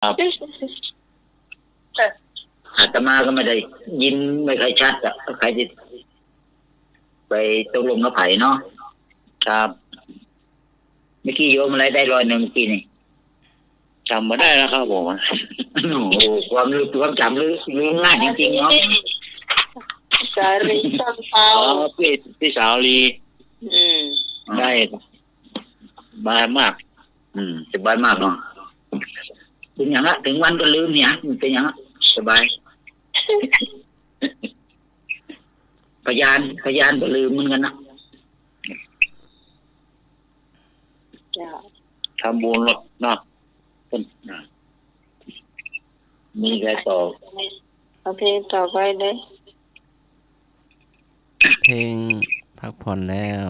อาตมาก็ไม่ได้ยินไม่ค่อยชัดอ่ะใครที่ไปตกลงกับไผ่เนาะครับเมื่อกี้โยมอะไรได้100เมื่อกี้นี่จำมาได้แล้วครับผมโอ้โหความจำลืมง่ายจริงๆเนาะสาลีต้นเท้าพี่สาวลีได้บายมากสบายมากเนาะถึงอย่างละถึงวันก็ลืมเนี่ยเป็นอย่างละสบายพยานก็ลืมเหมือนกันนะทำบุญหรอกเนาะมีใครต่อเอาเพลงต่อไปเลยเพลงพักผ่อนแล้ว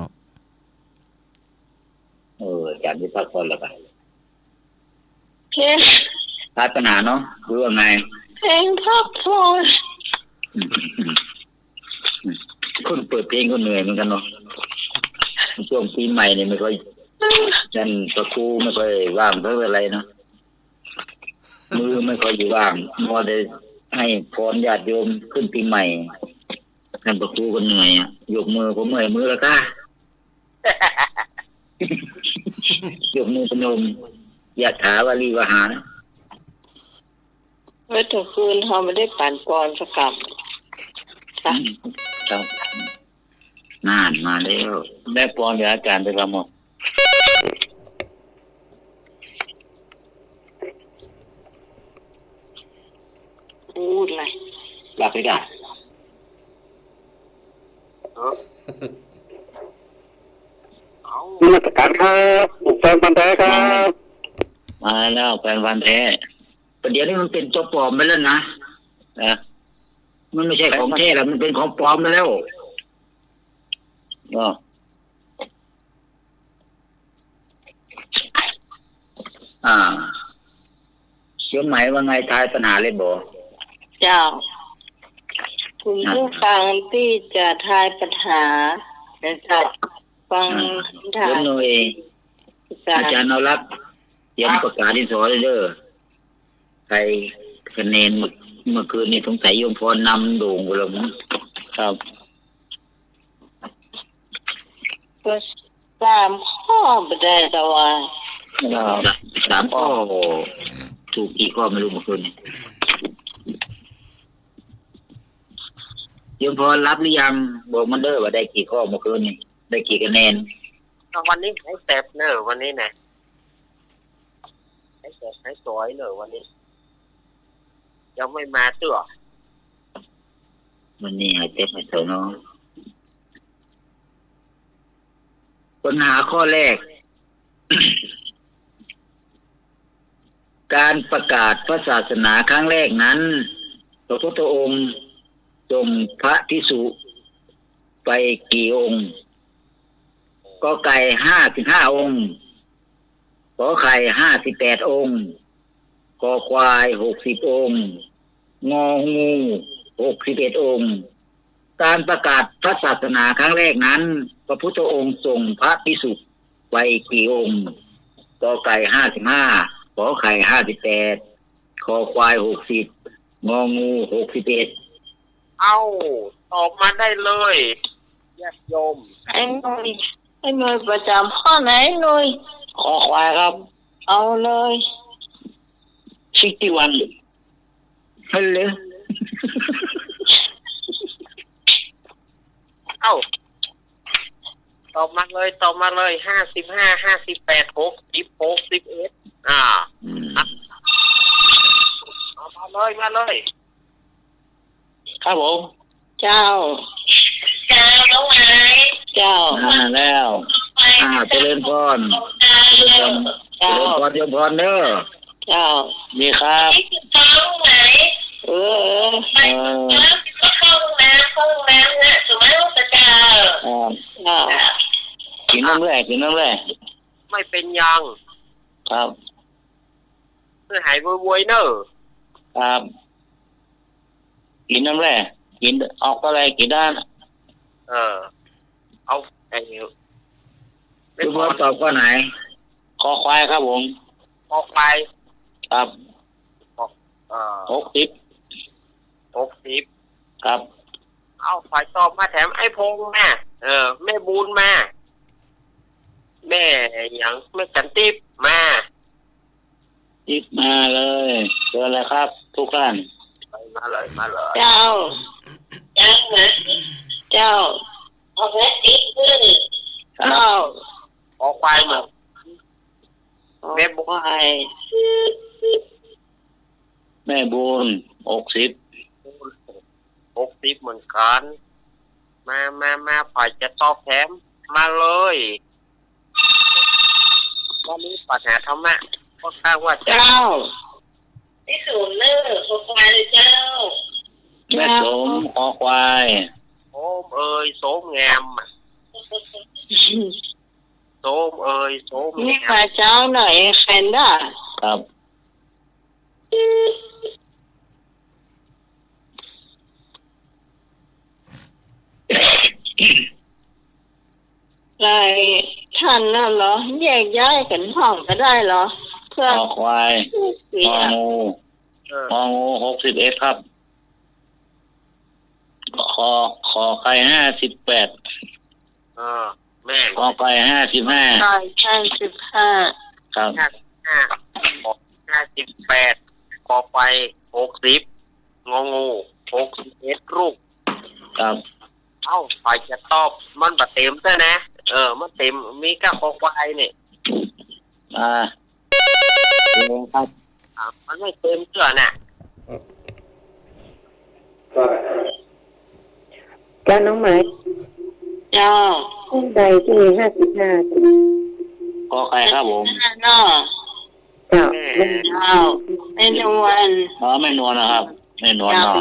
จำที่พักผ่อนแล้วกันเพลงท้ายปัญหาเนาะรู้ว่าไงเพลงพักผ่อนคนเปิดเพลงก็เหนื่อยเหมือนกันเนาะช่วงปีใหม่เนี่ยไม่ค่อยนั่นพระครูไม่ค่อยว่างเท่าอะไรนะมือไม่ค่อยอยู่ว่างพอได้ให้พรญาติโยมขึ้นปีใหม่ท่านพระครูก็เหนื่อยอ่ะยกมือผมเมื่อยมือแล้วก็ยกมือพนมยะถาวาลีวหาเมื่อคืนเขาไม่ได้ปั่นกรสักกับครับนานมาแล้วได้ปอนเดี๋ยวอาจารย์ไปรับหมดพูดอะไรหลับไปกันนมัสการครับแฟนพันธุ์แท้ครับมาแล้วแฟนพันธุ์แท้ประเดี๋ยวนี้มันเป็นตัวปลอมไปแล้วนะมันไม่ใช่ของแท้แล้วมันเป็นของปลอมไปแล้วเชื่อไหมว่าไงทายปัญหาเลยบอกเจ้าคุณผู้ฟังที่จะทายปัญหานะครับฟังทายหน่อยอาจารย์เอารับเตรียมประกาศที่สอนเด้อใครคะแนนเมื่อคืนนี้สงสัยโยมพรนำโด่งไปแล้วมั้งครับก็3 ข้อไม่ได้แต่ว่า3 ข้อถูกกี่ข้อไม่รู้เมื่อคืนนี้โยมพรรับหรือยังบอกมันเด้อว่าได้กี่ข้อเมื่อคืนนี้ได้กี่คะแนนวันนี้ให้แซ่บเนอะวันนี้นะให้แซ่บให้สวยเนอะวันนี้ยังไม่มาเตื้อวันนี้ให้เต็มให้สวยเนาะปัญหาข้อแรก การประกาศพระศาสนาครั้งแรกนั้นพระพุทธองค์ทรงพระภิกษุไปกี่องค์ก็ไก่55 องค์ขอไข่58 องค์กอควาย60 องค์งองู61 องค์การประกาศพระศาสนาครั้งแรกนั้นพระพุทธองค์ทรงพระภิกษุไปกี่องค์กอไก่55ขอไข่58คอควาย60งองู61เอาตอบมาได้เลยญาติโยมไอ้หน่วยประจำข้อไหนหน่วยคอควายครับเอาเลย61ฮัลโหลเอาตอบมาเลย55 58 60 61เอามาเลยครับผมเจ้าแล้วไงเจ้ามาแล้วเจริญพรโยมพรเด้อเจ้ามีครับเข้าไหนเข้าน้ำนะสมัยว่าเจ้ากินน้ำแร่ไม่เป็นยังครับเพื่อหายวยเนอะครับกินน้ำแร่กินออกอะไรกินด้านเอาไอ้นิ้วไม่พอตอบข้อไหนคอควายครับผมคอควายครับ 60ครับเอาฝ่ายตอบมาแถมไอ้พงษ์มาแม่บูนมาแม่อย่างแม่สันติมาติบมาเลยเจอแล้วครับ ทุกท่านมาเลยเจ้าเอาแม่ติดขึ้นเจ้าออกไปเหมือนแม่บุญ60เหมือนกันมาฝ่ายจะตอบแถมมาเลยวันนี้ปัญหาธรรมะก็ข้างว่าเจ้าที่ศูนย์เลิกคอควายเลยเจ้าแม่สมคอควายโสมโสมแงมโสมโสมนี่พาเจ้าหน่อยแฟนด้าครับไรท่านนั่นเหรอแยกย้ายกันห้องก็ได้เหรอเพื่อควายงู61ครับขอไข่58แม่ขอไข่55ครับ58ขอไข่60งองู61ลูกครับเอ้าไฟจะตอบมันบ่เต็มซะนะมันเต็มมีแค่คอควายนี่ครับมันไม่เต็มเสื้อน่ะเจ้าน้องไหมเจ้าผู้ใดที่มี55ขอใครครับผมเจ้าแม่นวลแม่นวลนะครับแม่นวลเนาะ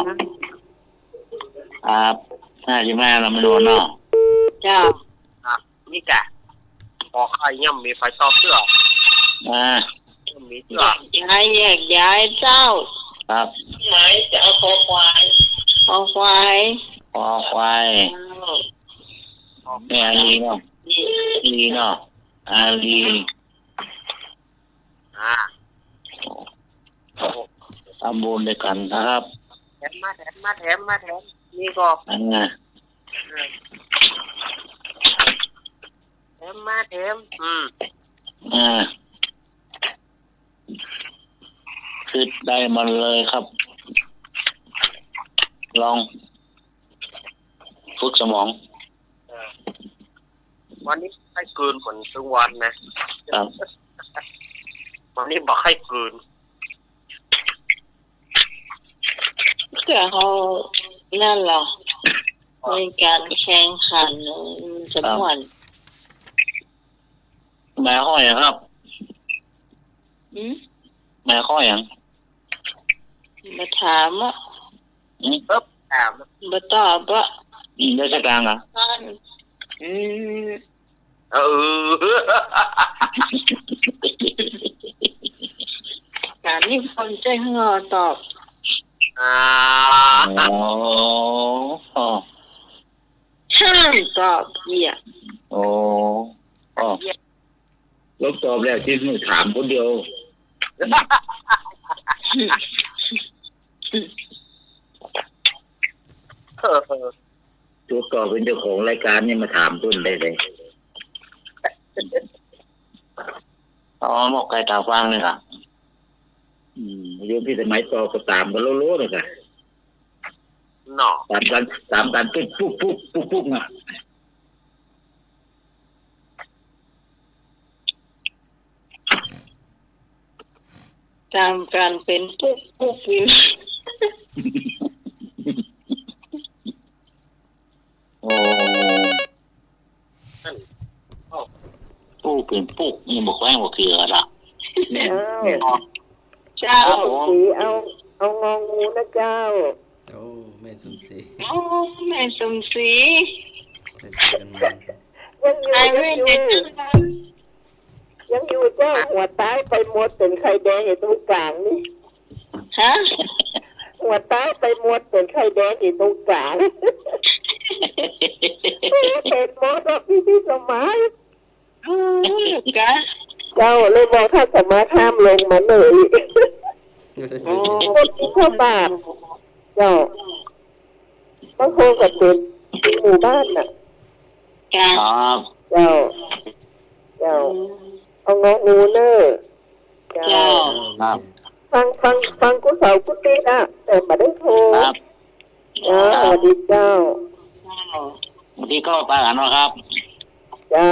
ครับ55แล้วแม่นวลเนาะเจ้านี่กะขอใครย่ำมีไฟตอบเสื้อมีเสื้อแยกย้ายเจ้าครับไหนจะเอาคอควายแม่ลีเนาะอาลีทำบุญด้วยกันนะครับแถมนี่ก็แถมคือได้มันเลยครับลองฝึกสมองวันนี้ให้เกินเหมือนทุกวันนะครับวันนี้บอกให้เกินเพื่อเขานั่นหรอในการแข่งขันจะม่วนแม่ห้อยครับแม่ห้อยยังมาถามอ่ะถามมาตอบอ่ะได้สักกลางอ่ะการนี่คนใจงอตอบห้ามตอบเหี้ยลบตอบแล้วที่มึงถามคนเดียวตัวต่อเป็นเจ้าของรายการนี่มาถามต้นได้เลยหมกไก่ตาฟางเลยค่ะโยมที่สมัยต่อก็ตามกันโลเลยค่ะเนาะตามกันปุ๊บน่ะตามการเป็นปุ๊บวิวปุ๊บนี่บอกว่าบอกคืออะไรเจ้าสีเอางองูนะเจ้าแม่สมศรียังอยู่เจ้าหัวตายไปหมดเป็นไข่แดงอยู่ตรงกลางนี่ฮะหัวตายไปหมดเป็นไข่แดงอยู่ตรงกลางเป็นหมดแบบพี่สมัยเจ้าเลยบอกถ้าสมาห้ามลงมาเลย อ๋อพ่อบาทเจ้าบางคนก็เป็นหมู่บ้านน่ะ ครับ เจ้าเอางองูเนอร์เจ้า ครับ ฟังกูเสากูตีน่ะแต่มาได้โทร ครับ สวัสดีเจ้า บางทีก็ไปกันนะครับ เจ้า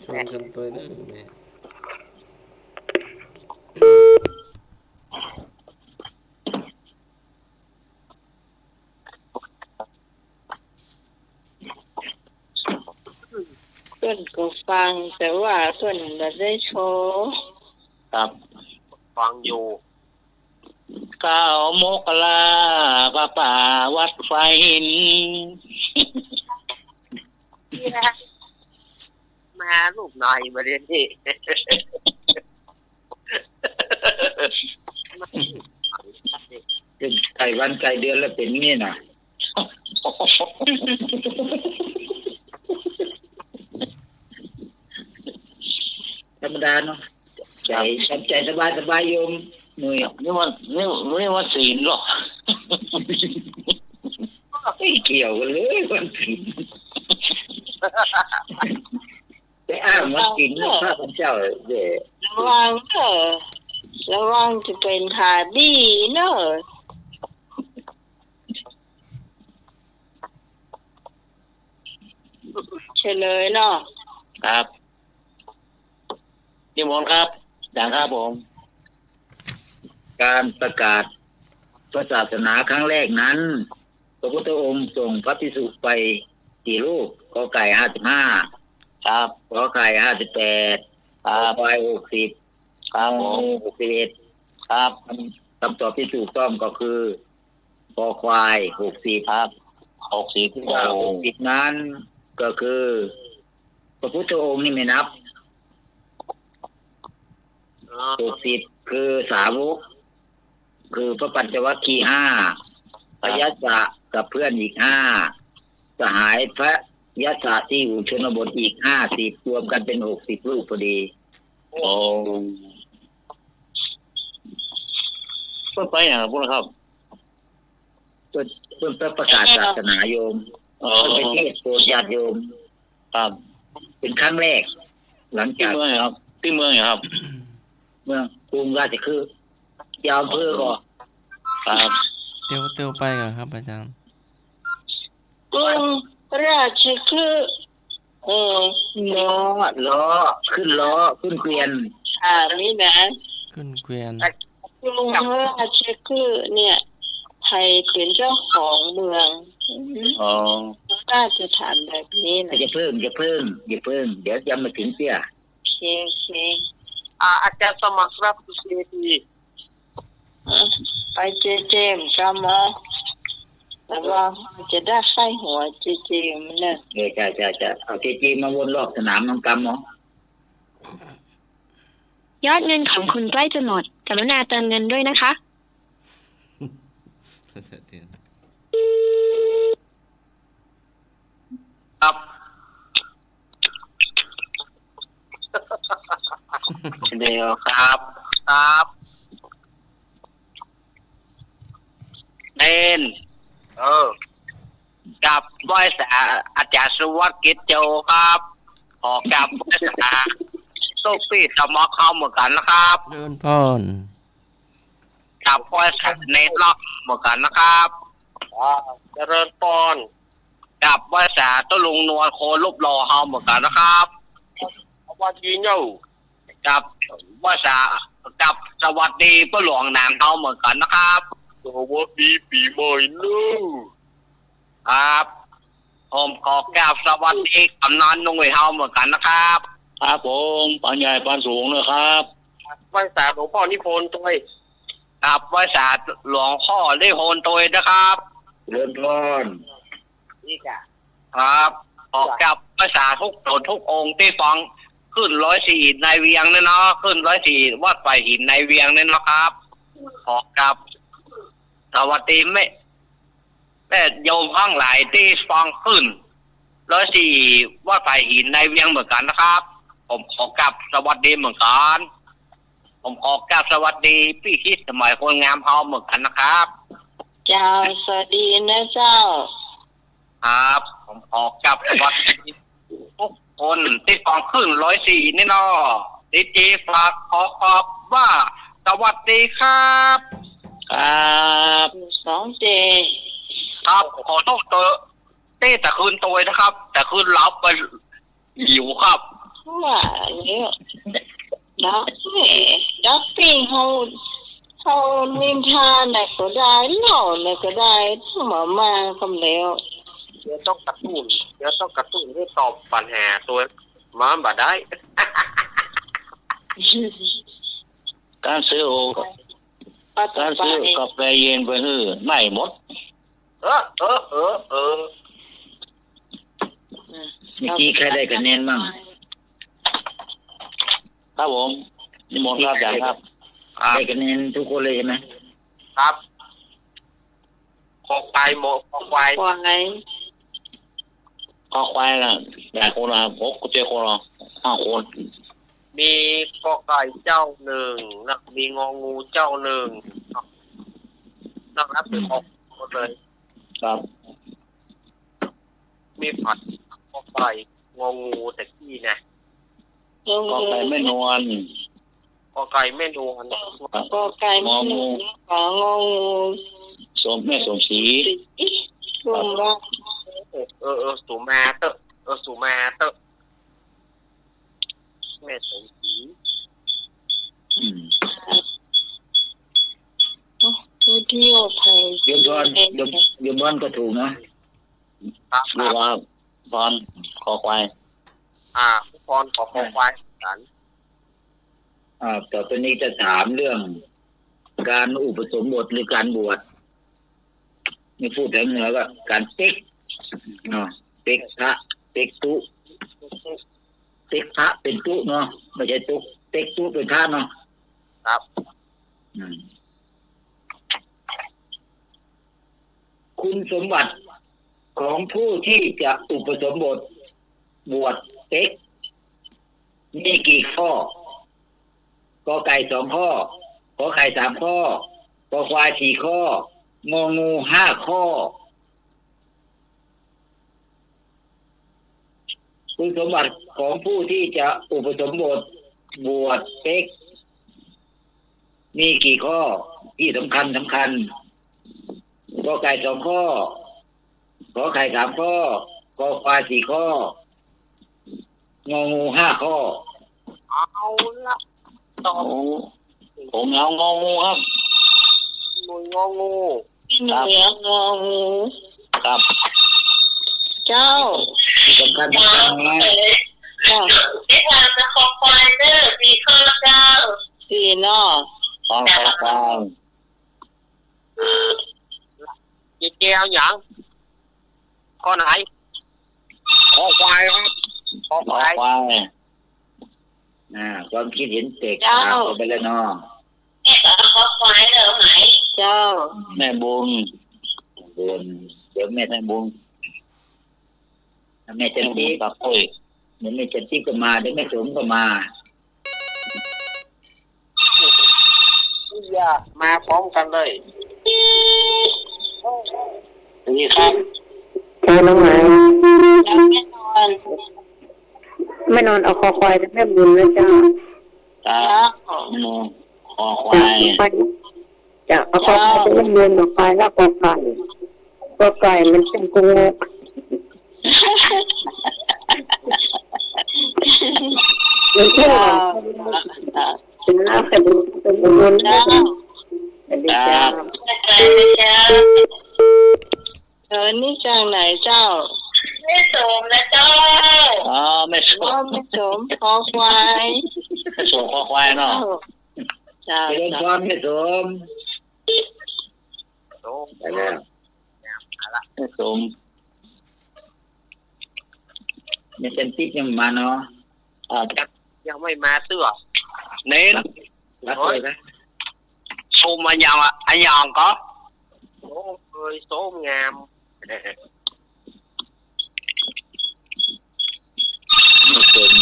ชวนกันตัวนึงแม่ เพื่อนก็ฟังแต่ว่าเพื่อนไม่ได้โชว์ ครับฟังอยู่9 มกราป้าป่าวัดไฟหิน มาลูกหน่อยมาเรียนที่ เป็นไก่วันไก่เดือนแล้วเป็นนี่น่ะธรรมดาเนาะใจสบายโยมหน่วย นี่มันศีลหรอ ไม่เกี่ยวกันเลยวันศีลไปอ้างวันศีลพระพุทธเจ้าเด้อ ระวังเถอะระวังจะเป็นทาดีเนอะเฉลยเนาะ ครับนิมนต์ครับอย่างครับผม การประกาศพระศาสนาครั้งแรกนั้นพระพุทธองค์ส่งพระภิกษุไปกี่รูปกอไก่55ครับ ขอไข่58ครับ ควาย60ครับผม 61ครับ คำตอบที่ถูกต้องก็คือคอควาย60ครับ60ที่ว่า60นั้นก็คือพระพุทธองค์นี่ไม่นับ60คือสาวกคือพระปัญจวัคคีย์5พระยศะกับเพื่อนอีก5สหายพระยศะที่อยู่ชนบทอีก50รวมกันเป็น60รูปพอดี โอ้เพิ่นไปอย่างพวกนะครับ เพื่อประกาศศาสนาโยมเพื่อไปเทศน์โปรดญาติโยม ครับ เป็นครั้งแรก หลัง ที่ จาก เมืองครับที่เมืองครับ เมืองกรุงราชคฤห์ยาวอำเภอก็ ครับ เตียวไปกันครับอาจารย์ กรุงราชคฤห์ล้อขึ้นเกวียน นี่นะ ขึ้นเกวียน กรุงราชคฤห์เนี่ยไทยเป็นเจ้าของเมือง อ๋อ ราชฐานแบบนี้นะ อย่าเพิ่งเดี๋ยวจะมาถึงเสีย เค อาจารย์สมัครรับเสียที ไปเจมกับหมอแต่ว่าจะได้ไข้หัวเจมเนี่ย จะเอาจีมาวนรอบสนามน้องกำเนาะ ยอดเงินของคุณใกล้จะหมดกรุณาเติมเงินด้วยนะคะ ครับ เดียวครับ ครับ เน้น กับบริษัทอาจารย์สุวัสดิ์กิจโจครับขอกับบริษัทตุ๊กปี้สมอเข้าเหมือนกันนะครับ เดินพร กับบริษัทเนตล็อกเหมือนกันนะครับเจริญปอนกับบริษัทตุลุงนวลโครูปรอเฮาเหมือนกันนะครับวันดีเนาะกับบริษัทกับสวัสดีพ่อหลวงนางเฮาเหมือนกันนะครับสวัสดีปีใหม่ลูกครับผมขอกราบสวัสดีกำนันนุ่งเฮาเหมือนกันนะครับ ครับผมปานใหญ่ปานสูงนะครับ บริษัทหลวงพ่อนิพนธ์ตัวกับบริษัทหลวงพ่อนิพนธ์ตัวนะครับ เริ่มพร นี่จ้ะครับขอกับบริษัททุกตนทุกองค์ที่ฟังขึ้น104ในเวียงเนี่ยเนาะขึ้น104วัดไผ่หินในเวียงเนี่ยนะครับขอกับสวัสดีแม่โยมข้างหลายที่ฟังขึ้น104วัดไผ่หินในเวียงเหมือนกันนะครับผมขอกับสวัสดีเหมือนกัน ผมขอกราบสวัสดีพี่คิดสมัยคนงามเฮาเหมือนกันนะครับ เจ้าสวัสดีนะเจ้า ครับผมขอกราบสวัสดีทุกคนที่ฟังขึ้น104นี่เนาะดีเจฝากขอขอบว่าสวัสดีครับครับ2J ครับขอโทษเต้แต่คืนตัวนะครับ แต่คืนรับไปหิวครับ ว่าแล้วด็อกด็อกปิ้งเขานินทาไหนก็ได้เล่าไหนก็ได้ทั้งมาคำแล้ว เดี๋ยวต้องกระตุ้นให้ตอบปัญหาตัวมาบ่ได้ การซื้อกาแฟเย็นไปฮื้อไม่หมดเมื่อกี้ใครได้คะแนนมั่ง ครับผมนิมนต์ครับอาจารย์ครับ ได้คะแนนทุกคนเลยใช่ไหม ครับขอควายหมดขอควาย ข้อควายนะหลายคนนะครับ6-7 คน5 คน มีกอไก่เจ้าหนึ่งแล้วมีงองูเจ้าหนึ่งนับเป็น6 คนเลย ครับ มีผัดกอไก่งองูแต่ที่นะ ก็ไปไม่นวล กอไก่ไม่นวล ก็ไก่ไม่นวลงองู แม่สมศรี รวมว่า สูมาเตอะแม่สมศรี ผู้เที่ยวไทย ยมบอลก็ถูกนะ ดูว่าบอลขอควาย ผู้พรขอควายกัน ต่อไปนี้จะถามเรื่องการอุปสมบทหรือการบวชไม่พูดถึงเหนือก็การเต็กเนาะเต็กพระเต็กตุเต็กพระเป็นตุเนาะไม่ใช่ตุเต็กตุเป็นพระเนาะ ครับ คุณสมบัติของผู้ที่จะอุปสมบทบวชเต็กมีกี่ข้อกอไก่2 ข้อขอไข่3 ข้อกอควาย4 ข้ององู5 ข้อคุณสมบัติของผู้ที่จะอุปสมบทบวชเต็กมีกี่ข้อที่สำคัญกอไก่2 ข้อขอไข่3 ข้อกอควาย4 ข้ององู5 ข้อ เอาละตอบ ผมเอางองูครับ หน่วยงองู เหนืององู ครับ เจ้า ที่สำคัญนะ เจ้า ที่ทานจะขอควายเด้อมีข้อเจ้า พี่นอ ขอควาย แก้วหยังข้อไหนขอควายครับขอควาย ความคิดเห็นแตกต่างกันไปแล้วเนาะ แม่ก็ขอควายเด้อไหม เจ้า แม่บุญ เดี๋ยวแม่ แม่บุญ แม่จันที กับปุ้ย เดี๋ยวแม่จันทีก็มาเดี๋ยวแม่สมก็มา มาพร้อมกันเลย นี่ครับ เจ้าน้องไหน แล้วไม่นอนเอาคอควายแม่บุญนะเจ้า ครับนูขอควาย จะเอาคอควายแม่บุญออกไปแล้วกอไก่มันเป็นกูมันเชื่อถึงน้าเป็นบุญนะเป็นเจ้านี่จังไหนเจ้า ไม่สมนะเจ้า ไม่สม ไม่สมขอควาย ไม่สมขอควายเนาะ เจ้า เรียนความไม่สมไปแล้ว ไม่สม แม่จันทียังมาเนาะ ยังไม่มาเตื้อเน้น รับเลยนะ ชมอันยังก็โอ้เคยโสมงาม ไม่สม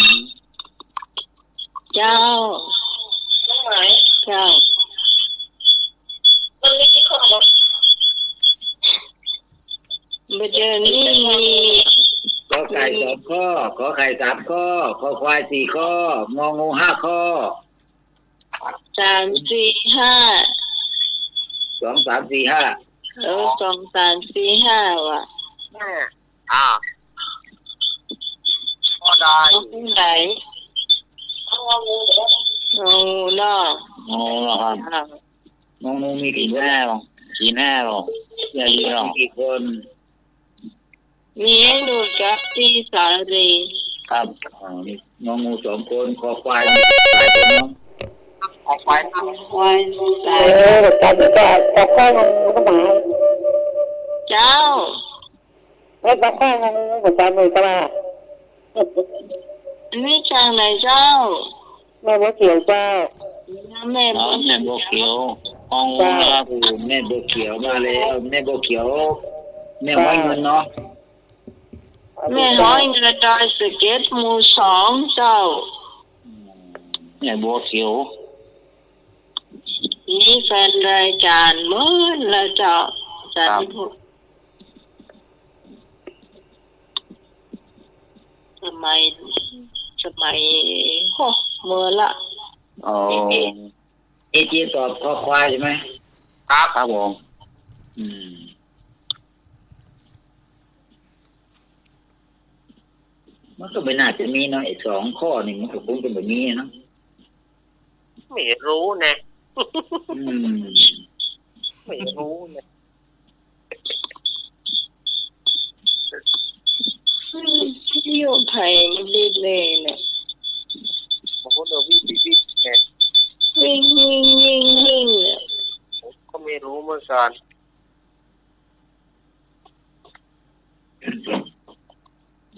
เจ้า ไหมเจ้ามันไม่กี่ข้อหรอกเบอร์นี้มี กอไก่2 ข้อขอไข่3 ข้อคอควาย4 ข้ององู5 ข้อ 3 4 5 2 3 4 5 2 3 4 5ว่ะก็ได้ ที่ไหนงูเนาะ งอเหรอครับงองูมีกี่หน้าหรอกี่หน้าหรออย่าดีหรอ กี่คน มีให้ดูกับที่สาลี ครับ งองู2 คนคอควายหลายคนเนาะ ออกไปนะ ควายสาย การจะข้องงูก็หมาย เจ้า แล้วจะข้องงูก็จะมือก็มา อันนี้จากไหนเจ้า แม่ว่าเกี่ยวเจ้า แม่ แม่บัวเขียวงองูนะครับ แม่บัวเขียวมาแล้วแม่บัวเขียวแม่ห้อยเงินเนาะ แม่ห้อยกระดอยสเก็ตหมู่2เจ้า แม่บัวเขียว นี่แฟนรายการเมื่อละเจ้าจันทุกสมัยโหเมื่อละ อ๋อ เอเจตอบคอควายใช่ไหม ครับครับผม มันก็ไม่น่าจะมีเนาะไอ้2 ข้อนี่มันก็คงจะแบบนี้เนาะ ไม่รู้นะ อืม ไม่รู้นะ ที่อยู่ไทยมันดีเลยเนี่ย บางคนเราวิ่งไง วิ่งเนี่ย ก็ไม่รู้เหมือนกัน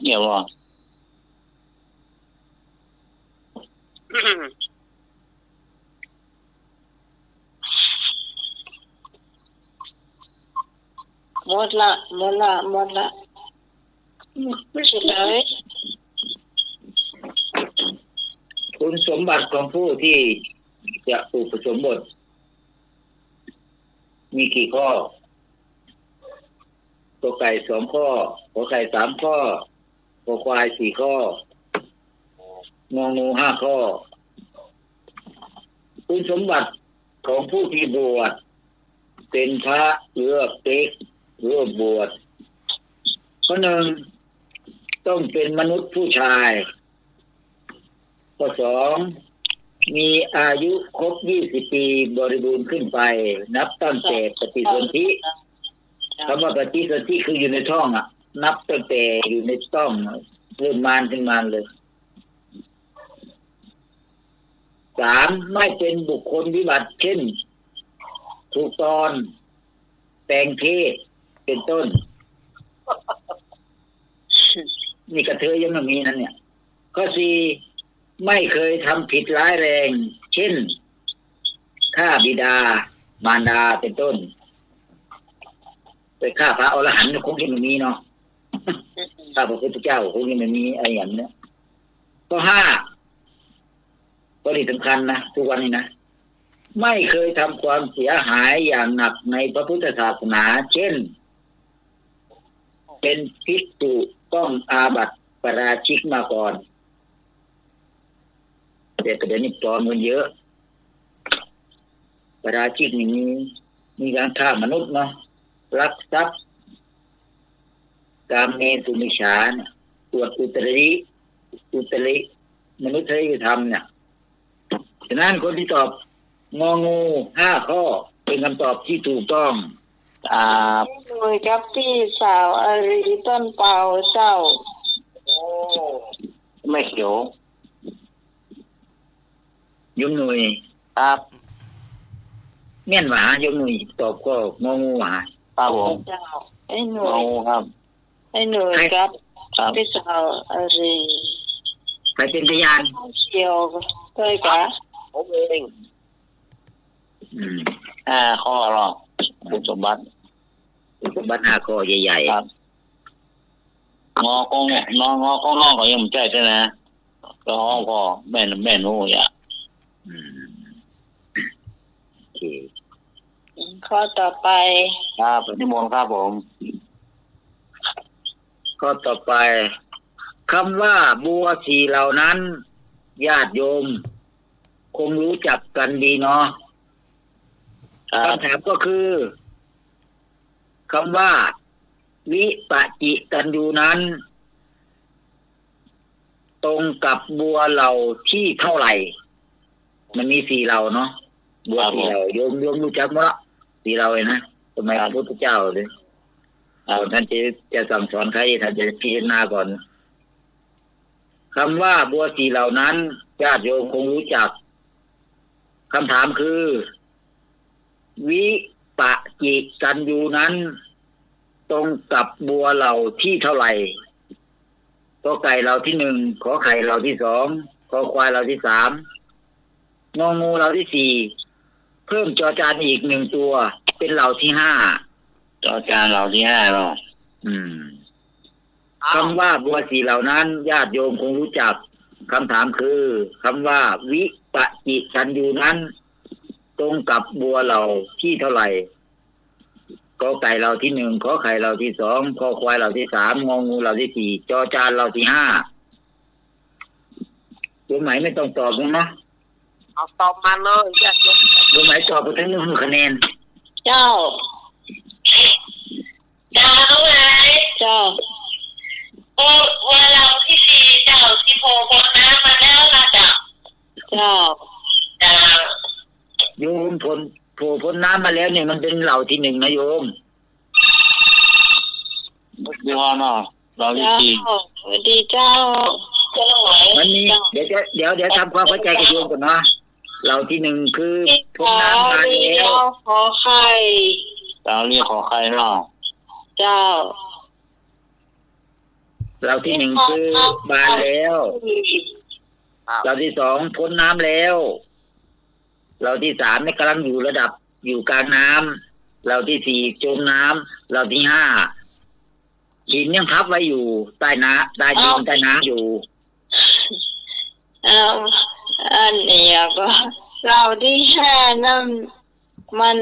เดี๋ยวว่า หมดละไม่ใช่เลย คุณสมบัติของผู้ที่จะอุปสมบทมีกี่ข้อกอไก่2 ข้อขอไข่3 ข้อคอควาย4 ข้ององู5 ข้อคุณสมบัติของผู้ที่บวชเป็นพระหรือเป๊กหรือบวชข้อ 1ต้องเป็นมนุษย์ผู้ชายข้อ 2มีอายุครบ20 ปีบริบูรณ์ขึ้นไปนับตั้งแต่ปฏิสนธิคำว่าปฏิสนธิคืออยู่ในท้องนับตั้งแต่อยู่ในท้องเริ่มมานขึ้นมาเลย 3ไม่เป็นบุคคลวิบัติเช่นถูกตอนแต่งเพศเป็นต้น นี่กระเทยยังไม่มีนั่นเนี่ยข้อ 4ไม่เคยทำผิดร้ายแรงเช่นฆ่าบิดามารดาเป็นต้นไปฆ่าพระอรหันต์คงยังไม่มีเนาะฆ่าพระพุทธเจ้าคงยังไม่มีอะไรอย่างเนี้ยข้อ 5ข้อที่สำคัญนะทุกวันนี้นะไม่เคยทำความเสียหายอย่างหนักในพระพุทธศาสนาเช่นเป็นภิกษุต้องอาบัติปาราชิกมาก่อนแต่ประเด็นนี้ปลอมกันเยอะปาราชิกนี่มีการฆ่ามนุษย์เนาะลักทรัพย์กามเมสุมิจฉาเนี่ยอวดอุตริมนุษยธรรมเนี่ยฉะนั้นคนที่ตอบงองู5 ข้อเป็นคำตอบที่ถูกต้องโดยกับที่สาวอารีต้นเปาเจ้า ไม่เขียว ยมหนุ่ย ครับ เมี่ยนหวายมหนุ่ยตอบก็งองูหวา ครับผม เจ้าไอ้หน่ว งอย งูครับ ไอ้หน่วยครับ ครับ พี่สาวอารี ใครเป็นพยาน เชียวเคยกะ ผมเอง 5 ข้อหรอกคุณสมบัติ สมบัติ5 ข้อใหญ่ ครับงอก็งอก็ยังไม่ใจด้วยนะก็ห้องพ่อแม่หนูอย่า ข้อต่อไปครับนิมนต์ครับผม ข้อต่อไปคำว่าบัวสีเหล่านั้นญาติโยมคงรู้จักกันดีเนาะคำถามก็คือคำว่าวิปจิตันยูนั้น ตรงกับบัวเหล่าที่เท่าไหร่ มันมี4เหล่าเนาะบัว4เหล่าโยมรู้จักมั้ยล่ะ4เหล่าเลยนะสมัยพระพุทธเจ้าเลยท่านจะสั่งสอนใครท่านจะพิจารณาก่อนคำว่าบัว4เหล่านั้นญาติโยมคงรู้จักคำถามคือวิปจิตันยูนั้นตรงกับบัวเหล่าที่เท่าไหร่ก็ไก่เหล่าที่1ขอไข่เหล่าที่2ขอควายเหล่าที่3งองูเหล่าที่4เพิ่มจอจานอีก1ตัวเป็นเหล่าที่5จอจานเหล่าที่5เนาะคำว่าบัว4เหล่านั้นญาติโยมคงรู้จักคำถามคือคำว่าวิปจิตันยูนั้นตรงกับบัวเหล่าที่เท่าไหร่ก็ไก่เหล่าที่1ขอไข่เหล่าที่2ขอควายเหล่าที่3งองูเหล่าที่4จอจานเหล่าที่5ตัวไหนไม่ต้องตอบนะเอาตอบมาเลยญาติโยมตัวไหนตอบไปทั้ง1คะแนนเจ้าไงเจ้าบัวเหล่าที่4เจ้าที่โผล่พ้นน้ำมาแล้วนะเจ้าโยมโผล่พ้นน้ำมาแล้วเนี่ยมันเป็นเหล่าที่1นะโยมเดี๋ยวเนาะเราที่สวัสดีเจ้าวันนี้เดี๋ยวทำความเข้าใจกับโยมก่อนนะเหล่าที่1คือพ้นน้ำมาแล้วขอไข่เราเรียกขอไข่เนาะเจ้าเหล่าที่1คือบานแล้วเหล่าที่2พ้นน้ำแล้วเหล่าที่3นี่กำลังอยู่ระดับอยู่กลางน้ำเหล่าที่4จมน้ำเหล่าที่5หินยังทับไว้อยู่ใต้น้ำใต้ดินใต้น้ำอยู่อันนี้ก็เหล่าที่5นั่นมัน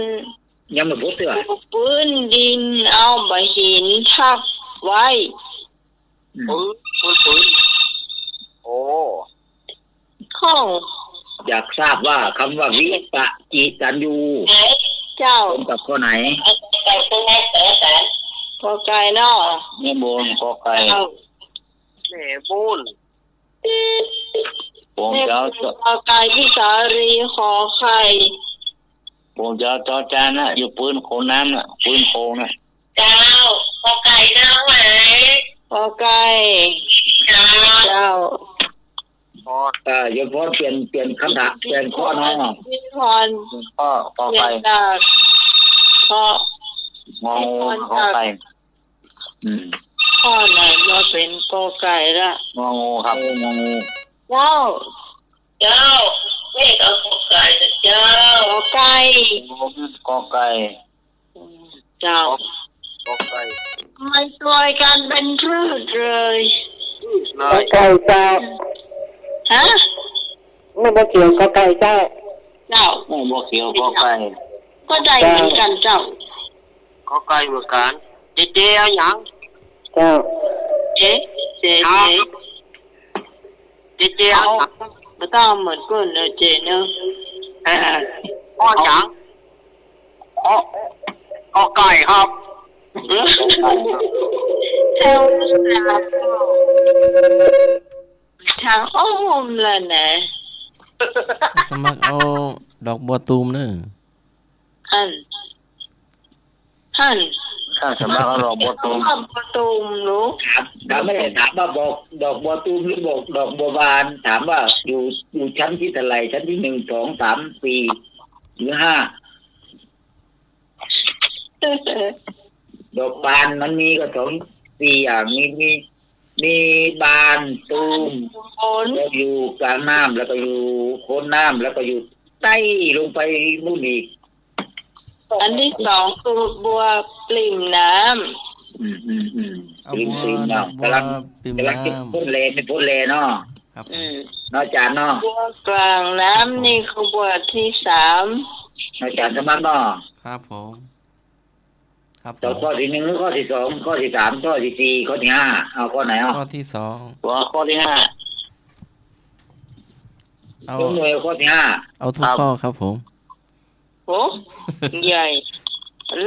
ยังไม่พูดเถอะพื้นดินเอาใบหินทับไว้ปืนโอ้ข้องอยากทราบว่าคำว่าวิปจิตันยูเจ้าตรงกับข้อไหนขอไก่เนาะแม่บุญขอไก่แม่บุญผมจะขอไก่ที่สารีขอไข่ผมจะจอจานนะอยู่ปืนโคน้ำน่ะปืนโคน่ะเจ้าขอไก่เนาะไหมขอไก่เจ้าโยมพ่อเปลี่ยนคำถามเปลี่ยนข้อน้องพี่พรข้อไปข้งอข้อไปข้อไหนมาเป็นกอไก่ละงองูครับงองูเจ้าไม่เอากอไก่เจ้ากอไก่กอไก่เจ้ากอไก่ไม่ปล่อยกันเป็นพืชเลยกอไก่เจ้าฮะไม่เกี่ยวกอไก่เจ้าไม่เกี่ยวกอไก่ก็ได้เหมือนกันเจ้าก็ไกลเหมือนกันเจ๊เอาอย่างเจ้าเจ๊เอาไม่ต้องเหมือนกันนะเจ๊เนาะอ้ออย่างก็ไก่ครับทางอ้อมเลยนะสมัครเอาดอกบัวตูมเนอะฮันถ้าสมัครเอาดอกบัวตูมรู้ถามไม่ได้ถามว่าบอกดอกบัวตูมหรือบอกดอกบัวบานถามว่าอยู่ชั้นที่เท่าไหร่ชั้นที่1 2 3 4หรือ5ดอกบานมันมีก็4อย่างมีบานตูมแล้วอยู่กลางน้ำแล้วก็อยู่โคนน้ำแล้วก็อยู่ใต้ลงไปนู่นอีกอันที่2คือบัวปริ่มน้ำปริ่มน้ำกำลังพ่นเลไม่พ่นเลเนาะนอกจากเนาะบัวกลางน้ำนี่คือบัวที่3นอกจากสมัครเนาะ ครับผมครับผ ตอบ ม ข้อที่หนึ่งหรือข้อที่สองข้อที่สามข้อที่สี่ข้อที่ห้าเอาข้อไหนเอา ข้อที่สอง ข้อที่ห้า เอา ยกมือข้อที่ห้า เอาทุกข้อครับผม โอ้ใหญ่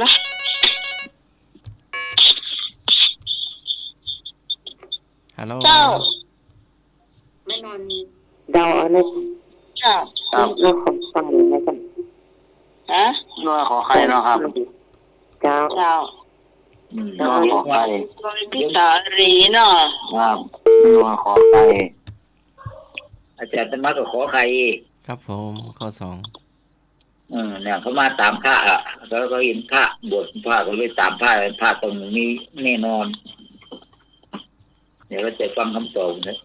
ละ ฮัลโหล เจ้า เดาเอานะ เจ้า ครับ เราของฟังนะครับ ฮะ นวดขอไข่เนาะครับ เจ้า เจ้า นวดขอไข่ พี่สารีเนาะ ครับนวดขอไข่ อาจารย์ธรรมะก็ขอใคร ครับผมข้อสอง เนี่ยเขามาตามพระอ่ะแล้วก็เห็นพระบวชพระก็เลยตามพระพระตรงนี้แน่นอนเดี๋ยวเราจะฟังคำตอบนะ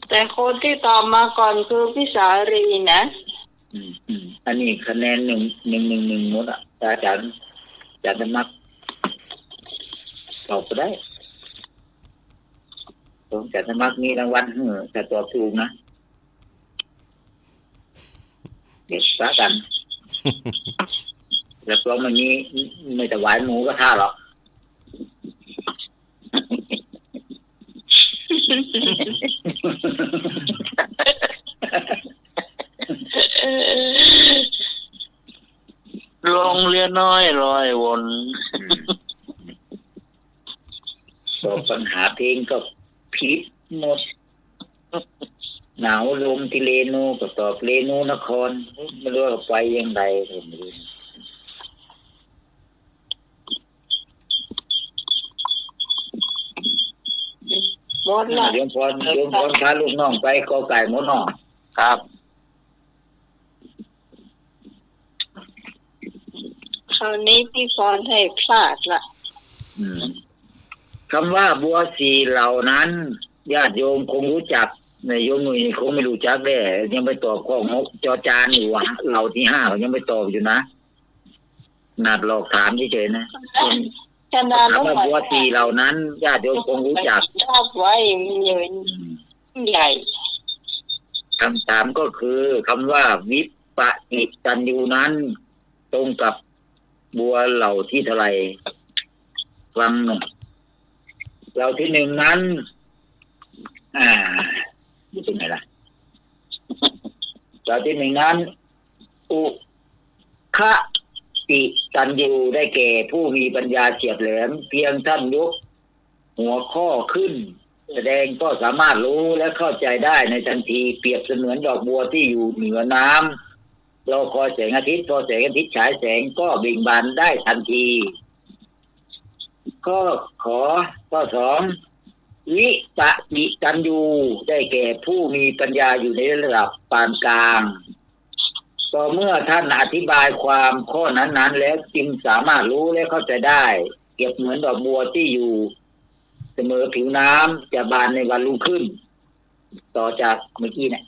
แต่คนที่ตอบมาก่อนคือพี่สารีนะ อันนี้คะแนนหนึ่งหมดอ่ะอาจารย์ธรรมะตอบไปได้ผมอาจารย์ธรรมะมีรางวัลแต่ตอบถูกนะเดี๋ยวฟ้ากัน แล้วก็มันนี้ไม่ถวายหมูก็ท่าหรอก โรงเรียนน้อยลอยวน ตอบปัญหาเพลงก็ผิดหมดหนาวลมที่เรนูก็ตอบเรนูนครไม่รู้ว่าไปยังไงผมไม่รู้ หมดละ เดี๋ยวพรพาลูกน้องไปกอไก่หมดน้อง ครับ คราวนี้พี่พรให้พลาดละ คำว่าบัวสีเหล่านั้นญาติโยมคงรู้จักในโยมหนุ่ยคงไม่รู้จักแน่ยังไปตอบข้อหกจอจานอยู่เหล่าที่ห้ายังไปตอบอยู่นะนาดหลอกถามเฉยๆนะ ขนาด คำว่าบัวสีเหล่านั้นญาติโยมคงรู้จัก ชอบไว้มันใหญ่ คำถามก็คือคำว่าวิปอิตันยูนั้นตรงกับบัวเหล่าที่เท่าไหร่ฟังหน่อยเหล่าที่หนึ่งนั้นอยู่ตรงไหนล่ะเหล่าที่หนึ่งนั้นอุคะอิตันยูได้แก่ผู้มีปัญญาเฉียบแหลมเพียงท่านยกหัวข้อขึ้นแสดงก็สามารถรู้และเข้าใจได้ในทันทีเปรียบเสมือนดอกบัวที่อยู่เหนือน้ำเราคอยแสงอาทิตย์พอแสงอาทิตย์ฉายแสงก็เบ่งบานได้ทันทีข้อสองวิปอิตันยูได้แก่ผู้มีปัญญาอยู่ในระดับปานกลางต่อเมื่อท่านอธิบายความข้อนั้นๆแล้วจึงสามารถรู้และเข้าใจได้เปรียบเหมือนดอกบัวที่อยู่เสมอผิวน้ำจะบานในวันรุ่งขึ้นต่อจากเมื่อกี้เนี่ย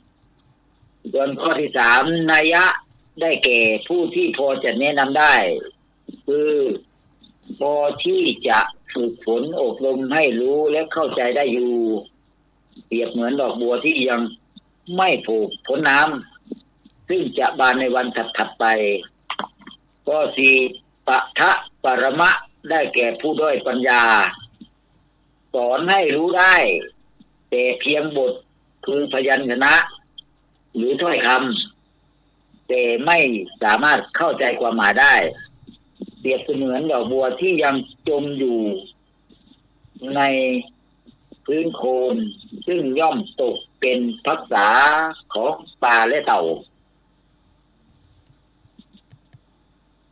ส่วนข้อที่สามนัยยะได้แก่ผู้ที่พอจะแนะนำได้คือพอที่จะฝึกฝนอบรมให้รู้และเข้าใจได้อยู่เปรียบเหมือนดอกบัวที่ยังไม่ผูกพ้นน้ำซึ่งจะบานในวันถัดไปข้อสี่ปะทะปรมะได้แก่ผู้ด้อยปัญญาสอนให้รู้ได้แต่เพียงบทคือพยัญชนะหรือถ้อยคำแต่ไม่สามารถเข้าใจความหมายได้เปรียบเสมือนดอกบัวที่ยังจมอยู่ในพื้นโคลนซึ่งย่อมตกเป็นภักษาของปลาและเต่า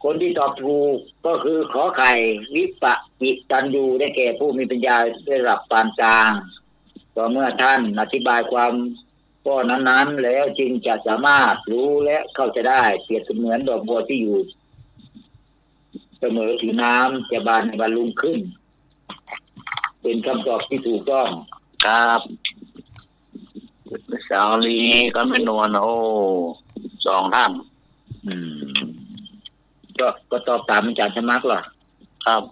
คนที่ตอบถูกก็คือขอไข่วิปอิตันยูได้แก่ผู้มีปัญญาระดับปานกลางต่อเมื่อท่านอธิบายความข้อนั้นๆแล้วจึงจะสามารถรู้และเข้าใจได้เปรียบเสมือนดอกบัวที่อยู่เสมอผิวน้ำจะบานในวันรุ่งขึ้นเป็นคำตอบที่ถูกต้อง ครับสาวลีก็ไม่นวลโอ้สองท่าน ก็ตอบตามอาจารย์ธรรมะหรอ ครับ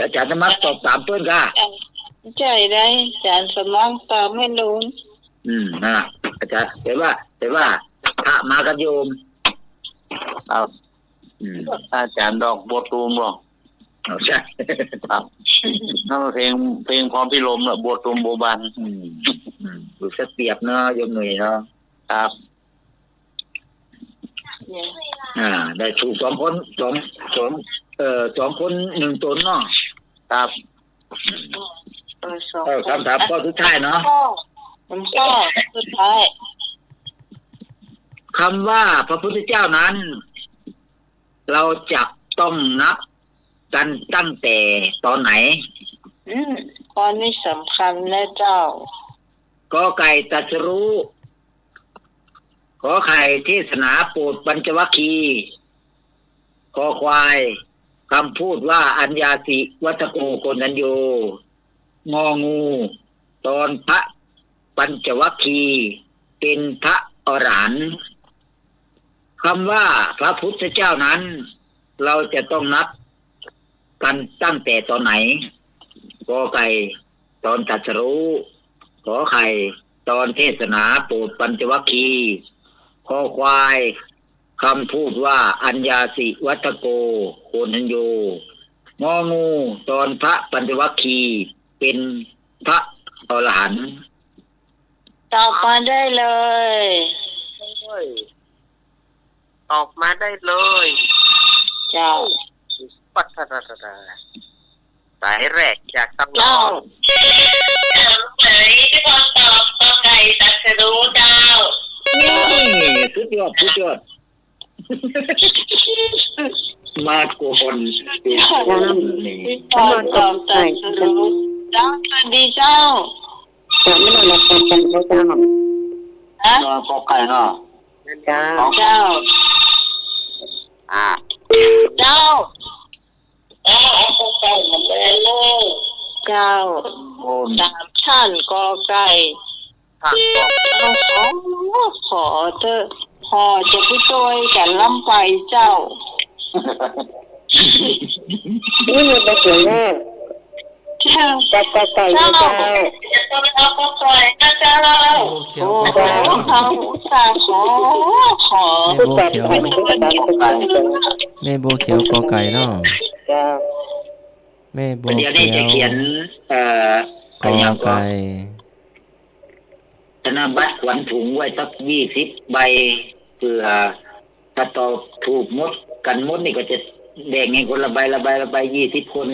อาจารย์ธรรมะตอบตามเพื่อนค่ะ ใช่ได้อาจารย์สมองตอบไม่รู้ นะอาจารย์แต่ว่าพระมากับโยม ครับ อาจารย์ดอกบัวตูมหรอใช่ครับนั่นเพลงพร้อมพิรมน่ะบัวตูมบัวบานดูสักเปรียบเนาะโยมหนุ่ยเนาะครับได้ถูก2 คน2 คน1 ตนเนาะครับคำถามข้อสุดท้ายเนาะก็สุดท้ายคำว่าพระพุทธเจ้านั้นเราจะต้องนับกันตั้งแต่ตอนไหนตอนนี้สำคัญนะเจ้าก็ไก่ตรัสรู้ขอไข่เทศนาโปรดปัญจวัคคีย์คอควายคำพูดว่าอัญญาสิวัตโกโกนัญโยงองูตอนพระปัญจวัคคีย์เป็นพระอรหันต์คำว่าพระพุทธเจ้านั้นเราจะต้องนับกันตั้งแต่ตอนไหนกอไก่ตอนตรัสรู้ขอไข่ตอนเทศนาโปรดปัญจวัคคีย์คอควายคำพูดว่าอัญญาสิวัตโกโกนัญโยงองูตอนพระปัญจวัคคีย์เป็นพระอรหันต์ตอบมาได้เลยออกมาได้เลย เจ้าปัตตาสายแรกจากตั้งเจ้าไหนที่พอตอบก็ไก่ตัดรู้เจ้าสุดยอดมาโกนที่พอตอบตัดรู้เจ้าสวัสดีเจ้าจะไม่นอนรับกันแล้วเจ้านอนกอไก่เนาะเจ้าเจ้าก็ไก่มาเลยเจ้า3 ชั้นก็ไก่ขอเถอะพอจะไปช่วยกันล้ำไปเจ้านี่มีไปเกี่ยวแน่แต่ไก่เจ้าจะต้องเอาก็ไก่เจ้าโอ้เขียวเขาขอแม่โบเขียวกอไก่เนาะแม่โบเขียวเดี๋ยวจะเขียนกอไก่ธนบัตรขวัญถุงไว้สัก20 ใบเพื่อถ้าตอบถูกหมดกันหมดนี่ก็จะแบ่งให้คนละใบ20 คน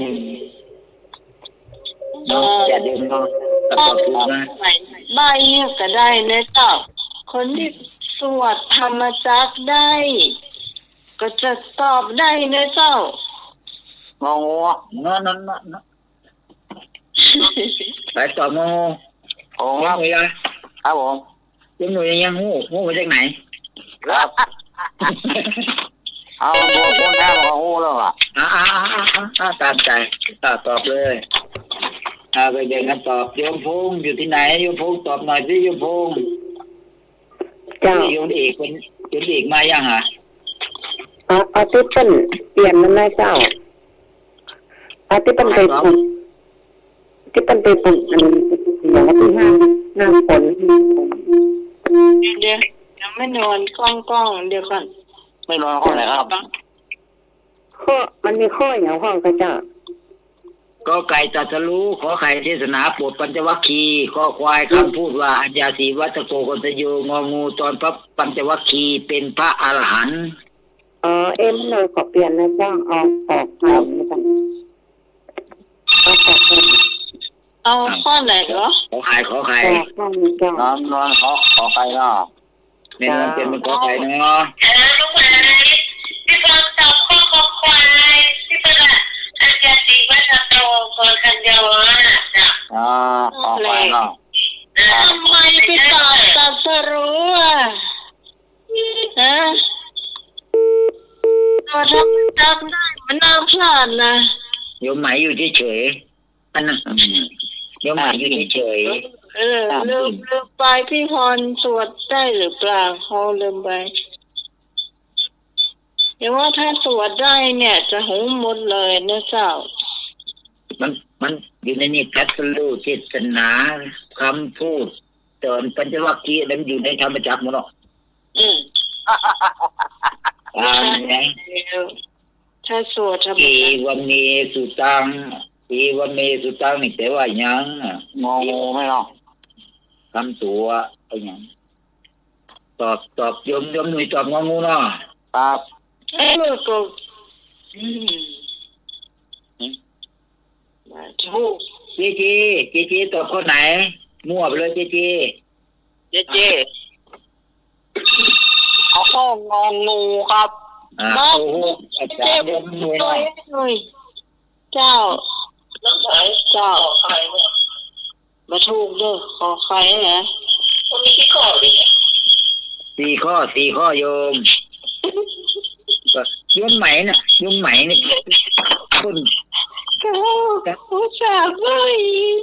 เนาะอย่าเดิมเนาะตอบถูกนะใบก็ได้นะเจ้าคนที่สวดธรรมจักรได้ก็จะตอบได้นะเจ้างองูนั่นไปตอบงอโอ้ครับครับผมยังหนูยังงูมาจากไหนครับเอาบัวคนแท้บอกงูแล้วอ่ะตามใจตอบเลยไปเด็กกันตอบโยมพงอยู่ที่ไหนโยมพงตอบหน่อยสิโยมพงเจ้าโยมเอกมายังฮะเอาที่เป็นเปลี่ยนมันได้เจ้าที่เป็นไปปลูกอย่างที่5 ฝนเดี๋ยวยังไม่นอนกล้องเดี๋ยวก่อนไม่นอนข้อไหนครับข้อมันมีข้ออย่างห้องพระเจ้าก็ไก่ตรัสรู้ขอไข่เทศนาโปรดปัญจวัคคีย์ข้อควายคำพูดว่าอัญญาสีวัตโกโกนัญโยงองูตอนพระปัญจวัคคีย์เป็นพระอรหันต์เลยขอเปลี่ยนนะเจ้าออกครับเอาข้อไหนเหรอขอไข่นอนขอไข่เนาะเนี่ยมันเป็นขอไข่เนาะลูกไม้ที่พอตอบข้อควายที่เป็นอัญญาสิวัตโกโกนัญโยขอไข่เนาะทำไมพี่ตอบตรัสรู้ฮะเราทำได้มันน่าพลาดนะโยมหมายอยู่เฉยอันนั้นโยมหมายอยู่เฉยลืมไปพี่พรสวดได้หรือเปล่าเขาลืมไปเดี๋ยวว่าถ้าสวดได้เนี่ยจะหูหมดเลยนะเจ้ามันอยู่ในนี้ทัศลูเจตนาคำพูดตอนปัญจวัคคีย์นั้นอยู่ในธรรมจักรหมดหรอก ไง ถ้าสวดธรรม อี ดา วันเมสุตังอีวันเมสุตังนี่แปลว่าหยังงองูไหมเนาะคำตัวเอาหยังตอบยมหนุ่ยตอบงองูเนาะครับ ก็ถูก เจตอบข้อไหนมั่วไปเลยเจเอาข้ององูครับ โอ้โหอาจารย์ยมหนุ่ย เจ้ามาถูกเด้อขอใครนะมีกี่ข้อดิ 4 ข้อโยมยมไหมน่ะยมไหมนี่คุณ ผู้ชาย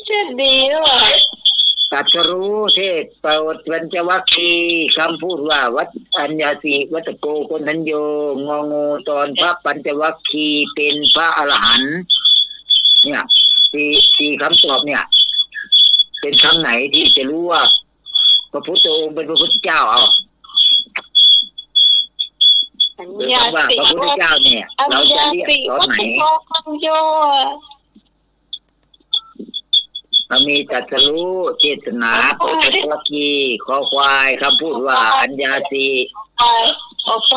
จะดีว่ะ ตัดรู้เทศเปิดปัญจวัคคีย์คำพูดว่าวัดอัญญาสีวัตโกโกนัญโยงองูตอนพระปัญจวัคคีย์เป็นพระอรหันต์เนี่ยสี่คำตอบเนี่ย เป็นคำไหนที่จะรู้ว่าพระพุทธองค์เป็นพระพุทธเจ้าเอาอัญ หรือ ญา ว่า สิ พระพุทธเจ้าเนี่ย เราจะเรียกตอนไหน วัตโกโย เรามีตรัสรู้เจตนาปัญจวัคคีย์คอควายคำพูดว่าอัญญาสี ออกไป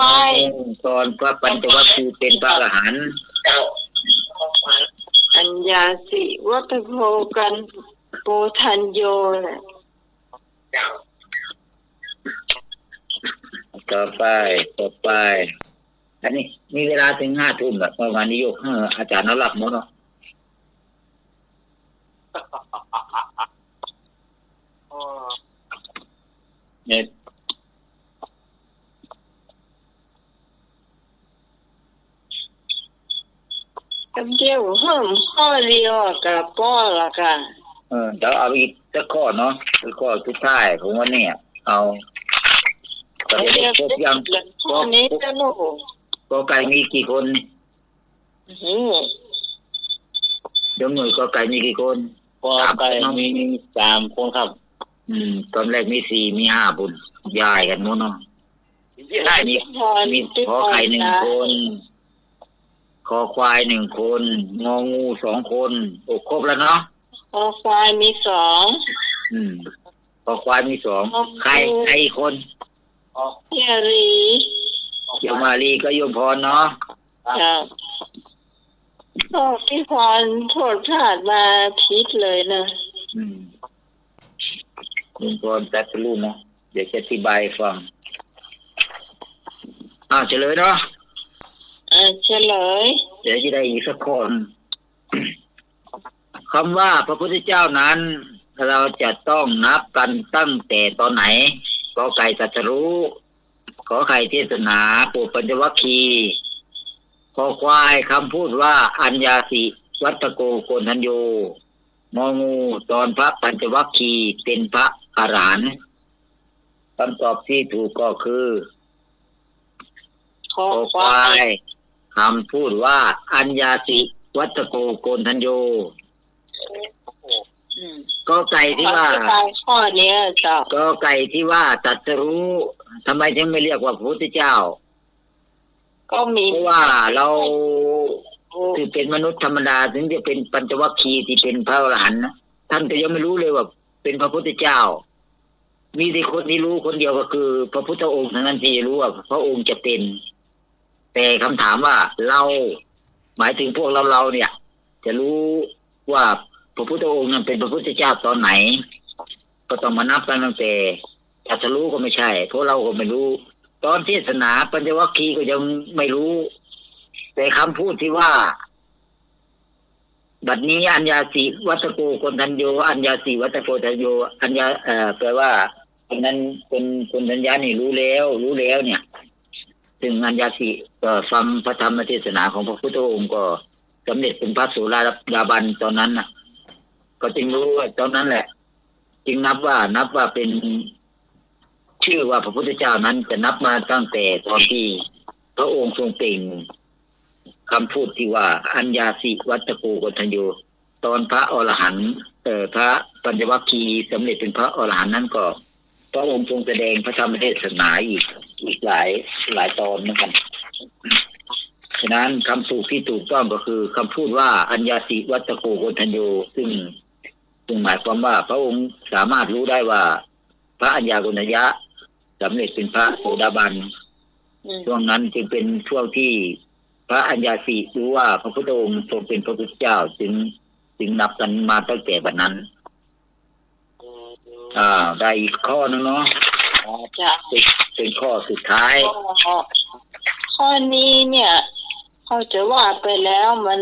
ตอนพระปัญจวัคคีย์เป็นพระอรหันต์ อัญญาสิวัตโกกันโปทันโยน่ะ ต่อไปอันนี้มีเวลาถึง5 ทุ่มแบบประมาณนี้ยกอาจารย์นรับหมดเนาะเนี่ย คำเดียวเพิ่มข้อเดียวกับป้อละกัน เดี๋ยวเอาอีกสักข้อเนาะคือข้อสุดท้ายผมว่าเนี่ยเอาประเด็นครบยัง ข้อนี้จะโน่ ก็ไก่มีกี่คนยมหน่วยก็ไก่มีกี่คนก็ไก่มี3 คนครับตอนแรกมี4 มี 5 บุญยายกันหมดเนาะได้มีขอไข่1 คนคอควาย1 คนงองู2 คนโอ้ครบแล้วเนาะคอควายมี2คอควายมี2ใครอีกคนเยรีโยมมาลีก็โยมพรเนาะครับก็พี่พรโทษพลาดมาพิษเลยนะโยมพรตัดรู้เนาะเดี๋ยวจะอธิบายฟังเฉลยเนาะเฉลยเดี๋ยวจะได้อีกสักคนคำว่าพระพุทธเจ้านั้นเราจะต้องนับกันตั้งแต่ตอนไหนก็ไก่ตรัสรู้ขอไข่เทศนาปุปัญจวัคคีย์ขอควายคำพูดว่าอัญญาสิวัตโกโกนัญโยงองูตอนพระปัญจวัคคีย์เป็นพระอรหันต์คำตอบที่ถูกก็คือขอควายคำพูดว่าอัญญาสิวัตโกโกนัญโยก็ไก่ที่ว่าข้อนี้จ้ะก็ไก่ที่ว่าตรัสรู้ทำไมถึงไม่เรียกว่าพระพุทธเจ้าก็มีเพราะว่าเราคือเป็นมนุษย์ธรรมดาถึงจะเป็นปัญจวัคคีย์ที่เป็นพระอรหันต์ท่านก็ยังไม่รู้เลยว่าเป็นพระพุทธเจ้ามีแต่คนที่รู้คนเดียวก็คือพระพุทธองค์เท่านั้นที่รู้ว่าพระองค์จะเป็นแต่คำถามว่าเราหมายถึงพวกเราเนี่ยจะรู้ว่าพระพุทธองค์นั้นเป็นพระพุทธเจ้าตอนไหนก็ต้องมานับกันตั้งแต่ตรัสรู้ก็ไม่ใช่เพราะเราก็ไม่รู้ตอนเทศนาปัญจวัคคีย์ก็ยังไม่รู้แต่คำพูดที่ว่าบัดนี้อัญญาสิวัตโกโกนัญโยอัญญาสิวัตโกทัญโยอัญญาแปลว่าคนนั้นคนทัญญานี่รู้แล้วเนี่ยซึ่งอัญญาสิก็ฟังพระธรรมเทศนาของพระพุทธองค์ก็สำเร็จเป็นพระโสดาบันตอนนั้นน่ะก็จึงรู้ว่าตอนนั้นแหละจึงนับว่าเป็นชื่อว่าพระพุทธเจ้านั้นจะนับมาตั้งแต่ตอนที่พระองค์ทรงเปล่งคำพูดที่ว่าอัญญาสิวัตโกโกนัญโยตอนพระอรหันต์พระปัญจวัคคีย์สำเร็จเป็นพระอรหันต์นั้นก็พระองค์ทรงแสดงพระธรรมเทศนาอีกหลายตอนเหมือนกัน ฉะนั้นคำสูตรที่ถูกต้องก็คือคำพูดว่าอัญญาสิวัตโกโกณทัญโยซึ่งหมายความว่าพระองค์สามารถรู้ได้ว่าพระอัญญาโกณทัญญะสำเร็จเป็นพระโสดาบันช่วงนั้นจึงเป็นช่วงที่พระอัญญาสิรู้ว่าพระพุทธองค์ทรงเป็นพระพุทธเจ้าจึงนับกันมาตั้งแต่บัดนั้นได้อีกข้อนึงเนาะเป็นข้อสุดท้ายข้อนี้เนี่ยเขาจะว่าไปแล้วมัน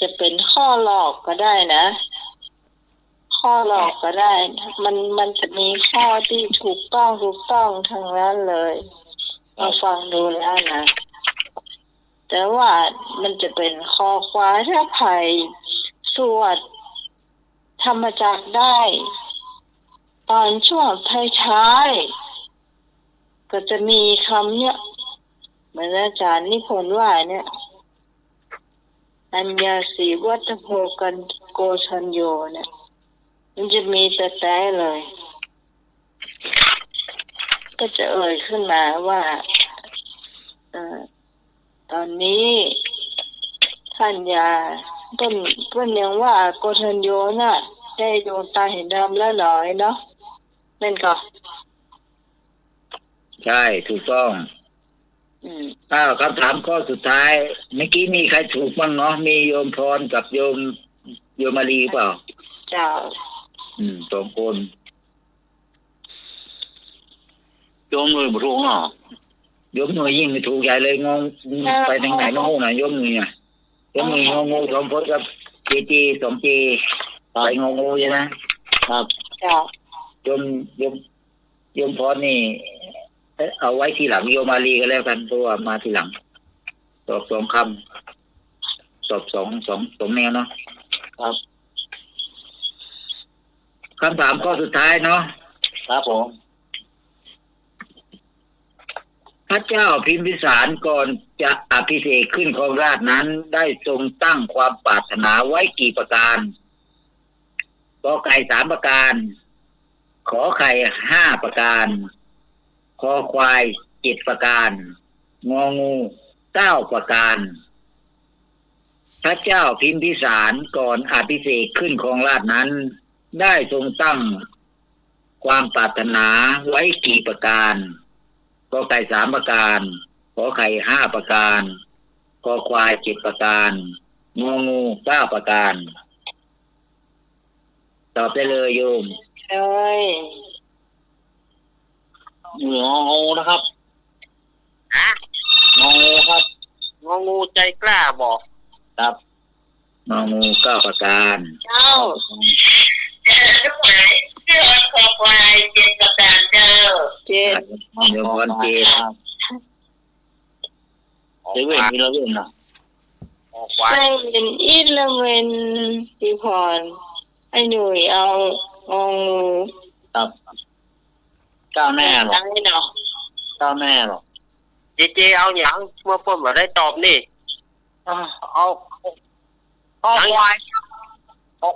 จะเป็นข้อหลอกก็ได้นะข้อหลอกก็ได้มันจะมีข้อที่ถูกต้องทั้งนั้นเลยมาฟังดูแล้วนะแต่ว่ามันจะเป็นข้อควายถ้าไผ่สวดธรรมจักรได้ตอนช่วงท้ายๆก็จะมีคำเนี่ยเหมือนอาจารย์นิพนธ์ว่าเนี่ยอัญญาสีวัตโภกันโกชัญโยเนี่ยมันจะมีแต่เลยก็จะเอ่ยขึ้นมาว่าตอนนี้ท่านยาเพิ่นยังว่าโกชัญโยน่ะได้ดวงตาเห็นธรรมแล้วหน่อยเนาะนั่นก็ใช่ถูกต้องคำถามข้อสุดท้ายเมื่อกี้มีใครถูกบ้างเนาะมีโยมพรกับโยมมารีเปล่าเจ้า2 คนโยมเลยบ่ถูกเนาะโยมหน่วยยิ่งไม่ถูกใหญ่เลยงงไปทางไหนน้องน่ะโยมหน่วยอ่ะโยมหน่วยงงโยมพรกับจี2จีไปงงใช่มั้ยครับเจ้าโยมพรนี่เอาไว้ทีหลังโยมารีก็แล้วกันเพราะว่ามาทีหลังตอบ2 คำตอบ2แนวเนาะครับคำถามข้อสุดท้ายเนาะครับผมพระเจ้าพิมพิสารก่อนจะอภิเษกขึ้นครองราชย์นั้นได้ทรงตั้งความปรารถนาไว้กี่ประการกอไก่3 ประการขอไข่5 ประการคอควาย7 ประการงองู9 ประการพระเจ้าพิมพิสารก่อนอภิเษกขึ้นครองราชย์นั้นได้ทรงตั้งความปรารถนาไว้กี่ประการกอไก่3 ประการขอไข่5 ประการคอควาย7 ประการงองู9 ประการตอบได้เลยโยมงองูนะครับงองูครับงองูใจกล้าบอกครับงองู9 ประการเจ้าทุกหมายเจ้าคอควาย7 ประการเจ้าโยมพร7เซเว่นมีแล้วเว้นนะใช่เป็นอีละเวนพี่พรไอ้หนุ่ยเอางองูครับก้าวแน่หรอก้าวแน่หรอเจเอาอย่างเมื่อพ่นมาได้ตอบนี่เอาค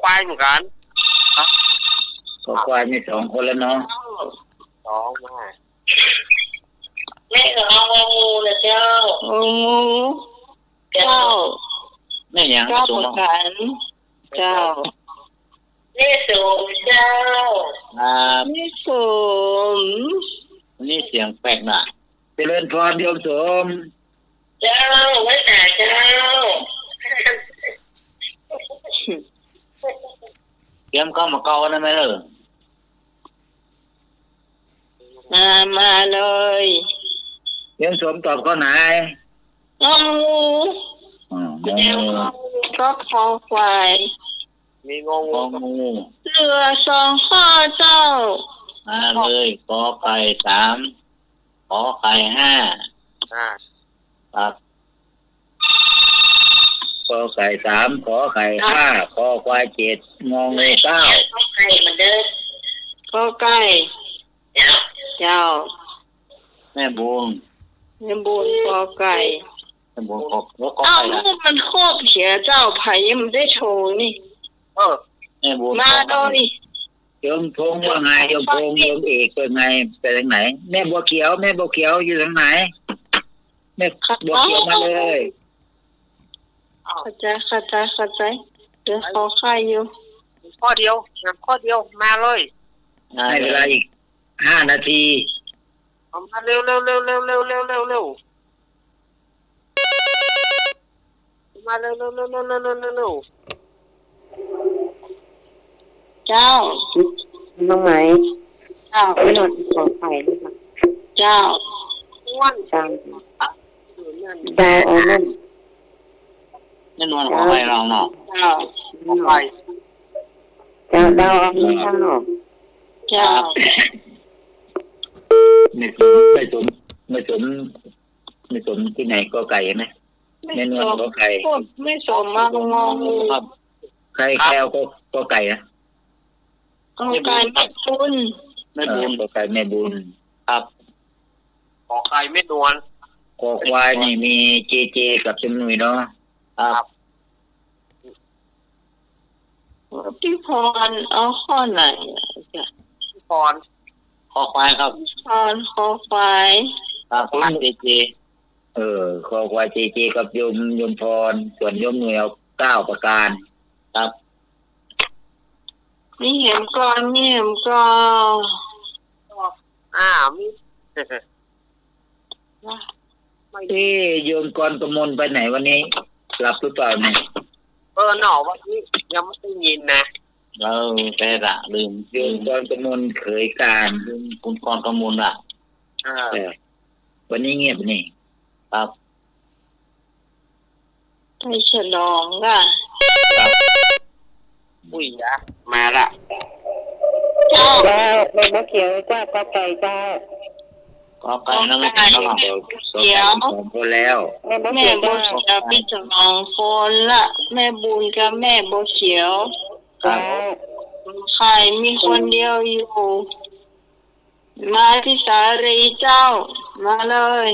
วายเหมือนกันควายมี2 คนแล้วเนาะ2มาแม่ก็เอางูนะเจ้างูเจ้าแม่ยังสูงกันเจ้านี่สูงเจ้านี่สูงนี่เสียงแปลกหน่ะเจริญพรโยมสมเจ้าไว้แต่เจ้าเตรียมเข้ามาเกาได้ไหมล่ะมาเลยโยมสมตอบข้อไหนงูก็คอควายมีงองูเรือ2 ข้อเจ้ามาเลยกอไก่3ขอไข่5ครับกอไก่3ขอไข่5คอควาย7งองู9ไก่เหมือนเดิมกอไก่เจ้าแม่บุญกอไก่แม่บุญกอไก่มันครบเสียเจ้าไผ่ยังไม่ได้โชว์นี่แม่บุญมาโดนี่โยมพงว่าไงโยมพงโยมเอกเป็นไงไปทางไหนแม่บัวเขียวอยู่ทางไหนแ ม่บัวเขียวมาเลย เข้าใจเดี๋ยวขอค่ายอยู่ ข้อเดียวมาเลย ให้เวลาอีก5 นาที เอามาเร็วมาเร็วเจ้า น้องไหม เจ้า ไม่นอนขอไข่ค่ะ เจ้า อ้วน จางดาวเอานั่น นั่นนวลของใครเราเนาะ เจ้า ไป ดาวเอาไม่ข้างนอก เจ้า ไม่สมที่ไหนก็ไก่ไหมแม่นวลก็ไก่ พูดไม่สมมากงง ครับ ใครแคลก็ไก่นะ เอาการแม่คุณ ไม่บุญ ก็ไก่แม่บุญ ครับ ขอใครไม่นวล คอควายนี่มีเจกับจำหนุ่ยเนาะ ครับ พี่พรเอาข้อไหน ก่อน ขอควายครับ พรขอไฟ ครับมาเจ คอควายเจกับยมพรส่วนยมหน่วยเอา9 ประการ ครับ นี่เห็นก่อนนี่เห็นก่อน มี โยมกรกมลไปไหนวันนี้หลับหรือเปล่าเนี่ย หนอวันนี้ยังไม่ได้ยินนะ เราแต่ละลืม โยมกรกมลเขยการ คุณกรกมลอ่ะ วันนี้เงียบนี่ ครับ ไปฉลองล่ะ อุ้ยนะมาละ เจ้า ดาวแม่บัวเขียวจ้าก็ไก่จ้า ก็ไก่นั่นไม่เป็นแล้ว เดี๋ยว 2 คนแล้ว แม่บัว แม่ เขียว บัว จ้า เขียวพี่ฉลองคนละแม่บุญกับแม่บัวเขียว จ้า ใครมีคนเดียวอยู่ มาที่สารีเจ้า มาเลย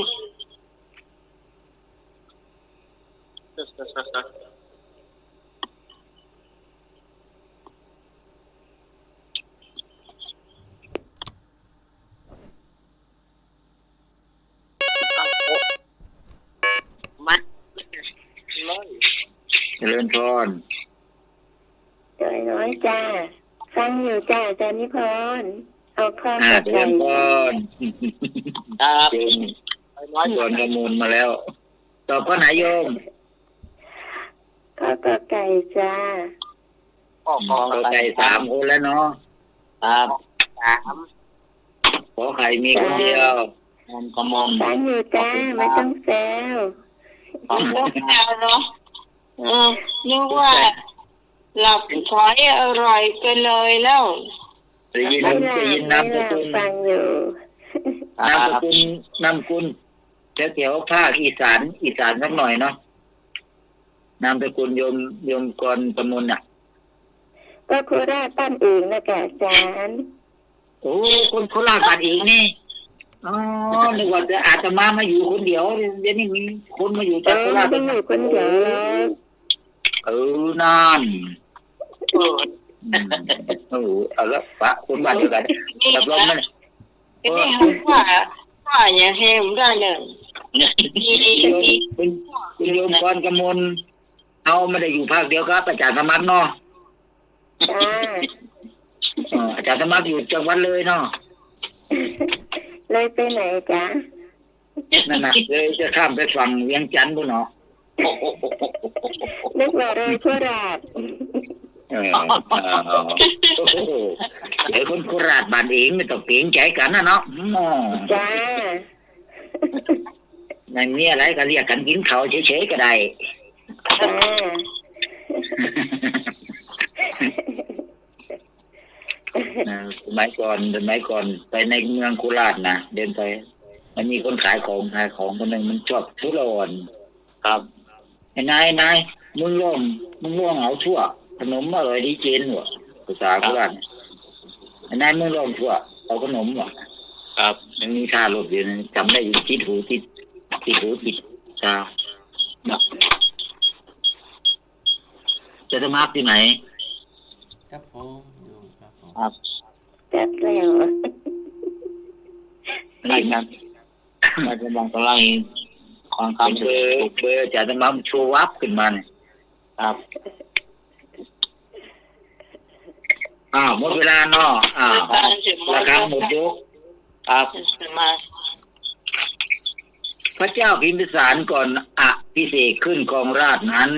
มาเลย เจริญพร จอยน้อยจ้าฟังอยู่จ้าจานิพรเอาข้าว เจ กับ ริ ไก่ ญพร ครับ โยมกรกมลมาแล้วตอบข้อไหนโยม ข้าวกับไก่จ้า ก็ไก่3 คนแล้วเนาะ ครับ ขอไข่มีคนเดียว มกมล ฟังอยู่จ้าไม่ต้องแซว นึกแล้วเนาะนึกว่าหลับฝอยอร่อยกันเลยแล้ว ได้ยิน ไม่ห ได้ ลับ ยิน ไม่ นาม ห ส ลับ กุล ฟังอยู่ นามสกุลแถวภาคอีสานสักหน่อยเนาะนามสกุลโยมกรกมลน่ะ ก็โคราชบ้านอื่นนะกะอาจารย์ โอ้คนโคราชบ้านเองนี่อ๋อนึกว่าจะอาตมาอยู่คนเดียวเดี๋ยวนี้มีคนมาอยู่จากโคราช ไม่อยู่คนเดียวหรอก นั่นเอาละปะคนบ้านเดียวกัน นี่ รับรองมัน นะนี่ว่าอย่างเฮมได้เลยดี คุณโยมกรกมลเอาไม่ได้อยู่ภาคเดียวครับอาจารย์สมัครเนาะ จ้า อาจารย์สมัครอยู่จังหวัดเลยเนาะ เลยไปไหนจ้า นั่นนะเลยจะข้ามไปฝั่งเวียงจันทร์บุเนาะ นึกว่าเลยโคราช โอ้โหไอ้คนโคราชบ้านเองไม่ต้องเกรงใจกันนะเนาะ จ้า นั่นมีอะไรก็เรียกกันกินข้าวเฉยๆก็ได้ จ้า สมัยก่อนไปในเมืองโคราชนะเดินไปมันมีคนขายของคนหนึ่งมันชอบทุเรศครับไอ้นายมึงร่วงเอาทั่วขนมอร่อยดีเจนหัวภาษาโคราชไอ้นายมึงร่วงทั่วเอาขนมหัวครับมันมีค่ารถอยู่จำได้อยู่ติดหูตาจะสมัครที่ไหน ครับผมอยู่ครับผม ครับ แป๊บแล้ว อะไรครับเราจะมองอะไรข ฟัง เป็น คำ เบอร์อาจารย์มัมชูวับขึ้นมาเนี่ย ครับ หมดเวลาเนาะระฆังหมดยก ครับ พระเจ้าพิมพิสารก่อนอภิเษกขึ้นครองราชย์นั้น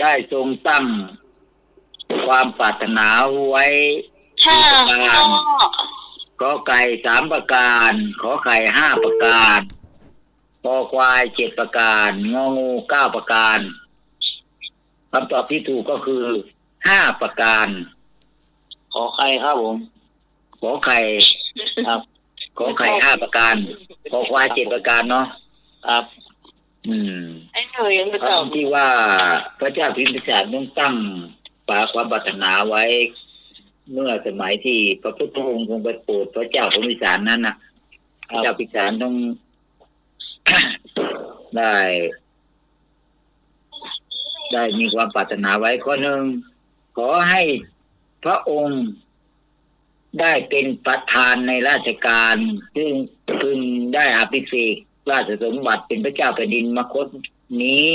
ได้ทรงตั้งความปรารถนาไว้ประการขอไก่3 ประการขอไข่5 ประการคอควาย7 ประการงองู9 ประการคำตอบที่ถูกก็คือ5 ประการ ขอใครครับผม ขอไข่ ครับ ขอไข่5 ประการคอควาย7 ประการเนาะ ครับ ไอ้หนูยังไม่ตอบ ที่ว่าพระเจ้าพิมพิสารต้องตั้งความปรารถนาไว้ เมื่อสมัยที่พระพุทธองค์ทรงไปโปรดพระเจ้าพิมพิสารนั้นนะพระเจ้าพิมพิสารต้อง ได้มีความปรารถนาไว้ข้อหนึ่งขอให้พระองค์ได้เป็นประธานในราชการซึ่งพึงได้อภิเษกราชสมบัติเป็นพระเจ้าแผ่นดินมคธนี้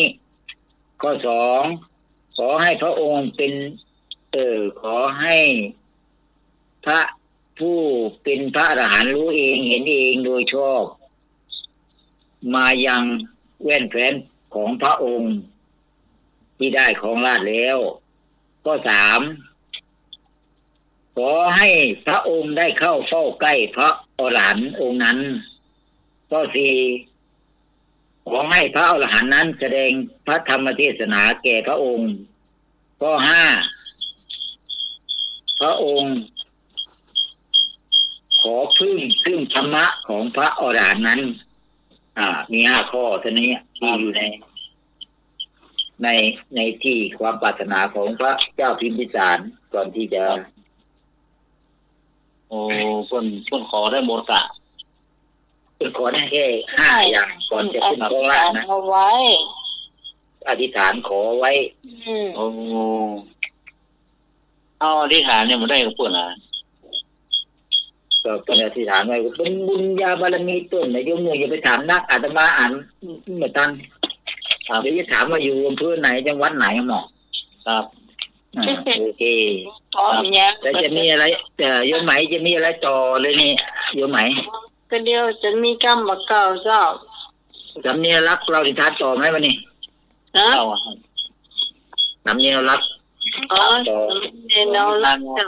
ข้อสองขอให้พระองค์เป็นขอให้พระผู้เป็นพระอรหันต์รู้เองเห็นเองโดยชอบมายังแว่นแคว้นของพระองค์ที่ได้ของราชแล้ว ข้อสามขอให้พระองค์ได้เข้าเฝ้าใกล้พระอรหันต์องค์นั้นข้อสี่ขอให้พระอรหันต์นั้นแสดงพระธรรมเทศนาแก่พระองค์ข้อห้าพระองค์ขอพึ่งธรรมะของพระอรหันต์นั้นมี5 ข้อเท่านี้ที่อยู่ในที่ความปรารถนาของพระเจ้าพิมพิสารก่อนที่จะคนขอได้หมดอ่ะคนขอได้แค่5 อย่างก่อนจะขึ้นครองราชย์นะเอาไว้ อธิษฐานขอไว้เอาอธิษฐานเนี่ยมันได้กับพวกน่ะก็เป็นอธิษฐานไว้เป็นบุญญาบารมีต้นนะโยมอย่าไปถามนักอาตมาอ่านไม่ทันเดี๋ยวจะถามว่าอยู่อำเภอไหนจังหวัดไหนหมอครับโอเคแต่จะมีอะไรโยมไหมจะมีอะไรต่อเลยนี่โยมไหมก็เดียวจะมีกรรมมาเก่าเจ้าสำเนียงรักเราดิทัศต่อไหมวันนี้สำเนียงรักสำเนียงรักเจ้า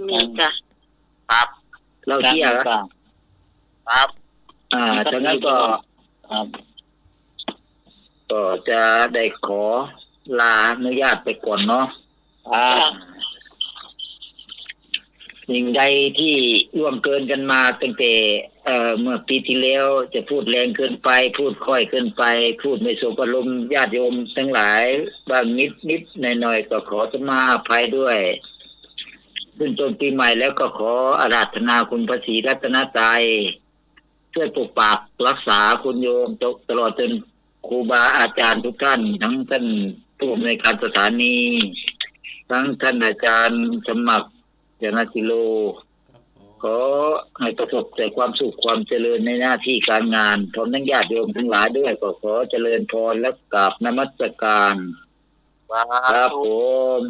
มีจ้ะครับเราเที่ยวครับจากนั้นก็จะได้ขอลาอนุญาตไปก่อนเนาะสิ่งใดที่ล่วงเกินกันมาตั้งแต่เมื่อปีที่แล้วจะพูดแรงเกินไปพูดค่อยเกินไปพูดไม่สมอารมณ์ญาติโยมทั้งหลายบางนิดหน่อยก็ขอสมาอภัยด้วยขึ้นต้นปีใหม่แล้วก็ขออาราธนาคุณพระศรีรัตนตรัยช่วยปกปักรักษาคุณโยมตลอดจนครูบาอาจารย์ทุกท่านทั้งท่านผู้อำนวยการสถานีทั้งท่านอาจารย์สมัครจนาจิโลขอให้ประสบแต่ความสุขความเจริญในหน้าที่การงานพร้อมทั้งญาติโยมทั้งหลายด้วยก็ขอเจริญพรและกราบนมัสการครับผม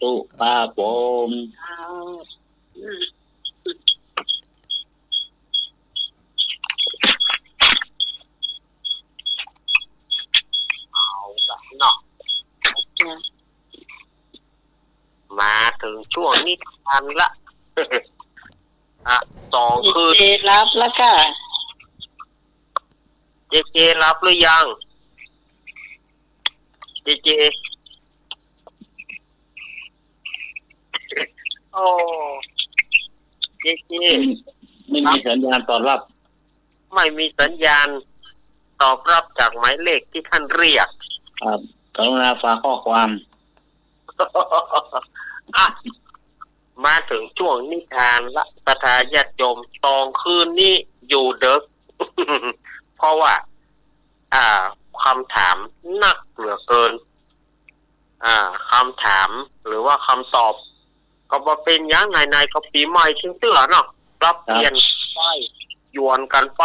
ตุครับผมมาถึงช่วงนี้ทันละ2 คืนรับแล้วก็เจรับหรือยังเจโอ้เจไม่มีสัญญาณตอบรับไม่มีสัญญาณตอบรับจากหมายเลขที่ท่านเรียกครับกรุณาฝากข้อความมาถึงช่วงนิทานละศรัทธาญาติโยม2 คืนนี้อยู่เด็ก เพราะว่าคำถามหนักเหลือเกินคำถามหรือว่าคำตอบก็บ่เป็นอย่างไหนๆก็ปีใหม่ชิงเตื้อเนาะรับเปลี่ยนไฟยวนกันไฟ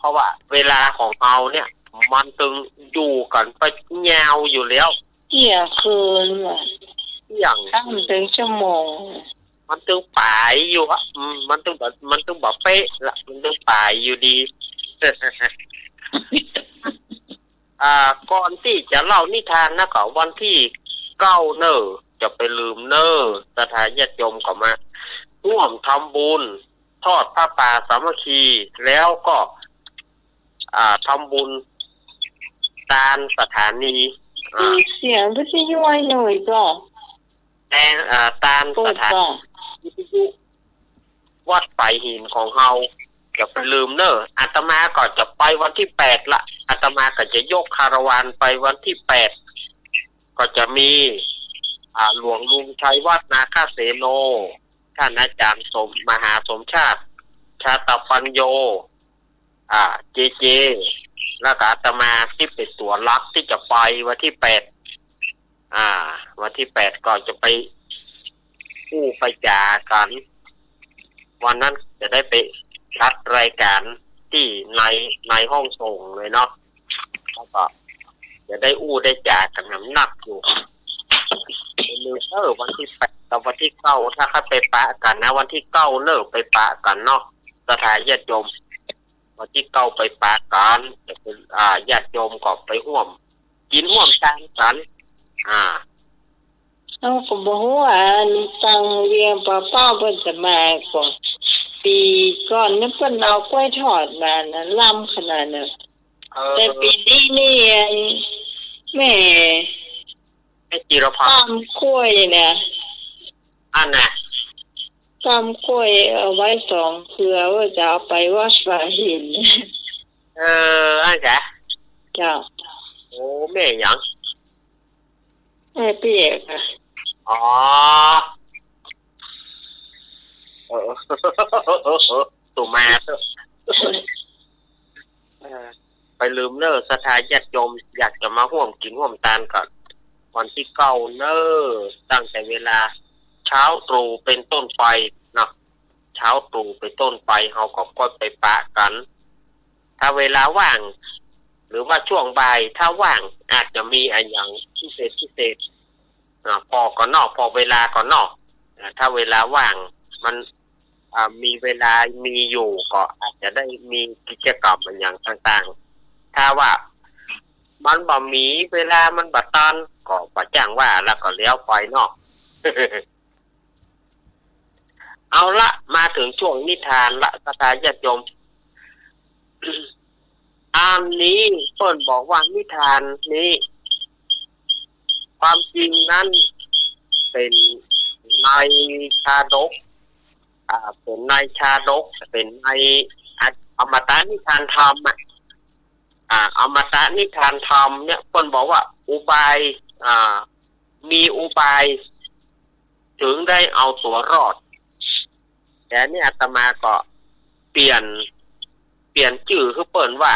พ ราะว่าเวลาของเราเนี่ยมันตึงอยู่กันไปยาวอยู่แล้วเที่ยงคืนว่ะอย่างข้ามถึงชั่วโมงมันตึงป่ายอยู่อ่ะมันตึงแบบเป๊ะละมันตึงป่ายอยู่ดี ก่อนที่จะเล่านิทานนะก็วันที่9เนอจะไปลืมเนอสถานญาติโยมก็มาร่วมทำบุญทอดผ้าป่าสามัคคีแล้วก็ทำบุญตามสถานีเสียงวิทยุไว้หน่อยก็แต่ตามสถานีวิทยุวัดไปหินของเฮาจะไปลืมเนออาตมาก็จะไปวันที่8ละอาตมาก็จะยกคาราวานไปวันที่8ก็จะมีหลวงลุงชัยวัฒนาคเสโนท่านอาจารย์มหาสมชาติชาตปัญโยเจแล้วก็อาตมาที่เป็นตัวลักที่จะไปวันที่8วันที่8ก็จะไปคู่ไปจากันวันนั้นจะได้ไปรัดรายการที่ในห้องส่งเลยเนาะแล้วก็จะได้ได้จากกันน้ำหนักอยู่วันที่8กับวันที่9ถ้าไปปะกันนะวันที่9เลิกไปปะกันเนาะสถานญาติโยมวันที่9ไปปะกันจะเป็นญาติโยมก็ไปร่วมกินร่วมทานกันเราก็บอกว่าตังเรียนป้าเพิ่นจะมาก่อนปีก่อนนี่เพิ่นเอากล้วยทอดมานะล้ำขนาดนั้นแต่ปีนี้นี่แม่จิรพันธ์ตำกล้วยเนี่ยน่ะตำกล้วยเอาไว้2เครือว่าจะเอาไปวัดป่าหินจ๊ะจ้าโอ้แม่หยังแม่เปียกอ๋อตู่มาไปลืมเนอสถานญาติโยมอยากจะมาร่วมกินร่วมทานก่อนวันที่9เนอตั้งแต่เวลาเช้าตรู่เป็นต้นไปเนาะเช้าตรู่เป็นต้นไปเฮาก็ไปปะกันถ้าเวลาว่างหรือว่าช่วงบ่ายถ้าว่างอาจจะมีอย่างพิเศษพอก่อนนอกพอเวลาก่อนนอกถ้าเวลาว่างมันมีเวลามีอยู่ก็อาจจะได้มีกิจกรรมอย่างต่างๆถ้าว่ามันบ่มีเวลามันบ่ตันก็บ่จ้างว่าแล้วก็เลี้ยวไปนอก เอาละมาถึงช่วงนิทานละสถานญาติโยม อันนี้เพิ่นบอกว่านิทานนี้ความจริงนั้นเป็นในชาดกเป็นในชาดกเป็นในอมตะนิทานธรรมอมตะนิทานธรรมเนี่ยคนบอกว่าอุบายมีอุบายถึงได้เอาตัวรอดแต่นี่อาตมาก็เปลี่ยนชื่อคือเปิ่นว่า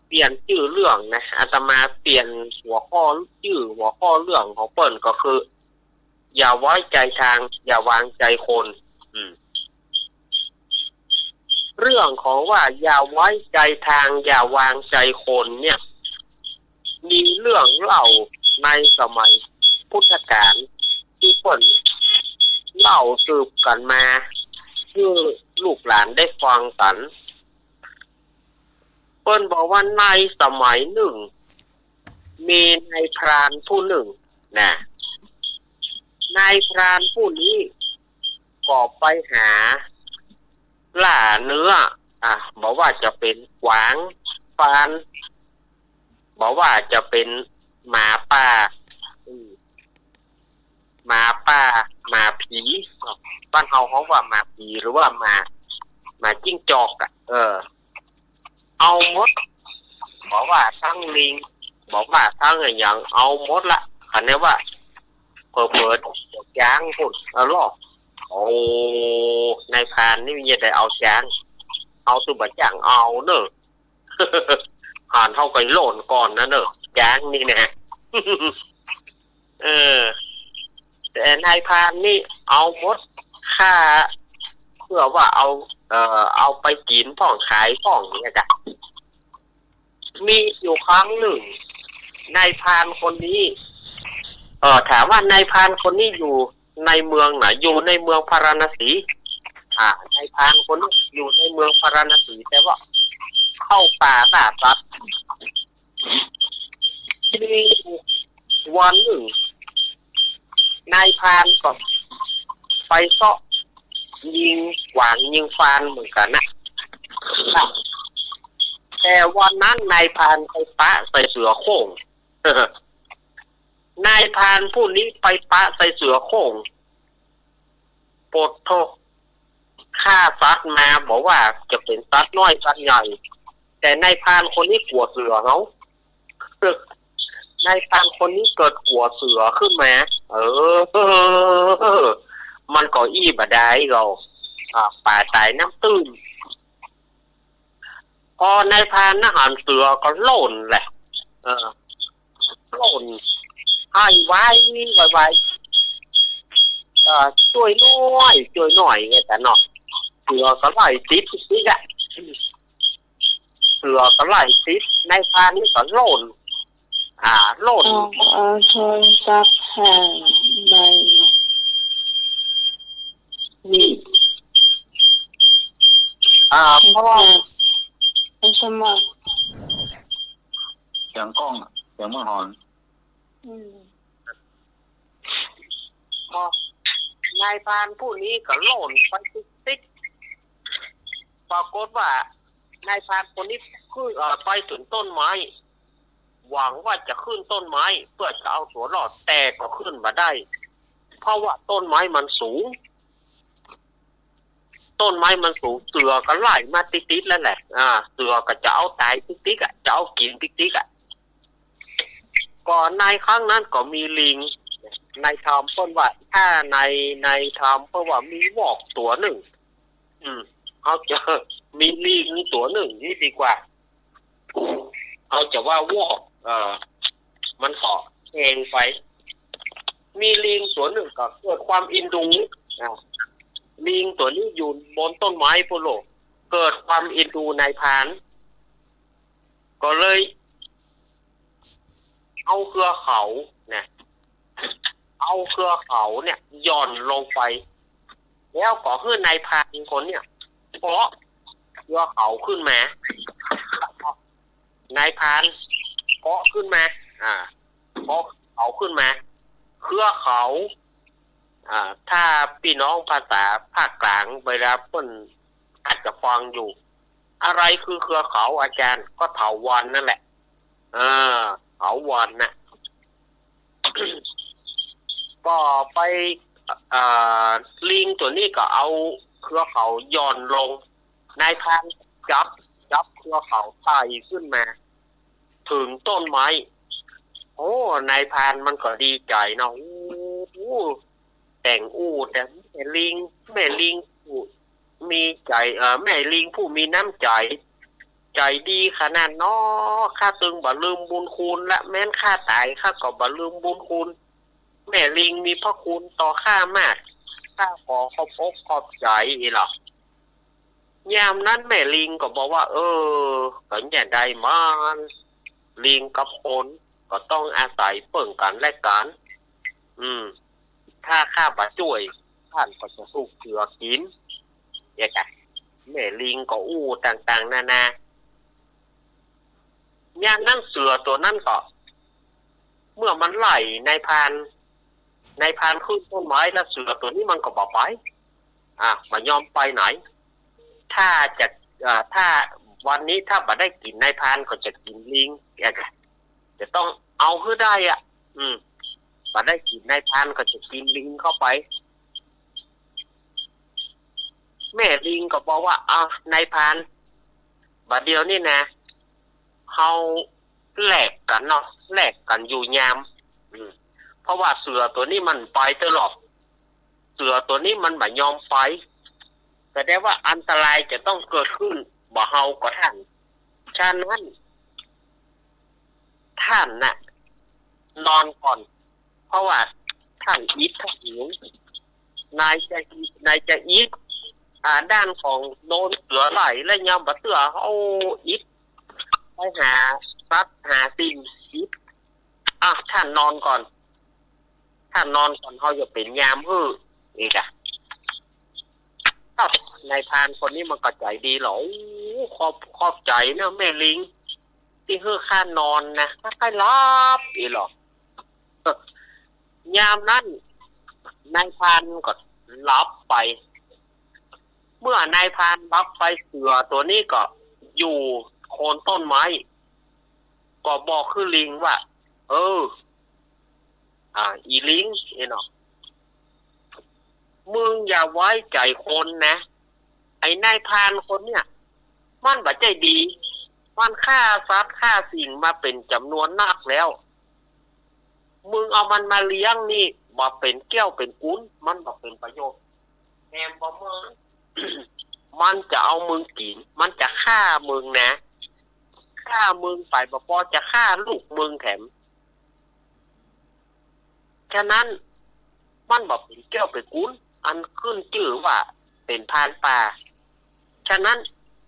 เปลี่ยนชื่อเรื่องนะอาตมาเปลี่ยนหัวข้อเรื่องของเปิ่นก็คืออย่าไว้ใจทางอย่าวางใจคนเรื่องของว่าอย่าไว้ใจทางอย่าวางใจคนเนี่ยมีเรื่องเล่าในสมัยพุทธกาลที่เปิ่นเล่าสืบกันมาคือลูกหลานได้ฟังกันเปิ้นบอกว่าในสมัยหนึ่งมีนายพรานผู้หนึ่งนะนายพรานผู้นี้ก็ไปหาล่าเนื้อบอกว่าจะเป็นกวางฟานบอกว่าจะเป็นหมาป่าหมาผีบ้านเฮาเขาว่าหมาผีหรือว่าหมาจิ้งจอกเอาหมดบอกว่าทั้งลิงบอกว่าทั้งอย่างเอาหมดละคันนี้ว่าเปิดช้างพุ่นล่อโอ้ในพานนี่จะได้เอาช้างเอาตัวบัดจ่างเอาเนอะผ่านเท่ากับโหล่นก่อนนะเนอะช้างนี่นะแต่นายพานนี่เอาหมดค่าเพื่อว่าเอา เอาไปกินพ่องขายพ่องเนี่ยจ้ะมีอยู่ครั้งหนึ่งนายพรานคนนี้ถามว่านายพรานคนนี้อยู่ในเมืองไหนอยู่ในเมืองพาราณสีนายพรานคนนี้อยู่ในเมืองพาราณสีแต่ว่าเข้าป่าล่าสัตว์มีวันหนึ่งนายพรานก็ไปเสาะยิงหวางยิงฟานเหมือนกันนะแต่วันนั้นนายพรานไปปะใส่เสือโคร่งนายพรานผู้นี้ไปปะใส่เสือโคร่งปลดโทษฆ่าสัตว์มาบอกว่าจะเป็นสัตว์น้อยสัตว์ใหญ่แต่นายพรานคนนี้กลัวเสือเขานายพรานคนนี้เกิดกลัวเสือขึ้นมามันก็อี้บะได้เราป่าตายน้ำตื้นพอนายพรานทหารเสือก็โล่นแหละโล่นให้ไว้ช่วยหน่อยไงแต่เนาะเสือก็ไล่ติดนี่แหละเสือก็ไล่ติดนายพรานนี่ก็โล่นโล่นโทรศัพท์แห่งใดนี่เพราะว่าเป็นสมัครเสียงกล้องเสียงมือหอนนายพรานผู้นี้ก็โล่นไปติดปรากฏว่านายพรานคนนี้ขึ้นไปถึงต้นไม้หวังว่าจะขึ้นต้นไม้เพื่อจะเอาตัวรอดแต่ก็ขึ้นมาได้เพราะว่าต้นไม้มันสูงเสือก็ไล่มาติดๆแล้วแหละเสือก็จะเอาตายติดๆจะเอากินติดๆก่อนในครั้งนั้นก็มีลิงนายทำเพิ่นว่าถ้านายทำเพราะว่ามีวอกตัวหนึ่งเอาจะมีลิงตัวหนึ่งนี่ดีกว่าเอาจะว่าวอกมันเกาะเองไปมีลิงตัวหนึ่งก็เกิดความอินดูลิงตัวนี้อยู่บนต้นไม้โปโลเกิดความอินดูนายพรานก็เลยเอาเครือเขาเนี่ยย่อนลงไปแล้วก็ให้นายพรานคนเนี่ยเพราะเครือเขาขึ้นมานายพรานเพาะขึ้นมาเพาะเขาขึ้นมาเครือเขาถ้าพี่น้องภาษาภาคกลางเวลาเพิ่นอาจจะฟังอยู่อะไรคือเครือเขาอาจารย์ก็เถาวัลย์นั่นแหละเถาวัลย์นะก็ไปลิงตัวนี้ก็เอาเครือเขาย่อนลงนายพรานจับเครือเขาไต่ขึ้นมาถึงต้นไม้โอ้นายพรานมันก็ดีใจเนาะแต่งแต่แม่ลิงมีใจแม่ลิงผู้มีน้ำใจดีขนาดน้อข้าตึงบ่ลืมบุญคุณและแม้นข้าตายข้าก็บ่ลืมบุญคุณแม่ลิงมีพระคุณต่อข้ามากข้าขอขอบอกขอบใจอีหรอยามนั้นแม่ลิงก็บอกว่าก็อย่าได้มันลิงกับคนก็ต้องอาศัยเปิ่งกันและกันถ้าข้าบ่ช่วยท่านก็จะสู้เสือกินอย่างไรแม่ลิงก็ต่างๆนานายามนั้นเสือตัวนั้นก็เมื่อมันไล่นายพรานขึ้นต้นไม้แล้วเสือตัวนี้มันก็บอกไปมันยอมไปไหนถ้าวันนี้ถ้าบ่ได้กินนายพรานก็จะกินลิงอย่างไรจะต้องเอาให้ได้บ่ได้กินนายพรานก็จะกินลิงเข้าไปแม่ลิงก็บอกว่านายพรานบัดเดียวนี่นะเขาแลกกันเนาะแลกกันอยู่ยามเพราะว่าเสือตัวนี้มันไปตลอดเสือตัวนี้มันไม่ยอมไปแสดงว่าอันตรายจะต้องเกิดขึ้นบ่เฮาก็ท่านฉะนั้นท่านน่ะนอนก่อนเพราะว่าท่านท่านหิวนายจะอีท ด้านของโดนเสือไหลและยำบะเสือเขาอิดไปหาซัดหาสิ่งอิดท่านนอนก่อนเขาจะเป็นยามฮื้ออีกนายพรานคนนี้มันก็ใจดีเหรอขอบใจนะแม่ลิงที่ฮื้อข้านอนนะถ้าใครรับอีหรอยามนั้นนายพรานก็รับไปเมื่อนายพรานรับไปเสือตัวนี้ก็อยู่โคนต้นไม้ก็บอกคือลิงว่าอีลิงเนาะมึงอย่าไว้ใจคนนะไอ้นายพรานคนเนี่ยมันบ่ใจดีมันฆ่าสัตว์ฆ่าสิ่งมาเป็นจำนวนนักแล้วมึงเอามันมาเลี้ยงนี่บ่เป็นแก้วเป็นกุ้นมันบ่เป็นประโยชน์แถมบ่มึง มันจะเอามึงกินมันจะฆ่ามึงนะฆ่ามึงไปบ่พอจะฆ่าลูกมึงแถมฉะนั้นมันบอกเป็นแก้วเป็นกุ้นอันขึ้นชื่อว่าเป็นพรานป่าฉะนั้น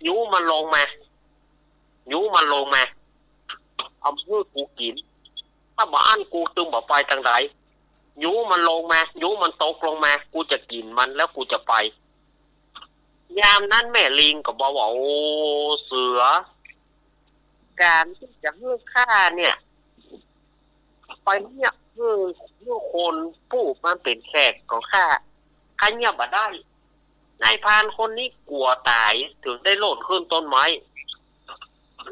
ยูมันลงมาเอามือกูกินถ้าบ่อันกูตึงบ่ไปทางใดยูมันลงมายูมันตกลงมากูจะกินมันแล้วกูจะไปยามนั้นแม่ลิงก็บอกว่าโอ้เสือการที่จะเฮือกฆ่าเนี่ยไปเนี่ยเฮือกคนผู้มันเป็นแขกของข้าใครเนี่ยบ่ได้นายพรานคนนี้กลัวตายถึงได้โลดขึ้นต้นไม้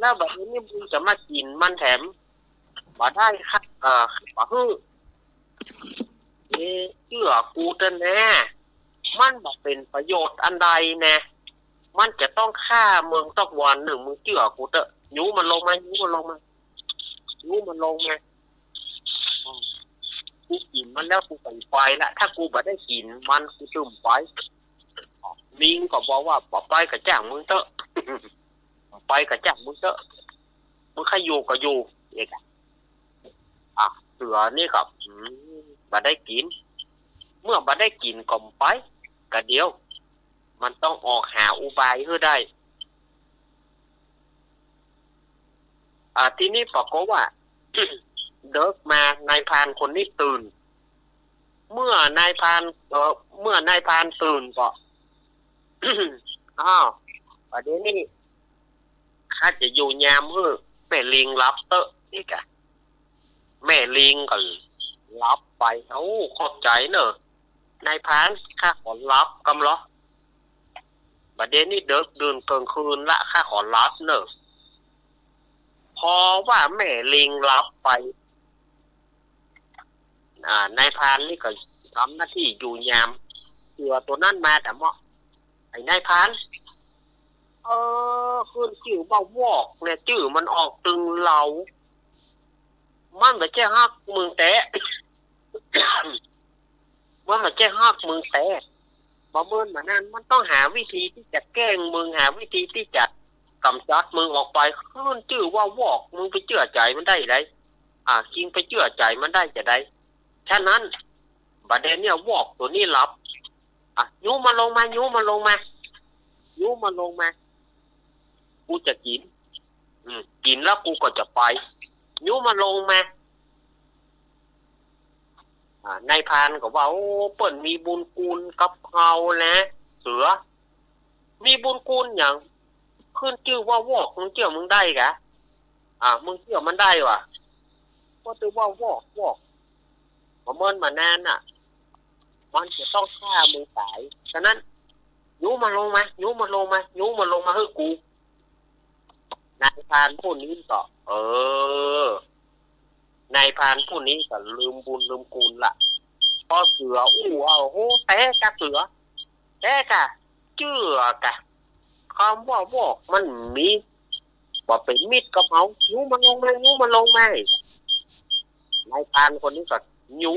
แล้วแบบนี้มึงจะมากินมันแถมบ่ได้ค่ะบ่ฮือเชื่อกูเถอะแน่มันบอกเป็นประโยชน์อันใดแน่มันจะต้องฆ่ามึงสักวันหนึ่งมึงเชื่อกูเถอะยูมันลงมากูกินมันแล้วกูไปละถ้ากูบ่ได้กินมันกูซึมไปลิงก็บอกว่าบ่ไปกับจ้างมึงเถอะ ไปกับจ้างมึงเถอะมึงใครอยู่ก็อยู่เอกเสือนี่กับบ่ได้กินเมื่อบ่ได้กินก็ไปก็เดียวมันต้องออกหาอุบายให้ได้ที่นี่ปรากฏว่า เดิกมานายพรานคนนี้ตื่นเมื่อนายพรานตื่นก็ ประเดี๋ยวนี้ข้าจะอยู่ยามเฮ้อแม่ลิงรับเตอะนี่กะแม่ลิงก็รับไปขอบใจเนอะนายพรานข้าขอรับกำล้อประเดี๋ยวนี้เดิกเดินกลางคืนละข้าขอรับเนอะพอว่าแม่ลิงรับไปนายพรานนี่ก็ทำหน้าที่อยู่ยามเสือตัวนั้นมาแต่เมาะไอ้นายพรานขึ้นชื่อว่าวอกเนี่ยชื่อมันออกตึงเหลามันแบบแจ้ฮักมึงแตะ มันแบบแจ้ฮักมึงแตะบ่เมินมานั่นมันต้องหาวิธีที่จะแกล้งมึงหาวิธีที่จะกำจัดมึงออกไปขึ้นชื่อว่าวอกมึงไปเชื่อใจมันได้ไรคิงไปเชื่อใจมันได้จะได้ฉะนั้นบัดเนี่ย วอกตัวนี้รับยูมาลงมากูจะกินกินแล้วกูก็จะไปยูมาลงมานายพรานก็ว่าโอ้เปิ้นมีบุญคุณกับเขานะเสือมีบุญคุณอย่างขึ้นชื่อว่าวอกมึงเชื่อมึงได้กะมึงเชื่อมันได้วะก็ตือว่าวอกประเมินมานานมันจะต้องฆ่ามึงตายฉะนั้นยูมาลงมาให้กูนายพรานผู้นี้ก็นายพรานผู้นี้ก็ลืมบุญลืมคุณละพอเสือโหแต้กะเสือแต้กะเชื่อกะคำว่าวอกมันมีบ่เป็นมิตรกับเขายูมันลงมานายพรานคนนี้ก็ยู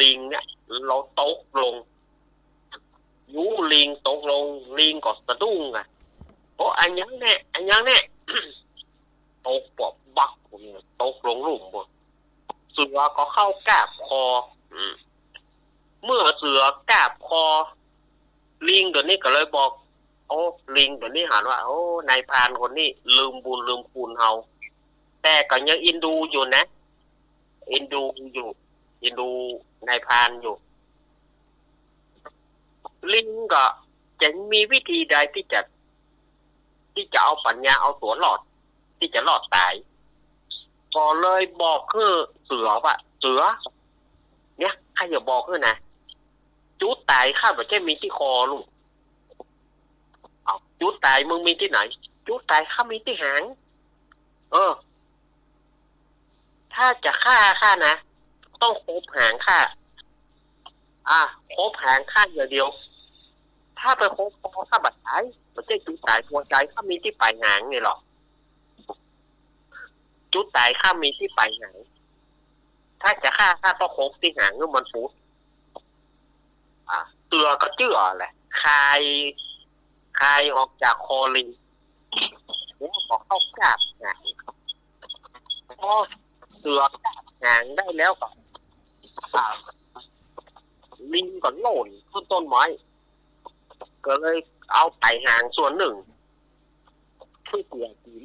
ลิงเนี่ยเราตกลงยูลิงตกลงลิงก็สะดุ้งเพราะอันยังเนี่ยตกปอบบักตกลงหลุมบ่เสือก็เข้ากราบคอเมื่อเสือกราบคอ ลิงตัวนี้ก็เลยบอกโอ้ลิงตัวนี้หันว่าโอ้นายพรานคนนี้ลืมบุญลืมคุณเฮาแต่ก็ยังอินดูอยู่นะอินดูอยู่อินดูนายพรานอยู่ลิงก็จะมีวิธีใดที่จะเอาปัญญาเอาตัวรอดที่จะรอดตายก็เลยบอกคือเสือว่าเสือเนี่ยใครอย่าบอกคือนะจุดตายข้าไม่ใช่มีที่คอลูกเอาจุดตายมึงมีที่ไหนจุดตายข้ามีที่หางถ้าจะฆ่าข้านะต้องคบหางข้าคบหางข้าอย่างเดียวถ้าไปคบคอข้าบัดตายไม่ใช่จุดตายหัวใจข้ามีที่ปลายหางไงหรอกจุดตายข้ามีที่ปลายหางถ้าจะฆ่าข้าต้องคบที่หางก็มันฟูดเตือก็เจือแหละคายออกจากคอลิงแล้วก็เข้าจับหางพอเตือจับหางได้แล้วก็ลิงก็โหล่นขึ้นต้นไม้ก็เลยเอาไต่หางส่วนหนึ่งช่วยเตือกิน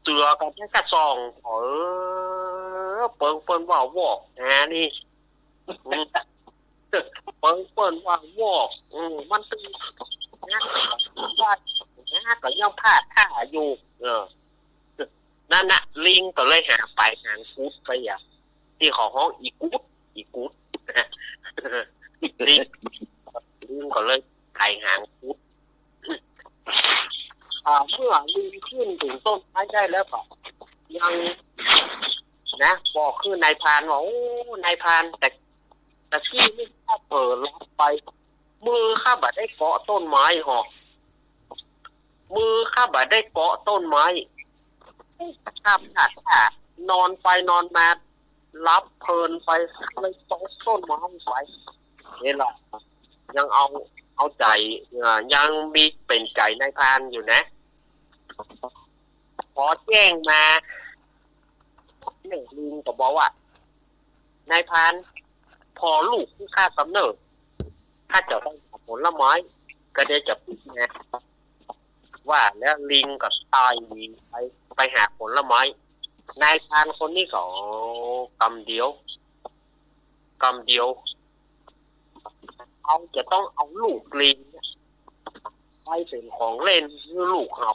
เตือกันแค่กระซองเปิ้งว่าวอกนี่เปิ้นว่าวอกมันตึงว่าก็ยังพลาดท่าอยู่นั่นน่ะลิงก็เลยหาไปหางกุดไปอย่างที่ของห้องอีกุดลิงก็เลยไต่หางกุดเมื่อลิงขึ้นถึงต้นไม้ได้แล้วก็ยังนะบอกคือนายพรานว่าโอ้นายพรานแต่ที่ไม่ข้าเปิดรับไปมือข้าบัดได้เกาะต้นไม้หอกมือข้าบัดได้เกาะต้นไม้ข้าผัดนอนไปนอนมารับเพลินไปเลยตกต้นไม้ไปนี่แหละยังเอาใจยังมีเป็นใจนายพรานอยู่นะพอแจ้งมาหนึ่งลิงก็บอกว่านายพรานพอลูกที่ข้ากำเนิดถ้าจะต้องผลไม้ก็ได้จะพูดไงว่าแล้วลิงก็ตายไปหาผลไม้นายพรานคนนี้ก็กำเดียวเอาจะต้องเอาลูกลิงไปเป็นของเล่นหรือลูกเห่า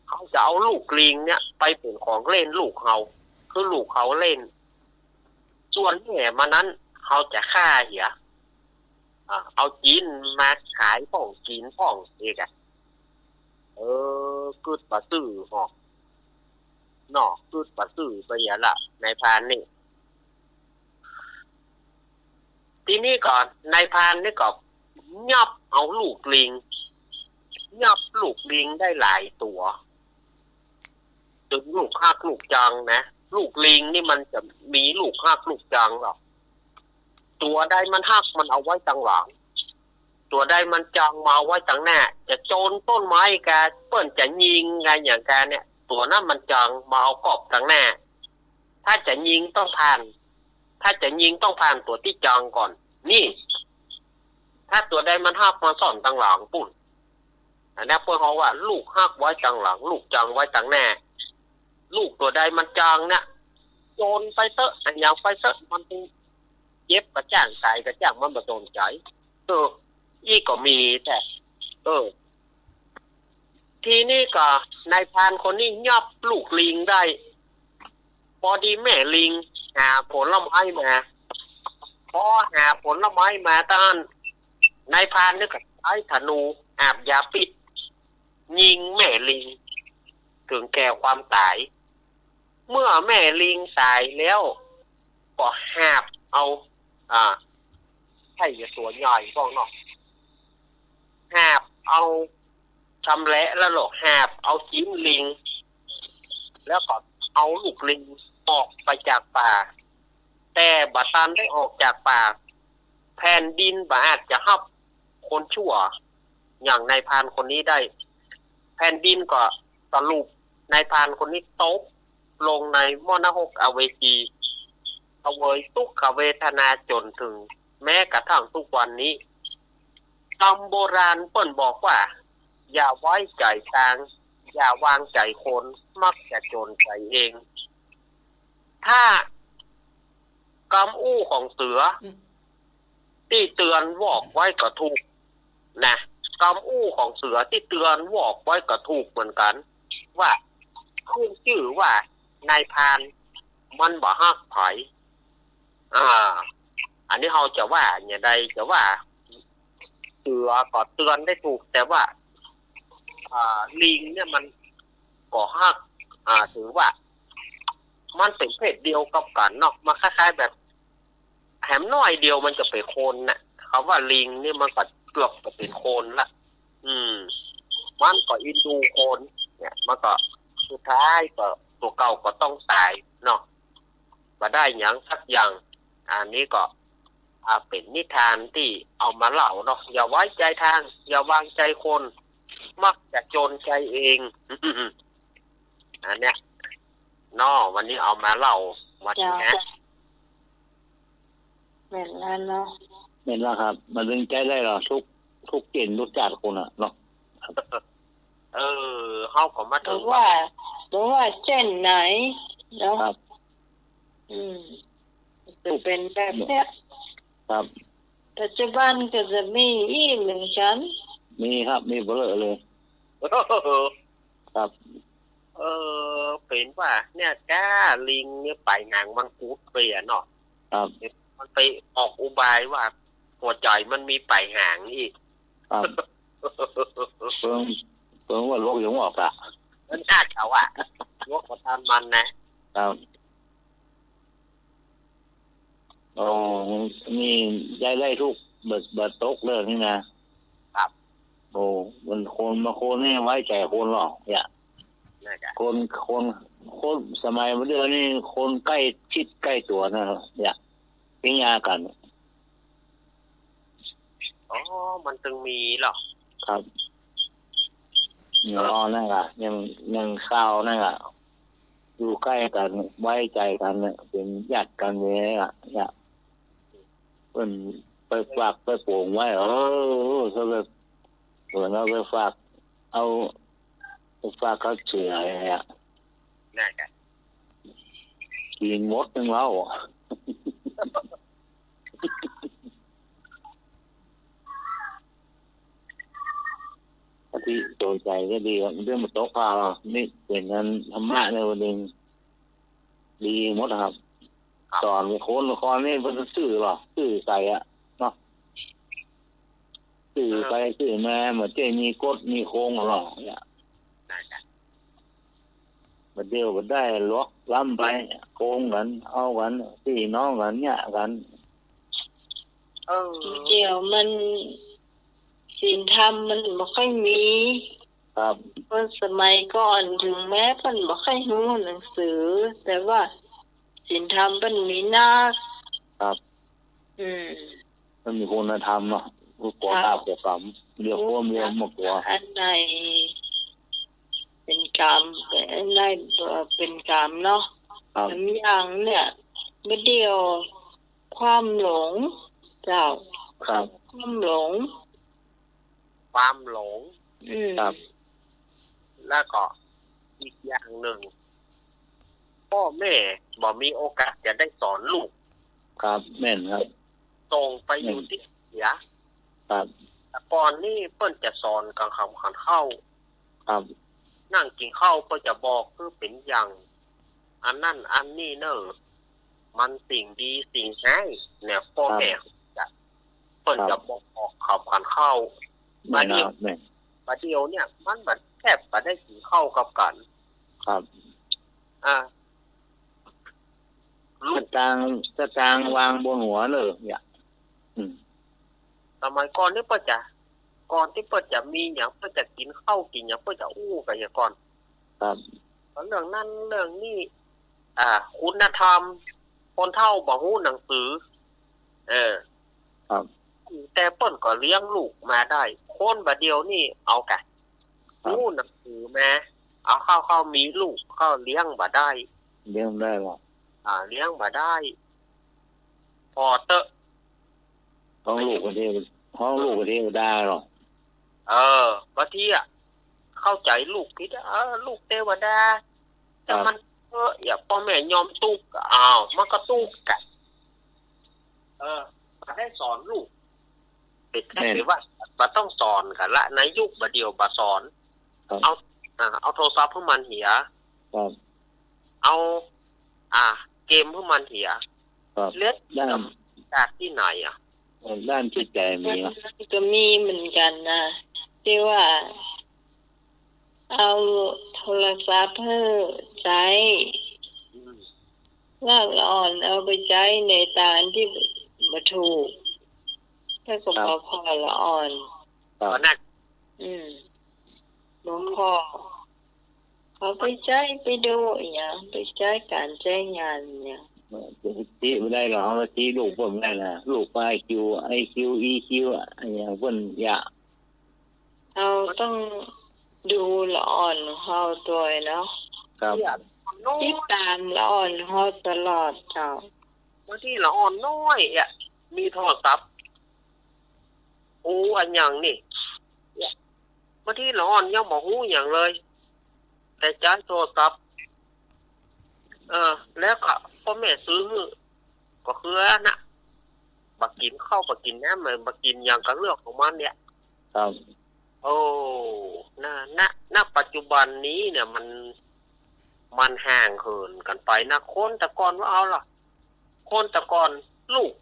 เขาจะเอาลูกลิงเนี่ยไปเป็นของเล่นลูกเห่าคือลูกเขาเล่นส่วนแม่มานั้นเขาจะฆ่าเหี้ยเอาจีนมาขายพ่องจีนพ่องเอกกึดปลาซื่อหอกนอกกึดปลาซื่อไปอย่างละนายพรานนี่ทีนี้ก่อนนายพรานนี่ก็ยับเอาลูกลิงได้หลายตัวถึงลูกฮักลูกจังนะลูกลิงนี่มันจะมีลูกฮักลูกจังหรอกตัวใดมันฮักมันเอาไว้ตั้งหลังตัวใดมันจังมาไว้ตั้งหน้าจะโจรต้นไม้กาเปิ้นจะยิงไงอย่างการเนี่ยตัวนั้นมันจังมาเอากอบตั้งหน้าถ้าจะยิงต้องผ่านตัวที่จังก่อนนี่ถ้าตัวใดมันฮักมาซ่อนตั้งหลังปุ่นอันนี้เพื่อเขาว่าลูกฮักไว้ตั้งหลังลูกจังไว้ตั้งหน้าลูกตัวใดมันจังเนี่ยโจรไปเตอะอันอย่างไปเตอะมันเย็บกระจ้างตายกระจ้างมันมาโดนใจอีก็มีแต่ทีนี้ก็นายพรานคนนี้ยับลูกลิงได้พอดีแม่ลิงหาผลไม้มาพอหาผลไม้มาตอนนายพรานนี่ก็ใช้ธนูอาบยาพิษยิงแม่ลิงถึงแก่ความตายเมื่อแม่ลิงตายแล้วก็หาบเอาใช่ตัวใหญ่พวกเนาะหาบเอาชำแหละแล้วหรอกหาบเอาจิ้มลิงแล้วก็เอาลูกลิงออกไปจากป่าแต่บัดตันได้ออกจากป่าแผ่นดินบาดจะฮับคนชั่วอย่างนายพรานคนนี้ได้แผ่นดินก็สรุปนายพรานคนนี้ตกลงในมรณะหกอเวจีเอาไว้ทุกขเวทนาจนถึง แม้กระทั่งทุกวันนี้คำโบราณเปิ้นบอกว่าอย่าไว้ใจทางอย่าวางใจคนมักจะจนใจเอง ถ้ากำอู้ของเสือที่เตือนวอกไว้ก็ถูกนะกำอู้ของเสือที่เตือนวอกไว้ก็ถูกเหมือนกันว่าขึ้นชื่อว่านายพรานมันบ่ฮักไผอันนี้เราจะว่าอย่างใดจะว่าเสือก็เตือนได้ถูกแต่ว่าลิงเนี่ยมันก็ฮักถือว่ามันเป็นเพศเดียวกับกันเนาะมันคล้ายๆแบบแหมน้อยเดียวมันจะเป็นโคนน่ะคำว่าลิงนี่มันก็เกือบจะเป็นโคนละมันก็อินดูโคนเนี่ยมันก็สุดท้ายก็ตัวเก่าก็ต้องตายเนาะมาได้อย่างสักอย่างอันนี้ก็เป็นนิทานที่เอามาเล่าเนาะอย่าไว้ใจทางอย่าวางใจคนมักจะจนใจเองอันเนี้ยนอวันนี้เอามาเล่าวันนี้นะเหม็นแล้วเนาะเห็นว่าครับมันดึงใจได้หรอทุกเกณฑ์ทุกจัดคนอ่ะเนาะเขาก็มาถึงว่าเช่นไหนเนาะจะเป็นแบบเนี้ยครับปัจจุบันก็จะมีอีกเหมือนกันมีครับมีเบลอเลยครับเป็นว่าเนี่ยก้าลิงเนี่ยไปหางมังคุดเปลี่ยนเนาะครับมันไปออกอุบายว่าหัวใจมันมีไปหางอีกครับเพิ่งว่าโรคหยงออกอะมันน่าเขาอะโรคประทานมันนะครับนี่ได้ทุกเบิดตกเลยนี่นะครับมันคนนี่ไว้ใจคนหรอกเนี่ยคนสมัยเมื่อเดือนนี้คนใกล้ชิดใกล้ตัวนะเนี่ยพิญญากันมันจึงมีหรอครับนั่นแหละยังข้าวนั่นแหละอยู่ใกล้กันไว้ใจกันเนี่ยเป็นญาติกันเลยเนี่ยเป็นไปฝากไปโป่งไว้เขาเลยส่วนเราไปฝากเอาฝากเขาเฉื่อยน่าจะกินมดนึงแล้วที่โตใจก็ดีเรื่องมันโต๊ะพานี่เป็นงานธรรมะในวันหนึ่งดีหมดครับสอนคนละครนี่มันสื่อหรอสื่อใส่อะเนาะสื่อไปสื่อมาเหมือนเจมีกฎมีโค้งหรอเนี่ยมาเดียวก็ได้ล็อกล้ำไปโค้งกันเอากันพี่น้องกันเนี่ยกันเดี๋ยวมันศีลธรรมมันไม่ค่อยมีครับเพราะสมัยก่อนถึงแม้มันไม่ค่อยรู้หนังสือแต่ว่าศีลธรรมมันมีนักครับมันมีคุณธรรมเนาะกลัวตาเกี่ยวกับเรียกว่าเรียกมากกว่าอันไหนเป็นกรรมแต่อันไหนเป็นกรรมเนาะอย่างเนี่ยเมื่อเดียวความหลงเจ้าครับความหลงครับ แล้วก็อีกอย่างหนึ่งพ่อแม่บ่มีโอกาสจะได้สอนลูกครับแม่นครับส่งไปอยู่ที่เสียครับแต่ก่อนนี่เพิ่นจะสอนกลางคำขันเข้าครับนั่งกินข้าวเพิ่นจะบอกคือเป็นอย่างอันนั่นอันนี้เนอะมันสิ่งดีสิ่งให้เนี่ยพ่อแม่จะเพิ่นจะบอกคำขันเข้ามาเดียวเนี่ยมันแบบแทบจะได้กินข้าวกับกันครับลูกสตางวางบนหัวเลยเนี่ยสมัยก่อนนี่เพิ่นจะก่อนที่เพิ่นจะมีอย่างเพิ่นจะกินข้าวกินอย่างเพิ่นจะอู้กันอย่างก่อนครับเรื่องนั้นเรื่องนี้คุณธรรมคนเฒ่าบ่ฮู้หนังสือครับแต่เพิ่นก็เลี้ยงลูกมาได้คนบัดเดียวนี่เอากะฮู้หนังสือแม่เอาเข้ามีลูกเข้าเลี้ยงบ่ได้เลี้ยงได้หรอเลี้ยงบ่ได้พอเตอะ ห้องลูกประเทศห้องลูกประเทศได้หรอกบางทีเข้าใจลูกผิดลูกเทวดาแต่มันอย่าพ่อแม่ยอมตุกมันก็ตุกกันมาได้สอนลูกเป็นแค่หรือว่าต้องสอนกันละในยุคบัดเดียวบาสอนเอาโทรศัพท์เพื่อมันเหียเอาเกมเพื่อมันเหียเล็ดด้านจากที่ไหนด้านจิตใจมีก็มีเหมือนกันนะที่ว่าเอาโทรศัพท์เพื่อใช้ลากอ่อนเอาไปใช้ในทางที่บ่ถูกถ้าก็พอละอ่อนนักหลวงพ่อเขาไปใช้ไปดูอย่างไปใช้การใช้งานเนี่ยที่ไม่ได้หรอกเราที่ลูกผมได้นะลูกIQ EQ อย่างเพิ่นอยากเราต้องดูละอ่อนเขาตัวเนาะครับติดตามละอ่อนเขาตลอดเจ้าบางทีละอ่อนน้อยมีโทรศัพท์อันอย่างนี่บางทีละอ่อนยังบอกหูอย่างเลยแต่ใช้โทรศัพท์แล้วก็พ่อแม่ซื้อก็คือนะบักกินข้าวบักกินน้ำเลยบักกินอย่างกับเลือกของมันเนี่ยครับณปัจจุบันนี้เนี่ยมันห่างเหินกันไปนะคนแต่ก่อนว่าเอาล่ะคนแต่ก่อนลูก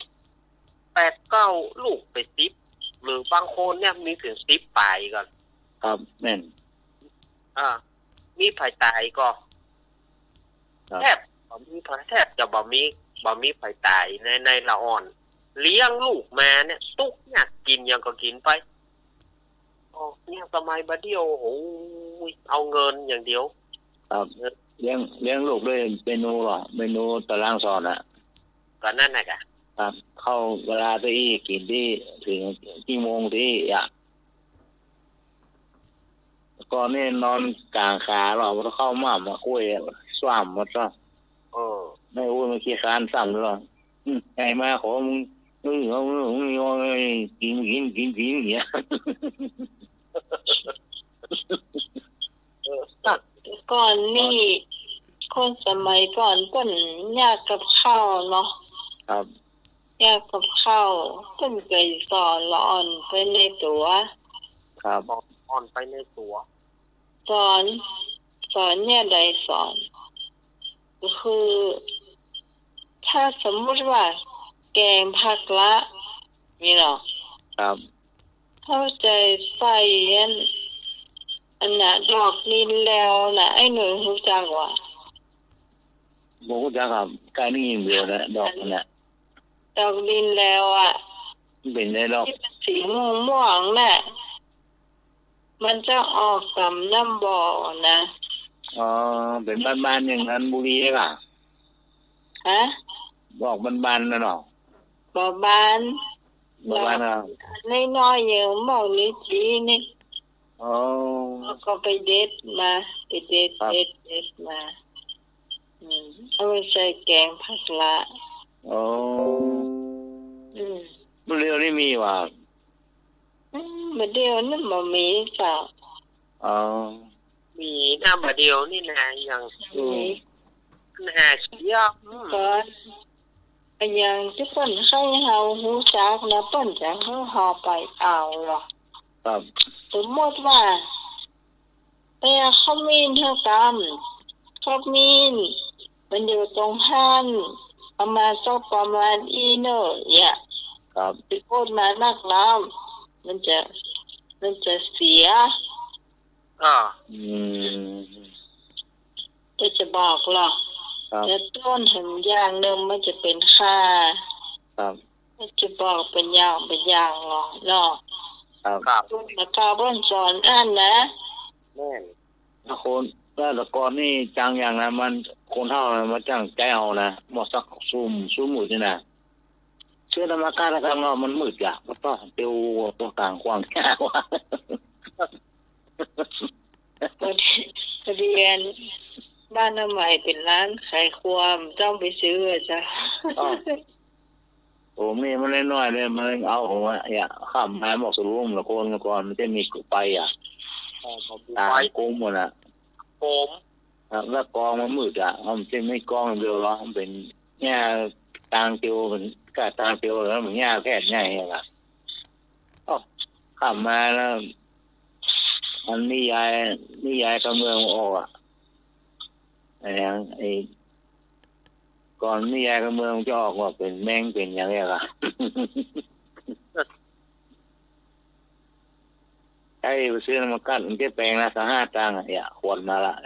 8-9ลูกไป10หรือบางคนเนี่ยมีถึง10ไปกันครับแม่นมีภัยตายก็แทบจะบ่มีภัยตายในละอ่อนเลี้ยงลูกมาเนี่ยตุกเนี่ยกินยังก็กินไปเนี่ยสมัยบัดเดียวเอาเงินอย่างเดียวครับเลี้ยงลูกด้วยเมนูหรอเมนูตารางสอนก็นั่นน่ะครับเข้าเวลาที่กินที่ถึงกี่โมงที่ก่อนนี่นอนกลางขาหรอว่าเข้ามาคุยสว่ำหมดซะไม่มันขี้คานสั่งหรอไงมาขอมึงกินอย่างเงี้ยก่อนนี่คนสมัยก่อนเพิ่นยากกับข้าวเนาะครับยากกับข้าวเพิ่นเคยสอนละอ่อนไปในตัวครับอ่อนไปในตัวสอนเนี่ยใดสอนก็คือถ้าสมมุติว่าแกงผักละนี่เนาะครับเข้าใจใส่อันน่ะดอกลิ้นแล้วน่ะไอ้หนูรู้จักว่าบ่รู้จักครับการนี่เดียวนะดอกน่ะดอกลิ้นแล้วเป็นได้ดอกสีม่วงๆน่ะมันจะออกสำน้ำบ่อนะเป็นบ้านๆอย่างนั้นบุรีใช่ป่ะบอกบ้านๆนะเนาะบ่บ้านน้อยๆเยอะมากเลยจีนี่ก็ไปเด็ดมาไปเด็ดมาเอาไปใส่แกงผักละมันเรียวนี่มีว่ะมาเดียวนั่นบ่มีจ้ะมีน้ำมาเดียวนี่นะอย่างหาเชี่ยวก่อนอย่างที่เปิ้นให้เฮาฮู้จักนะเปิ้นจะให้เฮาไปเอาหรอครับสมมติว่าเขามีเท่ากันเขามีมันอยู่ตรงห้านประมาณอีเนอร์เนี่ยครับไปพูดมานักน้ำมันจะเสียจะบอกหรอกจะต้นถึงอย่างหนึ่งมันจะเป็นค่าจะบอกเป็นอย่างหรอกเนาะแล้วก็เบิ้นสอนนะแม่นถ้าคนแต่ก่อนนี่จังอย่างนะมันคนเท่ามันจังใจเอานะหมดสักซุ่มหมุดนี่นะเชื่อธรรมการทางเรามันมืดอ่ะมันต้องเตียวตัวกลางความแค่ว่าเรียนบ้านใหม่เป็นร้านขายความต้องไปซื้อจ้ะผ ผมนี่มันน้อยๆเลยมันเอาผมอ่ะข้ามมาบอกสรุปละคนก่อนมันจะมีไปอ่ะตากุ้งหมดอ่ะผมแล้วกองมันมืดอ่ะมันจะไม่กองเดียวหรอกมันเป็นแง่ตางเตียวมันก็ตางเตียวแล้วมันแง่แค่ง่ายอ่ะข้ามมาแล้วมันนิยายกับเมืองออกอ่ะไอ้ก่อนนิยายกับเมืองจะออกว่าเป็นแมงเป็นอย่างเงี้ยล่ะไอ้ไปซื้อมากั้นมันจะแปลงละ5 ตังค์อ่ะขวดมาละ50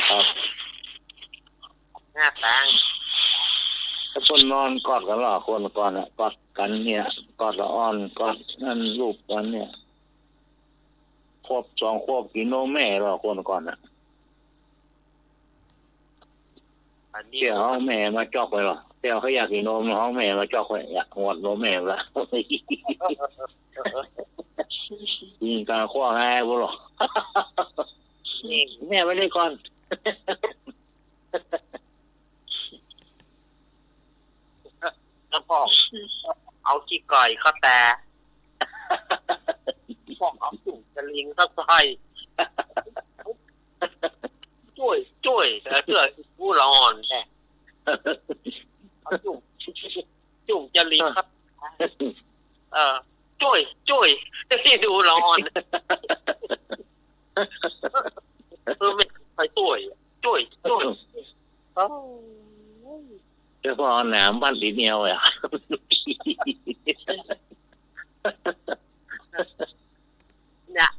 ครับ5 ตังค์ถ้าคนนอนกอดกันหรอคนก่อนอ่ะกอดกันเนี่ยกอดละอ่อนกอดนั่นลูกกันเนี่ยควบ2 ควบกินนมแม่หรอคนก่อนอ่ะเดี๋ยวแม่มาจอกไปหรอเดี๋ยวเขาอยากกินนมห้องแม่มาจอกไปอยากหวดนมแม่ละยิงการข้อง่ายบุหรอแม่ไม่ได้ก่อนแล้วพ่อเอาขี้ไก่เข้าแต่พ่อเอาจุ่มจะลิงเข้าใส่ช่วยแต่เพื่อผู้ร้อนแน่เอาจุ่มจะลิงครับช่วยที่ดูร้อนไม่ไปช่วยเจ้าพ่อหนามบ้านสีเนียวอ่ะเนี่ย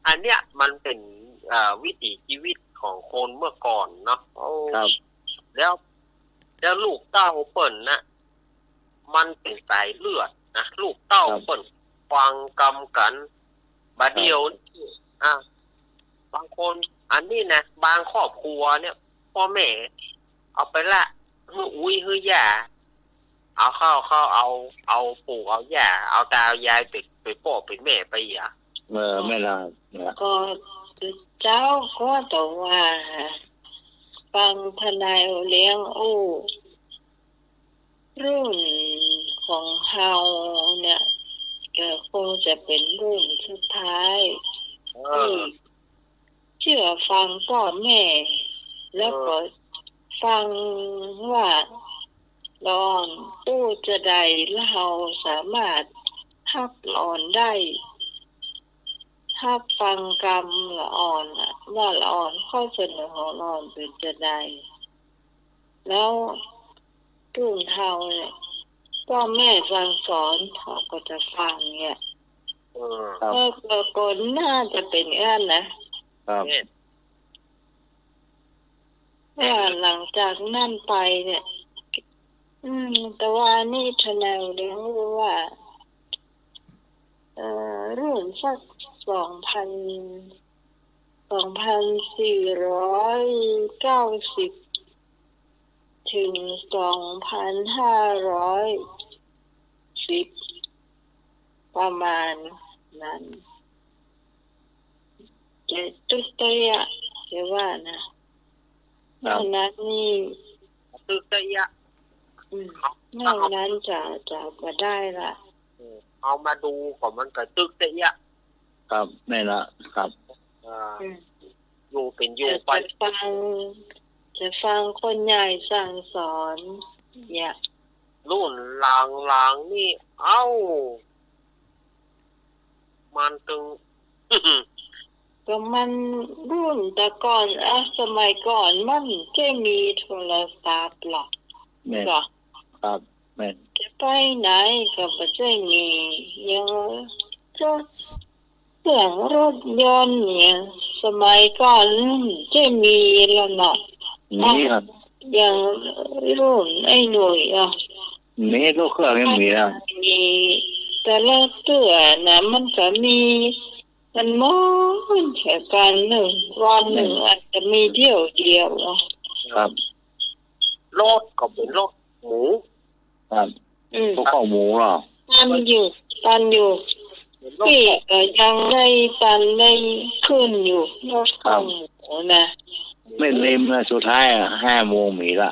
อันเนี้ยมันเป็นวิถีชีวิตของคนเมื่อก่อนเนาะครับแล้วลูกเต้าเปิ่นนะมันเป็นสายเลือดนะลูกเต้าเปิ่นฟังกำกันบาเดียวบางคนอันนี้นะบางครอบครัวเนี่ยพ่อแม่เอาไปละอุ้ยเฮ้ยย่าเอาเข้าเอาปู่เอาย่าเอาตาเอายายไปพ่อไปแม่ไปอ่ะไม่ละก็เจ้าก็ต้องว่าฟังทนายเลี้ยงรุ่นของเฮาเนี่ยก็คงจะเป็นรุ่นสุดท้ายที่เชื่อฟังพ่อแม่แล้วก็ฟังว่าหลอนตู้จะใดแล้วเราสามารถฮับหลอนได้ฮับฟังกรรมละอ่อนว่าละอ่อนข้อเสนอของหลอนเป็นจะใดแล้วรุ่นเฮาเนี่ยพ่อแม่สั่งสอนเขาก็จะฟังเนี่ยก็คนน่าจะเป็นนะครับว่าหลังจากนั่นไปเนี่ยแต่ว่านี่ทนายเลี้ยงรู้ว่ารุ่นสัก2490ถึง2510ประมาณนั้นจะตุ๊กตะยะเรียกว่านะนั้นนี่ตึกตะยะนอกนั้นจะมาได้ละเอามาดูของมันก็ตึกตะยะครับแม่ละครับอยู่เป็นอยู่ไปจะฟังคนใหญ่สั่งสอนเนี่ยรุ่นหลังนี่มันตึงก็มันรุ่นแต่ก่อนสมัยก่อนมันจะมีโทรศัพท์หรอกครับแม่จะไปไหนก็ไม่ได้มียังก็เครื่องรถยนต์เนี่ยสมัยก่อนจะมีแล้วเนาะนี่ครับอย่างรุ่นไอ้หนุ่ยนี่ก็เครื่องยังมีแล้วมีแต่ละตัวนะมันก็มีมันมองแค่กันวันหนึ่งอาจจะมีเดียวครับรถก็เป็นรถหมูครับพวกข้าวหมูเหรอตันอยู่ที่ก็ยังได้ตันได้ขึ้นอยู่รถข้าวหมูนะ ไม่เล็มนะสุดท้าย5 โมงมีละ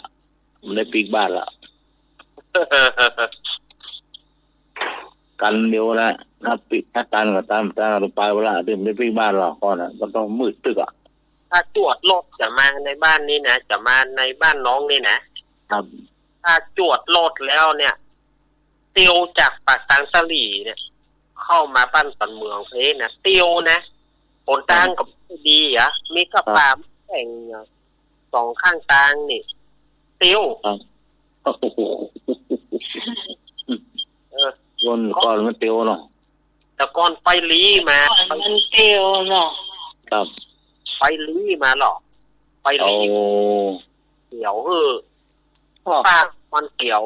มันได้ปีกบ้านละกันเดียวนะถ้าปิดถ้ากันก็ตามลงไปเวลาเดิมได้ปีกบ้านเราก่อนก็ต้องมืดตึกถ้าตรวจรถจะมาในบ้านนี้นะจะมาในบ้านน้องนี่นะครับถ้าตรวจรถแล้วเนี่ยเตียวจากปากทางสลีเนี่ยเข้ามาบ้านตันเมืองเพนะเตียวนะผลทางกับดีอ่ะมีกระปามแต่ง2 ข้างทางนี่เตียวก่อนมันเตียวเนาะแต่ก่อนไปลีมามันเตียวเนาะครับไปลีมาหรอไปลีเกี่ยวปากมันเกี่ยว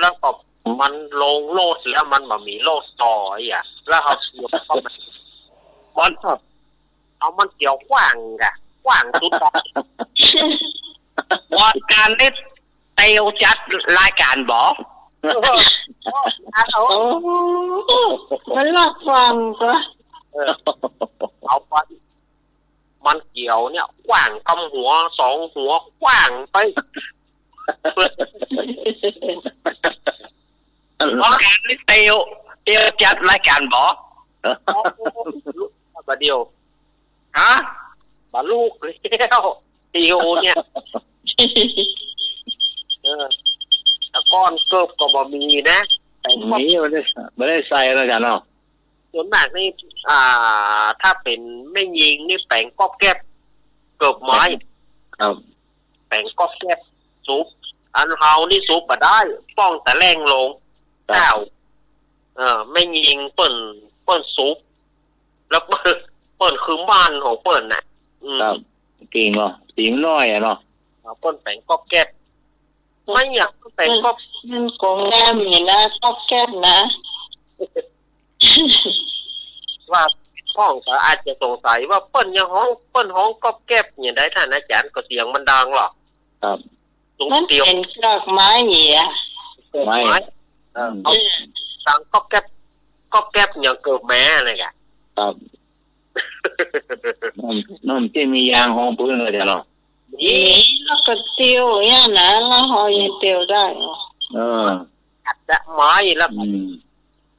แล้วก็มันลงโลดแล้วมันแบบมีโลดต่ออ่ะแล้วเขาเกี่ยวเข้ามามันเอามันเกี่ยวกว้างกะกว้างสุดว่าการเล่นเตียวจัดรายการบอกมันหลักฟังก็เอาไปมันเกี่ยวเนี่ยกว้างกำหัว2 หัวกว้างไปว่าการเล่นเตียวจัดรายการบอกบาเดียวฮะบาลูกแล้วเตียวเนี่ยแต่ก้อนเกิบก็บ่มีนะแต่มีไม่ได้ใส่แล้วจ้ะเนาะส่วนมากนี่ถ้าเป็นไม่ยิงนี่แปลงก๊อบแก๊บเกิบไม้ครับแปลงก๊อบแก๊บซุปอันเฮานี่ซุปบ่ได้ป้องแต่แรงลงเจ้าไม่ยิงเปิ้นซุปแล้วเปิ้นคือบ้านของเปิ้นน่ะครับเก่งเนาะสีน้อยเนาะเปิ้นแปลงก๊อบแก๊บไม่อยากแปลงก๊อบมันกงแก้มนี่นะก๊อบแก๊บนะว่าพ่องก็อาจจะสงสัยว่าเปิ้นยังห้องก๊อบแก๊บอย่างได้ท่านอาจารย์ก็เสียงมันดังหรอครับมันเป็นกรอกไม้เนี่ยไม้ดังก๊อบแก๊บอย่างเกิดแม่อะไรกันครับนั่นที่มียางห้องพื้นเลยเนาะแล้วก็เตียวเนี่ยนะแล้วหอยเตียวได้อัดจะไม้แล้ว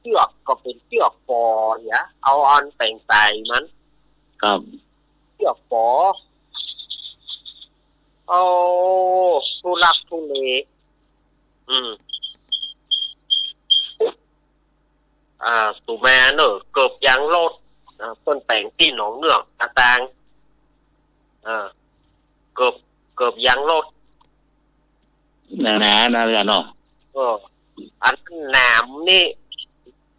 เชือกก็เป็นเชือกปอเนี่ยเอาอันแต่งใส่มันครับเชือกปอเอาทุลักทุเลตู่แม่เนอะเกือบยางโลดต้นแต่งที่หนองเนืองต่างเกือบยางโลดนั่นกันเนาะอันหนามนี่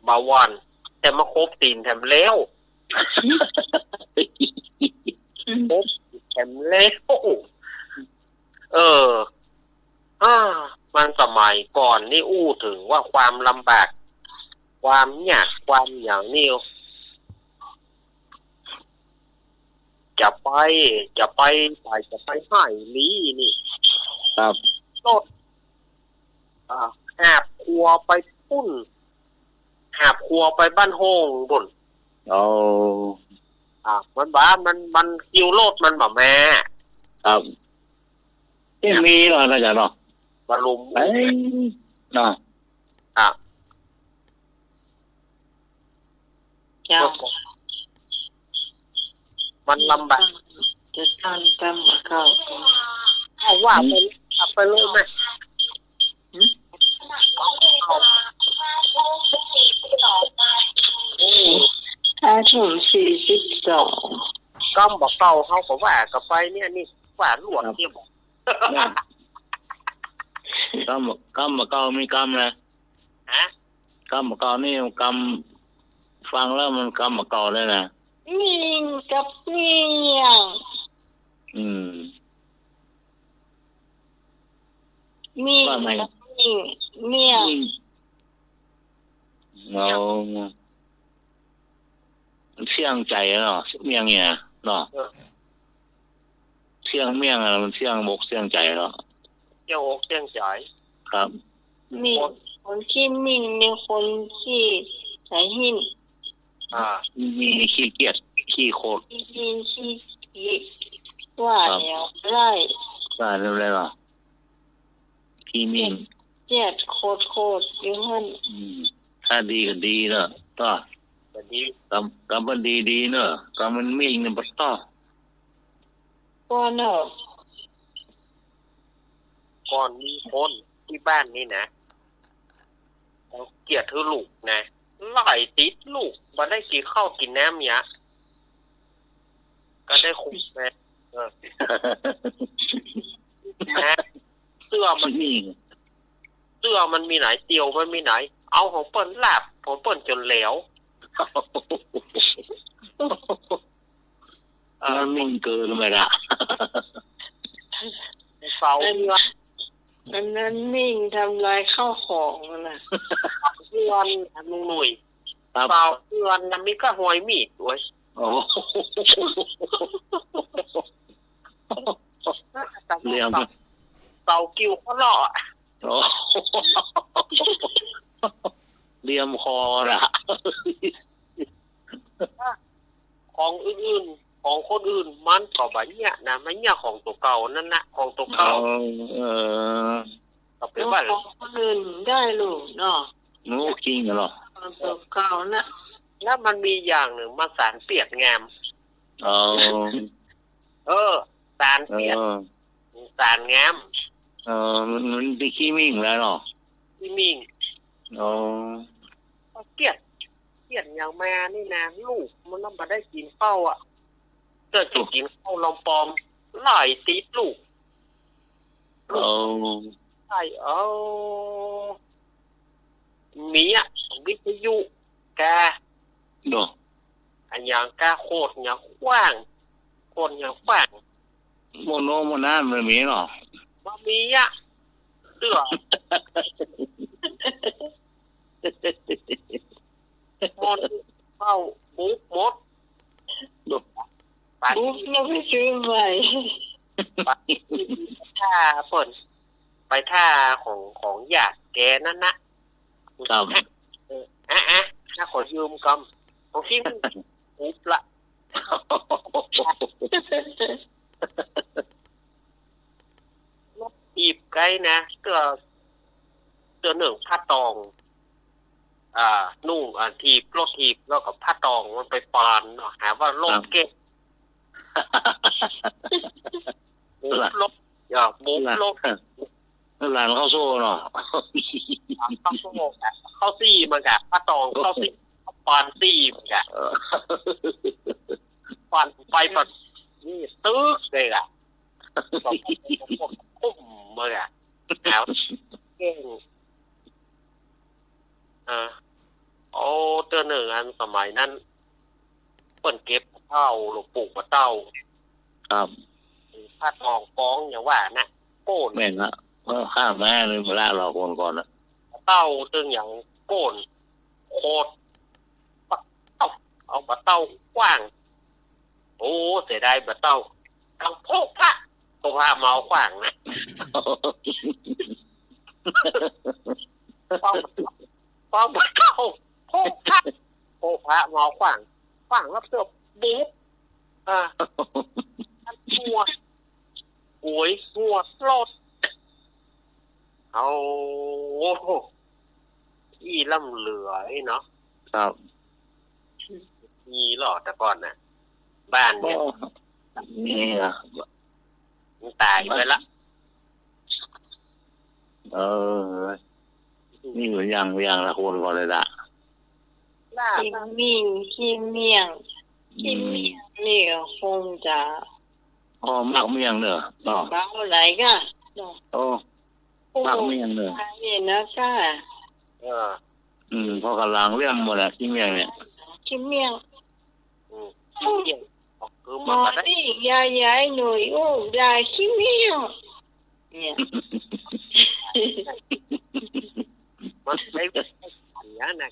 บาวันแต่มาคบตีนแถมเล้วคบแถมเล้วมันสมัยก่อนนี่อู้ถึงว่าความลำบากความยากความอย่างนี้จะไปให้ลีนี่ครับโลดหาบครัวไปปุ้นหาบครัวไปบ้านโฮงบุ่นมันบ้ามันคิวโลดมันแบบแม่ครับที่มีหรอนะจ๊ะเนาะบรรลุมเนาะมันลำบากจะทำกรรมเข้าเอาว่าไปเลยไหมถุง42ก็บอกเก่าเขาก็ว่ากับไปเนี่ยนี่ว่าหลวงเนี่ยบอกกำบอกเก่ามีกำนะกำบอกเก่านี่กำฟังแล้วมันกำบอกเก่าเลยนะมิ่งกับเมี่ยงมิ่งกับเมี่ยงเราเสี่ยงใจเนาะเมี่ยงเนี่ยเนาะเสี่ยงเมี่ยงมันเสี่ยงบกเสี่ยงใจเนาะเสี่ยงอกเสี่ยงใจครับมีคนที่มิ่งมีคนที่ใส่หินมีขี้เกียจขี้โคตรขี้ ว่าเนี่ยไล่ ว่าเร็วๆหรอขี้มิ่ง เจ็ดโคตรอยู่หั่น ถ้าดีก็ดีเนอะต่อ แต่ดี กำมันดีเนอะกำมันมิ่งเนี่ยปัสต่อ ก็เนอะ ก่อนมีคนที่บ้านนี่นะเขาเกลียดเธอลูกนะไล่ติดลูกมาได้กินข้าวกินน้ำเนี่ยก็ได้คุยแม่เสื้อมันมีไหนเตียวมันมีไหนเอาของเปิ้นลาบของเปิ้นจนเหลว มันมิ่งเกินไปละ เสา อันนั้นมิ่งทำลายข้าวของน่ะ เพื่อนลุงหนุ่ยเสาเพื่อนนั้นมีก็หอยมีดด้วย โอ้เลี้ยง เสากิ้วเขาหล่อ เลี้ยมคอละ ของอื่นๆของคนอื่นมันก็แบบเนี้ยนะไม่เนี้ยของตัวเก่านั่นนะของตัวเก่าก็เป็นว่า ของคนอื่นได้ลูกเนาะ หนูจริงเหรอ ตัวเก่านะ แล้วมันมีอย่างหนึ่งมาสารเปียกงามสารเปียกสารงาม มันไปขี้มิ่งแล้วเนาะ ที่มิ่งเกลียดอย่างแม่นี่นะลูกมันต้องมาได้กินข้าวอ่ะเกิดจะกินข้าวลอมปอมไล่ติดลูกใช่มีอ่ะวิทยุแก เนาะ อันอย่างกาโคตรอย่างกว้างคนอย่างกว้าง โมโนโมนานมันมีเนาะ มามีอ่ะเสื้อมอนเข้าบุ๊กมด บุ๊กเราไปซื้อไว้ ท่าฝนไปท่าของหยาดแกนั่นนะครับถ้าขอยืมกำของที่ปุ๊บละรถถีบไกลนะตัวหนึ่งผ้าตองนุ่งถีบรถถีบแล้วกับผ้าตองมันไปปานเนาะหาว่าโลกเก็บบุ๊บรถบุ๊บรถหลานเข้าโซ่เนาะ เข้าโซ่เข้าซี่มันกะผ้าตองเข้าซี่ปานซี่มันกะปานไปปัดนี่ตึ๊กเลยอ่ะปุ่มเลยอ่ะแล้วเก่งตัวหนึ่งอันสมัยนั้นเปิ่นเก็บเต้าหรือปลูกมะเต้าครับผ้าทองฟ้องอย่างว่านะโก้นแม่นละข้ามแม่เลยมาล่าเราคนก่อนนะเต้าตึงอย่างโก้นโคตรเอามะเต้ากว้างโอ้เสียดายมะเต้าเอาโพกพระตัวพาเมากว้างนะป้องมะเต้าโพกพระเมากว้างแล้วเสือบุ๊บหัวโอ้ยหัวโลดเอาโอ้โหอีล่ำเหลือเนาะครับมีหรอแต่ก่อนน่ะบ้านเนี่ยนี่อ่ะมันตายไปละนี่เหมือนอย่างละคนก่อนเลยละคิมมิ่งคิมเมียงนี่คงจะมักเมียงเนอะเบาไหนก็มักเมียงเนอะนี่นะค่ะพอกำลังเรื่องหมดอะคิมเมียงเนี่ยคิมเมียงคือมอนี่ยายหนุ่ยยายคิมเมียงเนี่ยมันได้การยั้งนะ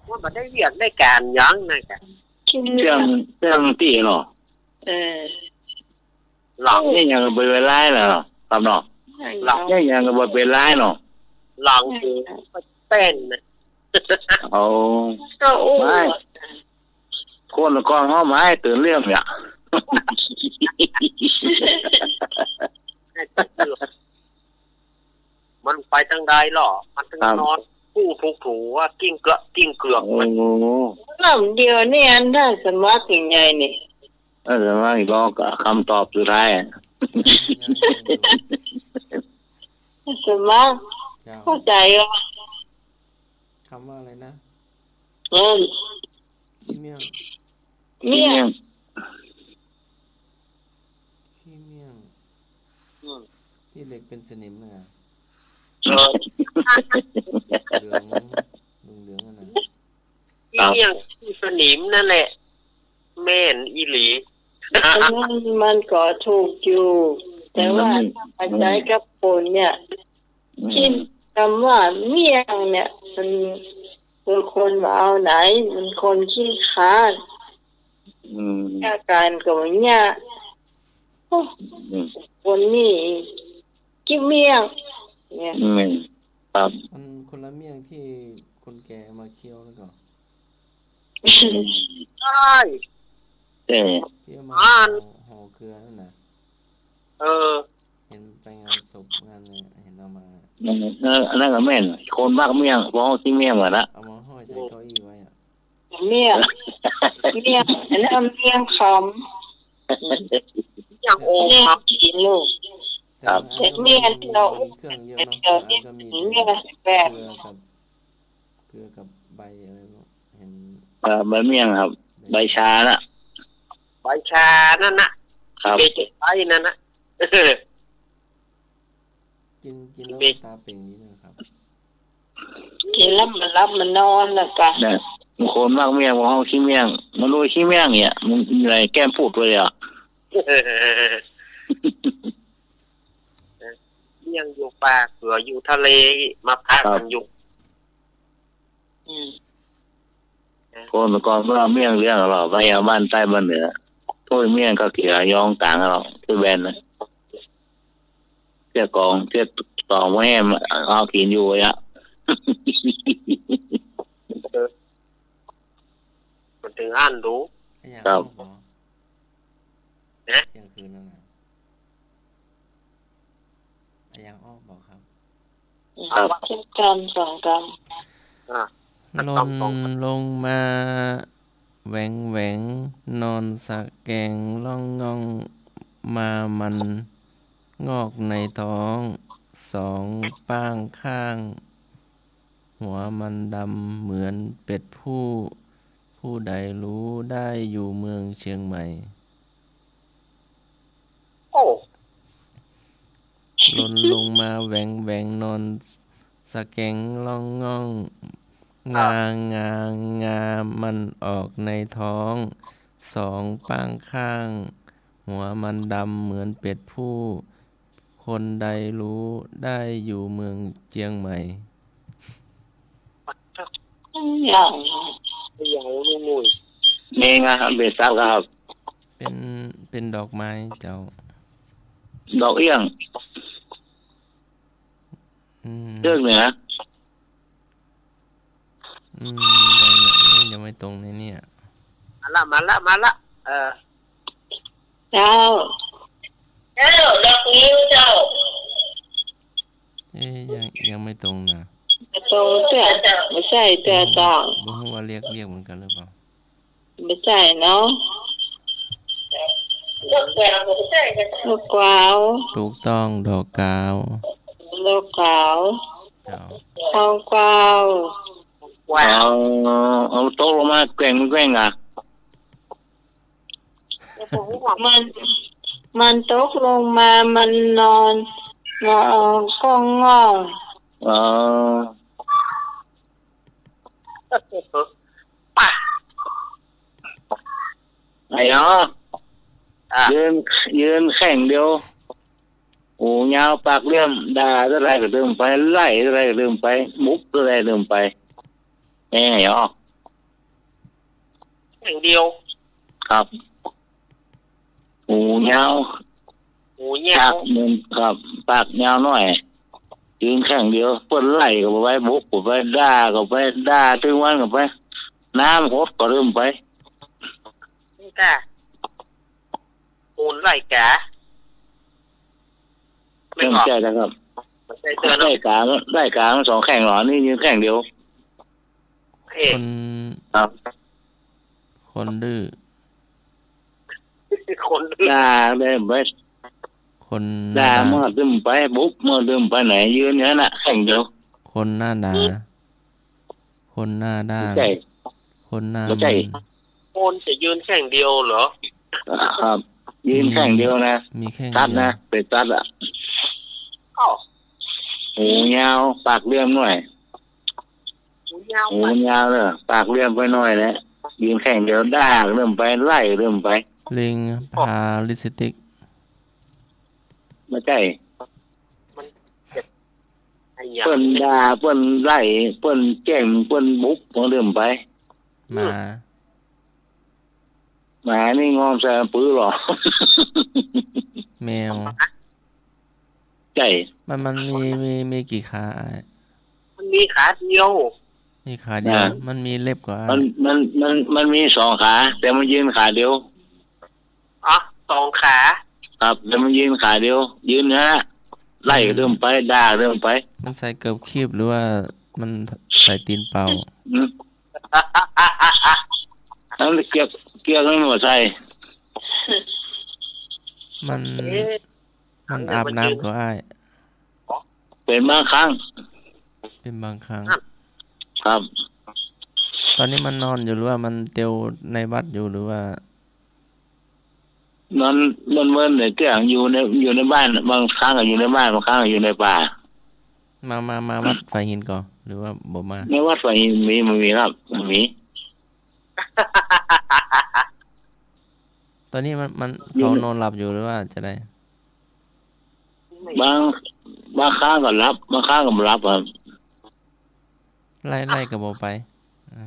ว่ามันได้เรียกได้การยั้งนะจ๊ะเรื่องตีเนาะหลังนี่ยังไปไล่เหรอครับเนาะหลังนี่ยังไปไล่เนาะหลังคือเต้นนะไม่คนละกองเขาไม้ตื่นเรื่องเนี่ย ไปทางใดหรอมันถึงนอนผู้ถูว่ากิ้งเกลือกมันลำเดียวนี่อันได้สมัครยังไงนี่สมัครก็คำตอบสุดท้ายสมัครเข้าใจว่าคำว่าอะไรนะขี้เมี่ยงขี้เมี่ยงที่เหล็กเป็นสนิมนะเหลืองนั่นนะขี้เมี่ยงที่สนิมนั่นแหละแม่นอีหลีมันก็ถูกอยู่แต่ว่าอาจารย์กับปนเนี่ยที่คำว่าเมี่ยงเนี่ยมันคือคนมาเอาไหนมันคนขี้ค้านอาการก็เนี่ยคนนี้กินเมี่ยงเนี่ยครับมันคนละเมี่ยงที่คนแก่มาเคี้ยวแล้วก็ใช่ที่มาห่อเกลือนั่นน่ะเห็นไปงานศพงานเนี่ยเห็นเอามานั่นก็แม่นคนมากเมี่ยงเพราะที่เมี่ยงหมดละเอามาห้อยใส่เก้าอี้ไว้อะเมี่ยงอันนั้นเมี่ยงคำอย่างโอ้ครับกินลูกครับแต่เมี่ยงที่เราเครื่องเยอะเนาะก็มีเกลือกับใบอะไรเห็นใบเมี่ยงครับใบชาน่ะใบชานั่นนะครับใบนั่นนะกินแล้วตาเป่งนี้นะครับกินแล้วมันรับมันนอนนะกะเนี่ยคนมากเมี่ยงของห้องขี้เมี่ยงมันรู้ขี้เมี่ยงเนี่ยมันอะไรแก้มพูดเลยอ่ะเมี่ยงอยู่ป่าเสืออยู่ทะเลมาพักกันอยู่คนก่อนว่าเมี่ยงเรื่องเราไปเอาบ้านใต้บ้านเหนือถ้วยเมี่ยงก็เกี่ยวยองต่างเราถ้วยแบนนะเที่ยกองเที่ยต่อแม่เอากินอยู่อ่ะมันถึงอ่านรู้ครับเที่ยงคืนนั่นแหละยังอ้อบอกครับเช่นกัน2 กรัมลงมาแหวงนอนสักแกงล่องงองมามันงอกในท้อง2 ป้างข้างหัวมันดำเหมือนเป็ดผู้ใดรู้ได้อยู่เมืองเชียงใหม่ลงมาแหวงนอนสะแกงล่องง่องงมันออกในท้อง2 ป้างข้างหัวมันดำเหมือนเป็ดผู้คนใดรู้ได้อยู่เมืองเชียงใหม่อย่างงูนี่ไงครับเบสซับครับเป็นดอกไม้เจ้าดอกเอี้ยงเรื่องเหนือยังไม่ตรงในเนี่ยมาละเจ้าดอกนิ้วเจ้ายังไม่ตรงนะตรงเจ้าไม่ใช่เจ้าต่างบ่ฮู้ว่าเรียกเหมือนกันหรือเปล่าไม่ใช่เนาะดอกกวาวถูกต้องดอกกาวทองกวาวเอาโต๊ะลงมาแกว่งอ่ะมันตกลงมามันนอนก้องงอไอ้เนาะยืนแข่งเดียวโอ้ยาวปากเลี่ยมด่าอะไรก็เดิมไปไล่อะไรก็เดิมไปมุกอะไรเดิมไปแง่เหรอแข่งเดียวครับโอ้ยาวปากเหมือนครับปากยาวหน่อยยืนแข่งเดียวเปิ้นไล่ก็ไปมุกก็ไปด่าก็ไปด่าถึงวันก็ไปน้ำหดก็เดิมไปนี่ค่ะปูนไล่แกไม่ใช่นะครับ ได้กลางสองแข่งหรอนี่ยืนแข่งเดียว คน ครับ คนดื้อ คนดื้อ ด่าได้ไป คนห ด่า น้า เมื่อดึมไปบุ๊บเมื่อดึมไปไหนยืนเนี้ยน่ะแข่งเดียว คนหน้าด่าคนหน้าด้าน ใช่ คนหน้า ไม่ใช่ คนจะยืนแข่งเดียวเหรอ ครับ ยืนแข่งเดียวนะ มีแค่ ตัด เดียว นะเป็นตัดอ่ะ อ้าว หูยาวปากเลื่อมหน่อย หูยาว หู ไป ยาวเลยปากเลื่อมไปหน่อยนะยืนแข่งเดียวด่าเริ่มไปไล่เริ่มไป ลิงพาลิปสติก ไม่ใช่ ไอ้ยา เปิ้นด่าเปิ้นไล่เปิ้นแจ้งเปิ้นบุ๊บเริ่มไป มา หมานี่งอมใส่ปื้อหรอ แมว ใช่ มันมีกี่ขาอ้าย มันมีขาเดียว มีขาเดียวมันมีเล็บกว่าอ้าย มันมีสองขาแต่มันยืนขาเดียว อ่ะสองขา ครับแต่มันยืนขาเดียว ยืนนะไล่เริ่มไปด่าเริ่มไป มันใส่เกือบคีบหรือว่ามันใส่ตีนเปล่า อืมนั่นเกี่ยวกันหมดใส่ มันอาบน้ำก็อ้าย เป็นบางครั้ง เป็นบางครั้ง ครับ ตอนนี้มันนอนอยู่หรือว่ามันเตียวในวัดอยู่หรือว่า มันเมื่อเนี่ยเกี่ยงอยู่ในบ้านบางครั้งก็อยู่ในบ้านบางครั้งก็อยู่ในป่า มาวัดไฟหินก่อนหรือว่าบ่มา ในวัดไฟมันมีครับมี ตอนนี้มันเขานอนหลับอยู่หรือว่าจะได้ บางครั้งก็รับบางครั้งก็ไม่รับครับ ไล่กับบ่ไปอ่า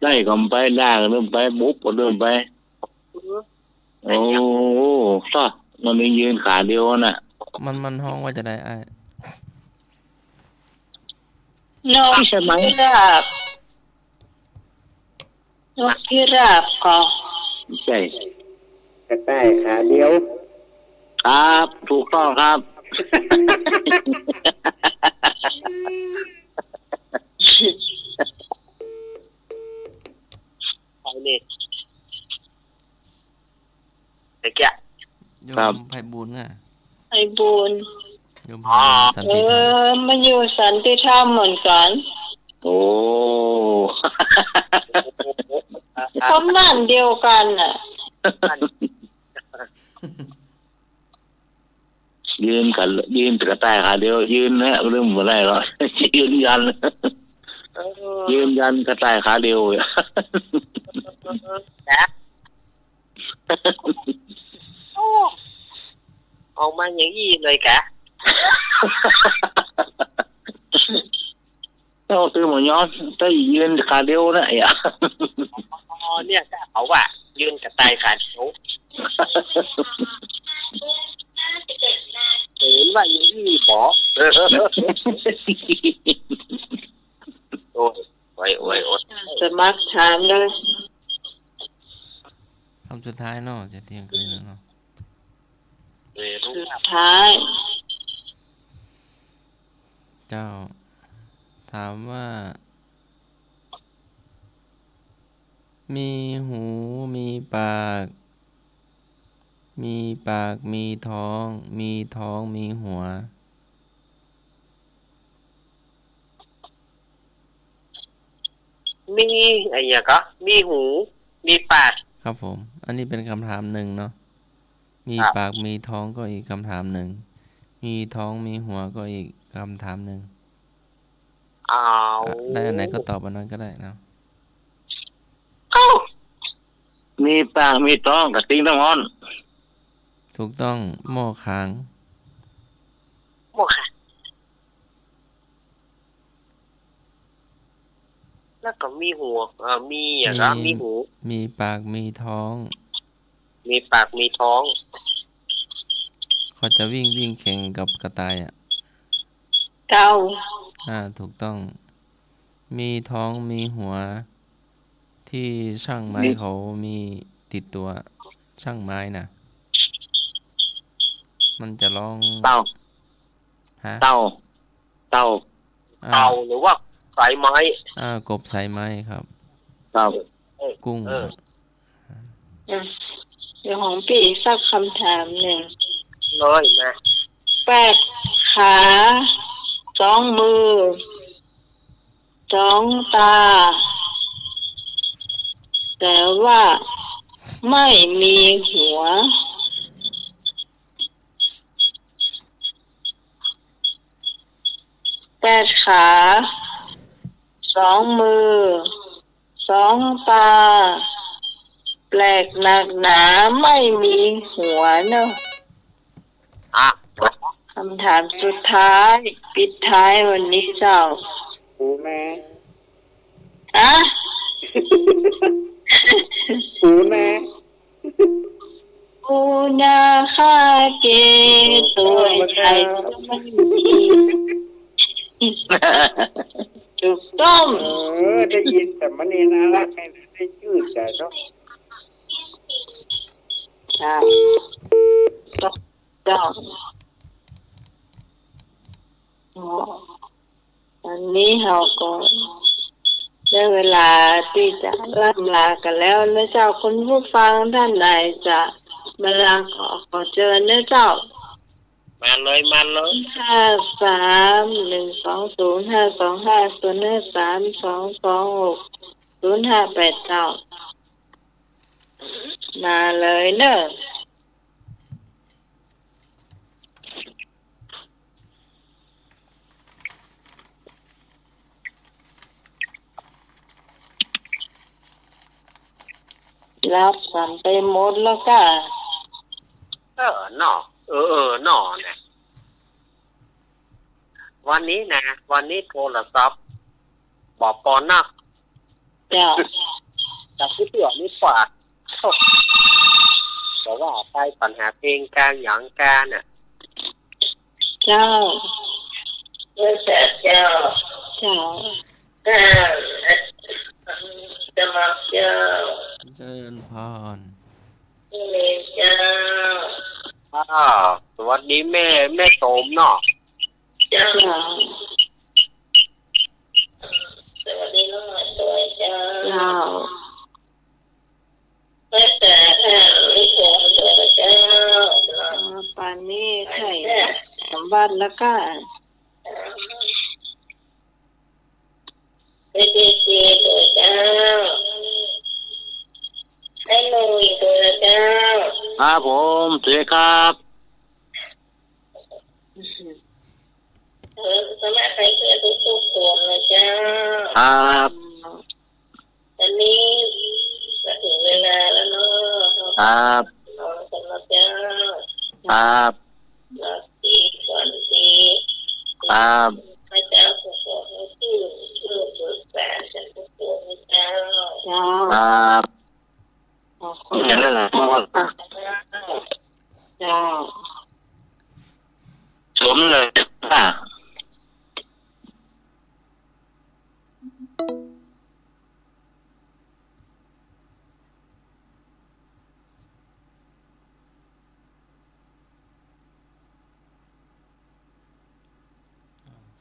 ได้ก็ไปด่าก็เริ่มไปบุ๊บก็เริ่มไปโอ้ต่อมันมียืนขาเดียวน่ะ มันห้องว่าจะได้อ้าย นกพิราบนกพิราบก็ ใช่ กระต่ายขาเดียว ครับถูกต้องครับ ไปนี่ไอ้แกะ โย ครับ มไพบูลย์น่ะ ไอ้บุญ โยมไพบูลย์สันติธรรม มันอยู่สันติธรรมเหมือนกัน โอ้ คำนั่นเดียวกันน่ะ ยืนกระต่ายขาเดียวยืนนะเรื่องอะไรหรอ ยืนยันกระต่ายขาเดียว ออกมาอย่างนี้เลยแกะ ต้องซื้อหมูย้อนถ้ายืนขาเดียวนะไอ้ อ๋อเนี่ยเขาว่ายืนกระต่ายขาเดียวเห็นว่าอย่างนี้บอโอ้ย สมัครถามเลย คำสุดท้ายเนาะจะเที่ยงคืนแล้วเนาะ สุดท้าย เจ้า ถามว่า มีหูมีปาก มีปากมีท้อง มีท้องมีหัว มีไอ้เนี่ยก็มีหูมีปาก ครับผม อันนี้เป็นคำถามหนึ่งเนาะ มี ครับ ปากมีท้องก็อีกคำถามหนึ่ง มีท้องมีหัวก็อีกคำถามหนึ่ง เอา ได้อันไหนก็ตอบอันนั้นก็ได้นะ มีปากมีท้องกับติ้งต้องงอน ถูกต้องหม้อค้าง หมดค่ะแล้วก็มีหัวมีอย่างก็มีหู มีปากมีท้อง มีปากมีท้อง เขาจะวิ่งแข่งกับกระต่ายอ่ะ เก้า ถูกต้อง มีท้องมีหัว ที่ช่างไม้เขามีติดตัวช่างไม้น่ะ มันจะร้อง เต้า ฮะ เต้า เต่า อ่า เต่าหรือว่าสายไม้ กบสายไม้ครับ ครับ กุ้งครับ เดี๋ยวของพี่อีกสักคำถามหนึ่ง เลยนะ 8 ขา2 มือ2 ตา แต่ว่าไม่มีหัว 8 ขา2 มือ2 ตา แปลกหนักหนาไม่มีหัวเนอะ อ่ะ คำถามสุดท้ายปิดท้ายวันนี้เจ้า หูแม่ อะ หูแม่ ปูนาคาเกตัวใหญ่ก็ไม่มีถูกต้อง ได้ยินแต่มันนี่น่ารักให้ได้ชื่อใจเนาะ ครับถูกต้องวันนี้เราก็ได้เวลาที่จะล่ำลากันแล้วนะเจ้าคุณผู้ฟังท่านใดจะมาลาขอเชิญนะเจ้า มาเลย 531205250503226058เจ้ามาเลยเนอะรับกันไปหมดแล้วก็ หนอหนอเนี่ยวันนี้โทรศัพท์บอกปอนนัก เจ้า จากผู้เตือนนี่ฝากบอกว่าไปปัญหาเพลงการหยังการเนี่ย เจ้าเจ้าเจ้าจะมาเจ้า เจริญพร เจ้า สวัสดีแม่โสมเนาะ เจ้าสวัสดีน้องหน่อยด้วยเจ้าแต่ไม่ขอตัวเจ้าป่านนี้ใช่สัมบัติแล้วก็ไปดีตัวเจ้าให้ลุยตัวเจ้า ครับผมสวัสดีครับ สมัครใครเพื่อทุกคนนะเจ้า ครับ อันนี้ก็ถึงเวลาแล้วเนาะ ครับ นอนกันแล้วเจ้า ครับ หลับดีฝันดี ครับ พระเจ้าทุกคนให้ชื่อสุดแสนฉันทุกคนนะเจ้าครับ ขอบคุณ อย่างนั้นแหละ เจ้า สมเลยค่ะ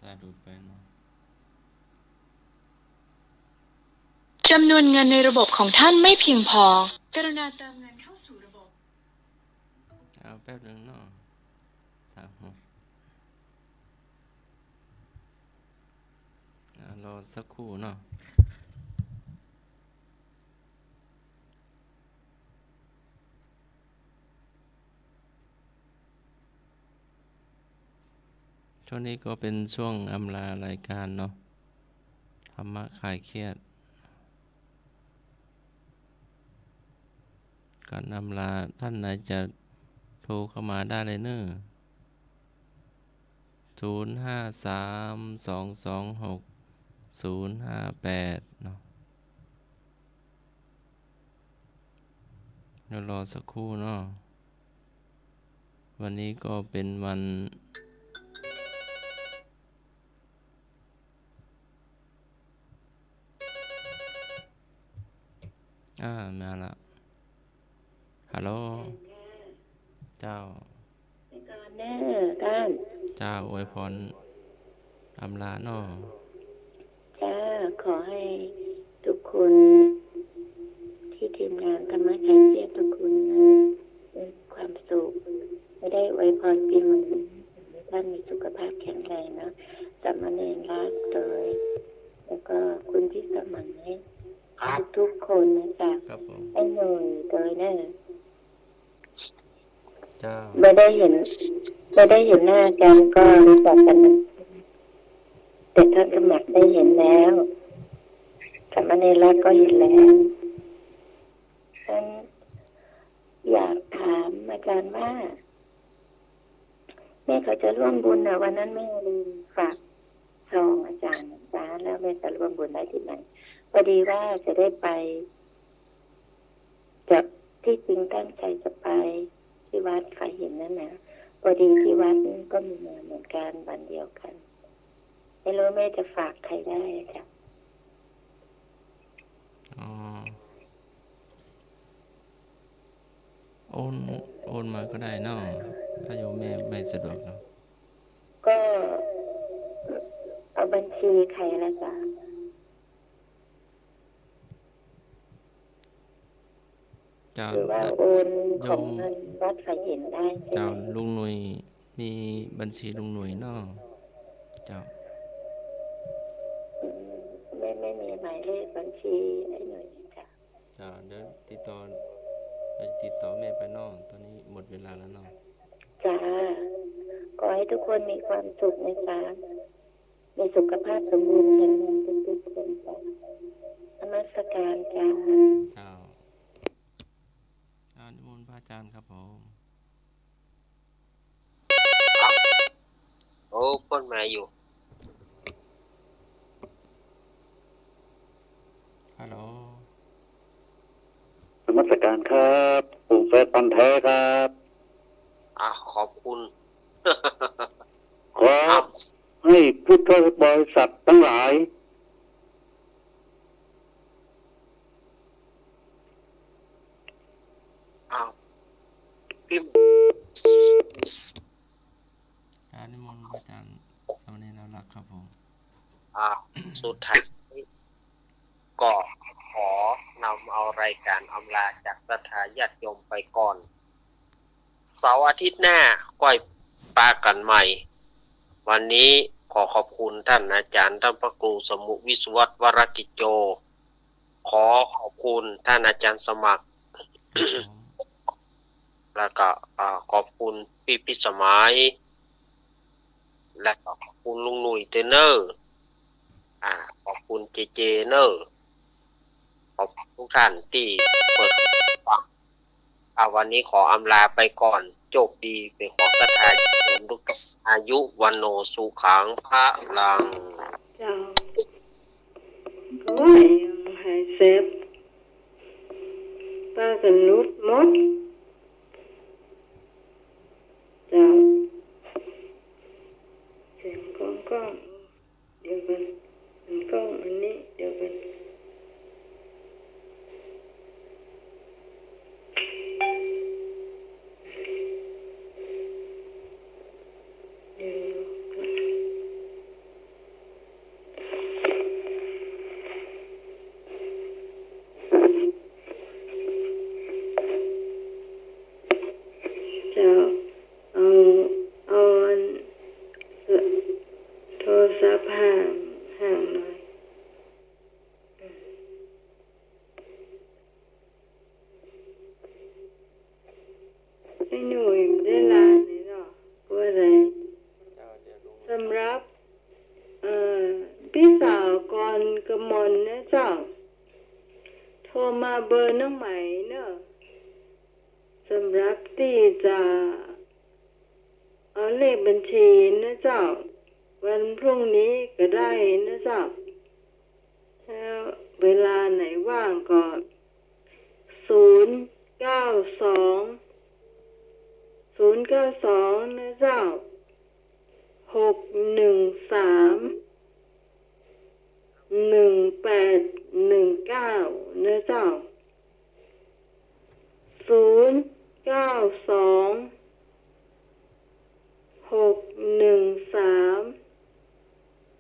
สาธุไปเนาะ จำนวนเงินในระบบของท่านไม่เพียงพอกรุณาเติมเงินเข้าสู่ระบบ เอาแป๊บนึงเนาะถามรอสักครู่เนาะช่วงนี้ก็เป็นช่วงอำลารายการเนาะธรรมะคลายเครียดก่อนอำลาท่านไหนจะโทรเข้ามาได้เลยเนอะ0532260558เนาะเดี๋ยวรอสักครู่เนาะวันนี้ก็เป็นวันมาละฮัลโหลเจ้า แน่ก้าน เจ้าอวยพร อำลาเนาะ จ้าขอให้ทุกคนที่ทีมงานธรรมะชัยเสียทุกคนนะมีความสุขไม่ได้อวยพรปีใหม่ท่านมีสุขภาพแข็งแรงนะสามเณรรักโดยแล้วก็คุณที่สมัยทุกคนนะจ๊ะ ครับผม ไอ้หน่อยโดยนั่น เจ้า ไม่ได้เห็นหน้ากันก็รู้จักกันนะแต่ท่านสมัครได้เห็นแล้วสามเณรรักก็เห็นแล้วฉันอยากถามอาจารย์ว่าแม่เขาจะร่วมบุญนะวันนั้นแม่ลืมฝากซองอาจารย์จ้าแล้วแม่จะร่วมบุญได้ที่ไหนพอดีว่าจะได้ไปจากที่จริงตั้งใจจะไปที่วัดไฟเห็นนั่นนะพอดีที่วัดก็มีงานเหมือนกันวันเดียวกันไม่รู้แม่จะฝากใครได้จ้ะ อ๋อโอนมาก็ได้เนาะถ้าโยมแม่ไม่สะดวกเนาะ ก็เอาบัญชีใครละจ้ะ เจ้า หรือว่าโอนข โย อง ม เงินวัดไฟเห็นได้ใช่ เจ้า ไหม ลุงหนุ่ยมีบัญชีลุงหนุ่ยเนาะเจ้า ไม่มีหมายเลขบัญชีไอ้หน่อยจ้ะ เจ้าเดี๋ยวติดต่อแม่ไปเนาะตอนนี้หมดเวลาแล้วเนาะ จ้าขอให้ทุกคนมีความสุขนะจ๊ะมีสุขภาพสมบูรณ์แข็งแรงทุกๆคนจ้ะนมัสการจ้า เจ้านิมนต์พระอาจารย์ครับผม โอ้พ่นมาอยู่ ฮัลโหล นมัสการครับปู่เฟสปันแท้ครับ ขอบคุณ ขอให้พุทธบริษัททั้งหลายพี่ นิมนต์พระอาจารย์สามเณรรักครับผม สุดท้ายก็ขอนำเอารายการอำลาจากศรัทธาญาติโยมไปก่อน เสาร์อาทิตย์หน้าก้อยปากันใหม่ วันนี้ขอขอบคุณท่านอาจารย์ท่านพระครูสมุวิศวัตวรกิจโจ ขอขอบคุณท่านอาจารย์สมัคร แล้วก็ขอบคุณพี่พิสมัย และก็ขอบคุณลุงหนุ่ยเทรนเนอร์ขอบคุณเจเจเนอร์ขอบคุณทุกท่านที่เปิดฟังวันนี้ขออำลาไปก่อนโชคดีเป็นของศรัทธาทุกอายุวันโนสุขังพระลัง เจ้าก็ให้เซฟป้ากันนุดมดเจ้าเสียงกล้องเดี๋ยวกันกล้องอันนี้เดี๋ยวกันโทรศัพท์ห่างหน่อยไอ้หนุ่ยได้ลาเนี่ยเนาะว่าอะไรสำหรับพี่สาวก่อนกมลนะเจ้าโทรมาเบอร์น้องใหม่เนาะสำหรับที่จะเอาเลขบัญชีนะเจ้าวันพรุ่งนี้ก็ได้นะเจ้าแล้วเวลาไหนว่างก็092นะเจ้า6131819นะเจ้า092 6131819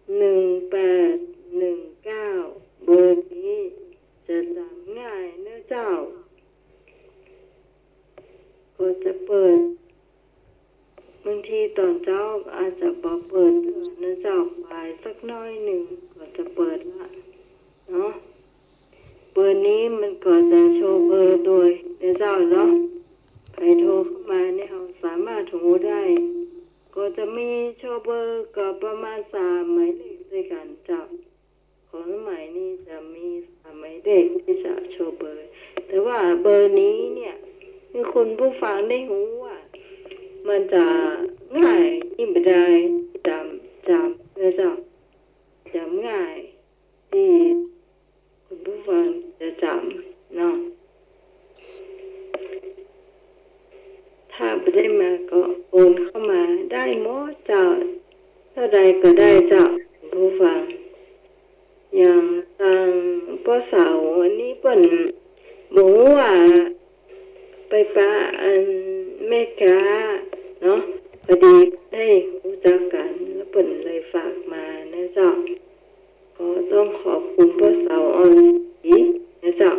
จะเปิดบางทีตอนเช้าอาจจะบอกเปิดนะเจ้าบ่ายสักน้อยหนึ่งก็จะเปิดละเนาะเบอร์นี้มันก็จะโชว์เบอร์โดยนะเจ้าเนาะใครโทรเข้ามาเนี่ยเราสามารถโทรได้ก็จะมีโชว์เบอร์ก็ประมาณ3 หมายเลขด้วยกันเจ้าของสมัยนี้จะมี3 หมายเลขที่จะโชว์เบอร์แต่ว่าเบอร์นี้เนี่ยคือคุณผู้ฟังได้รู้ว่ามันจะง่ายยิ่งไปได้จำเลยเจ้าจำง่ายที่คุณผู้ฟังจะจำเนาะถ้าไม่ได้มาก็โอนเข้ามาได้หมดเจ้าเท่าใดก็ได้เจ้าคุณผู้ฟังอย่างทางพ่อสาวอันนี้เปิ้นบอกว่าไปป้าอันแม่ค้าเนาะพอดีได้รู้จักกันแล้วเปิ้นเลยฝากมานะเจ้าก็ต้องขอบคุณพ่อสาวออนศรีนะเจ้า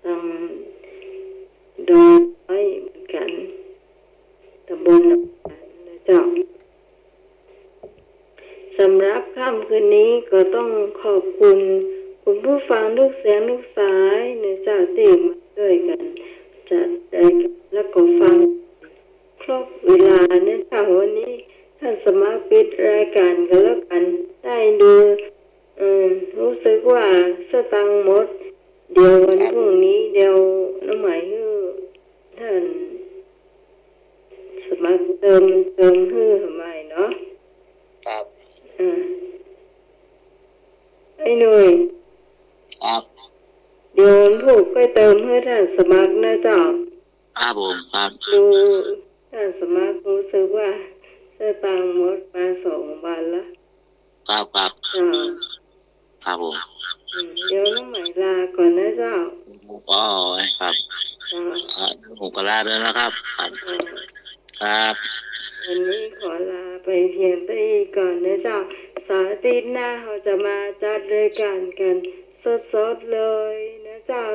ทางดอยไว้เหมือนกันตำบลนะเจ้าสำหรับค่ำคืนนี้ก็ต้องขอบคุณคุณผู้ฟังทุกเสียงทุกสายนะเจ้าที่มาด้วยกันจัดรายการแล้วก็ฟังครบเวลาเนี่ยค่ะวันนี้ท่านสมาชิกปิดรายการกันแล้วกันได้ดูรู้สึกว่าสตังค์หมดเดี๋ยววันพรุ่งนี้เดี๋ยวน้องใหม่คือท่านสมาชิกเติมให้ทำไมเนาะครับไอ้หนุ่ยครับเดี๋ยวผูกก็เติมให้ท่านสมัครนะเจ้าครับผมครับดูท่านสมัครรู้สึกว่าจะตังหมดมา2 วันละครับครับผมเดี๋ยวน้องใหม่ลาก่อนนะเจ้าอ๋อครับผมก็ลาด้วยนะครับครับวันนี้ขอลาไปเพียงเท่านี้ก่อนนะเจ้าเสาร์อาทิตย์หน้าเราจะมาจัดรายการกันสดๆเลยนะเจ้า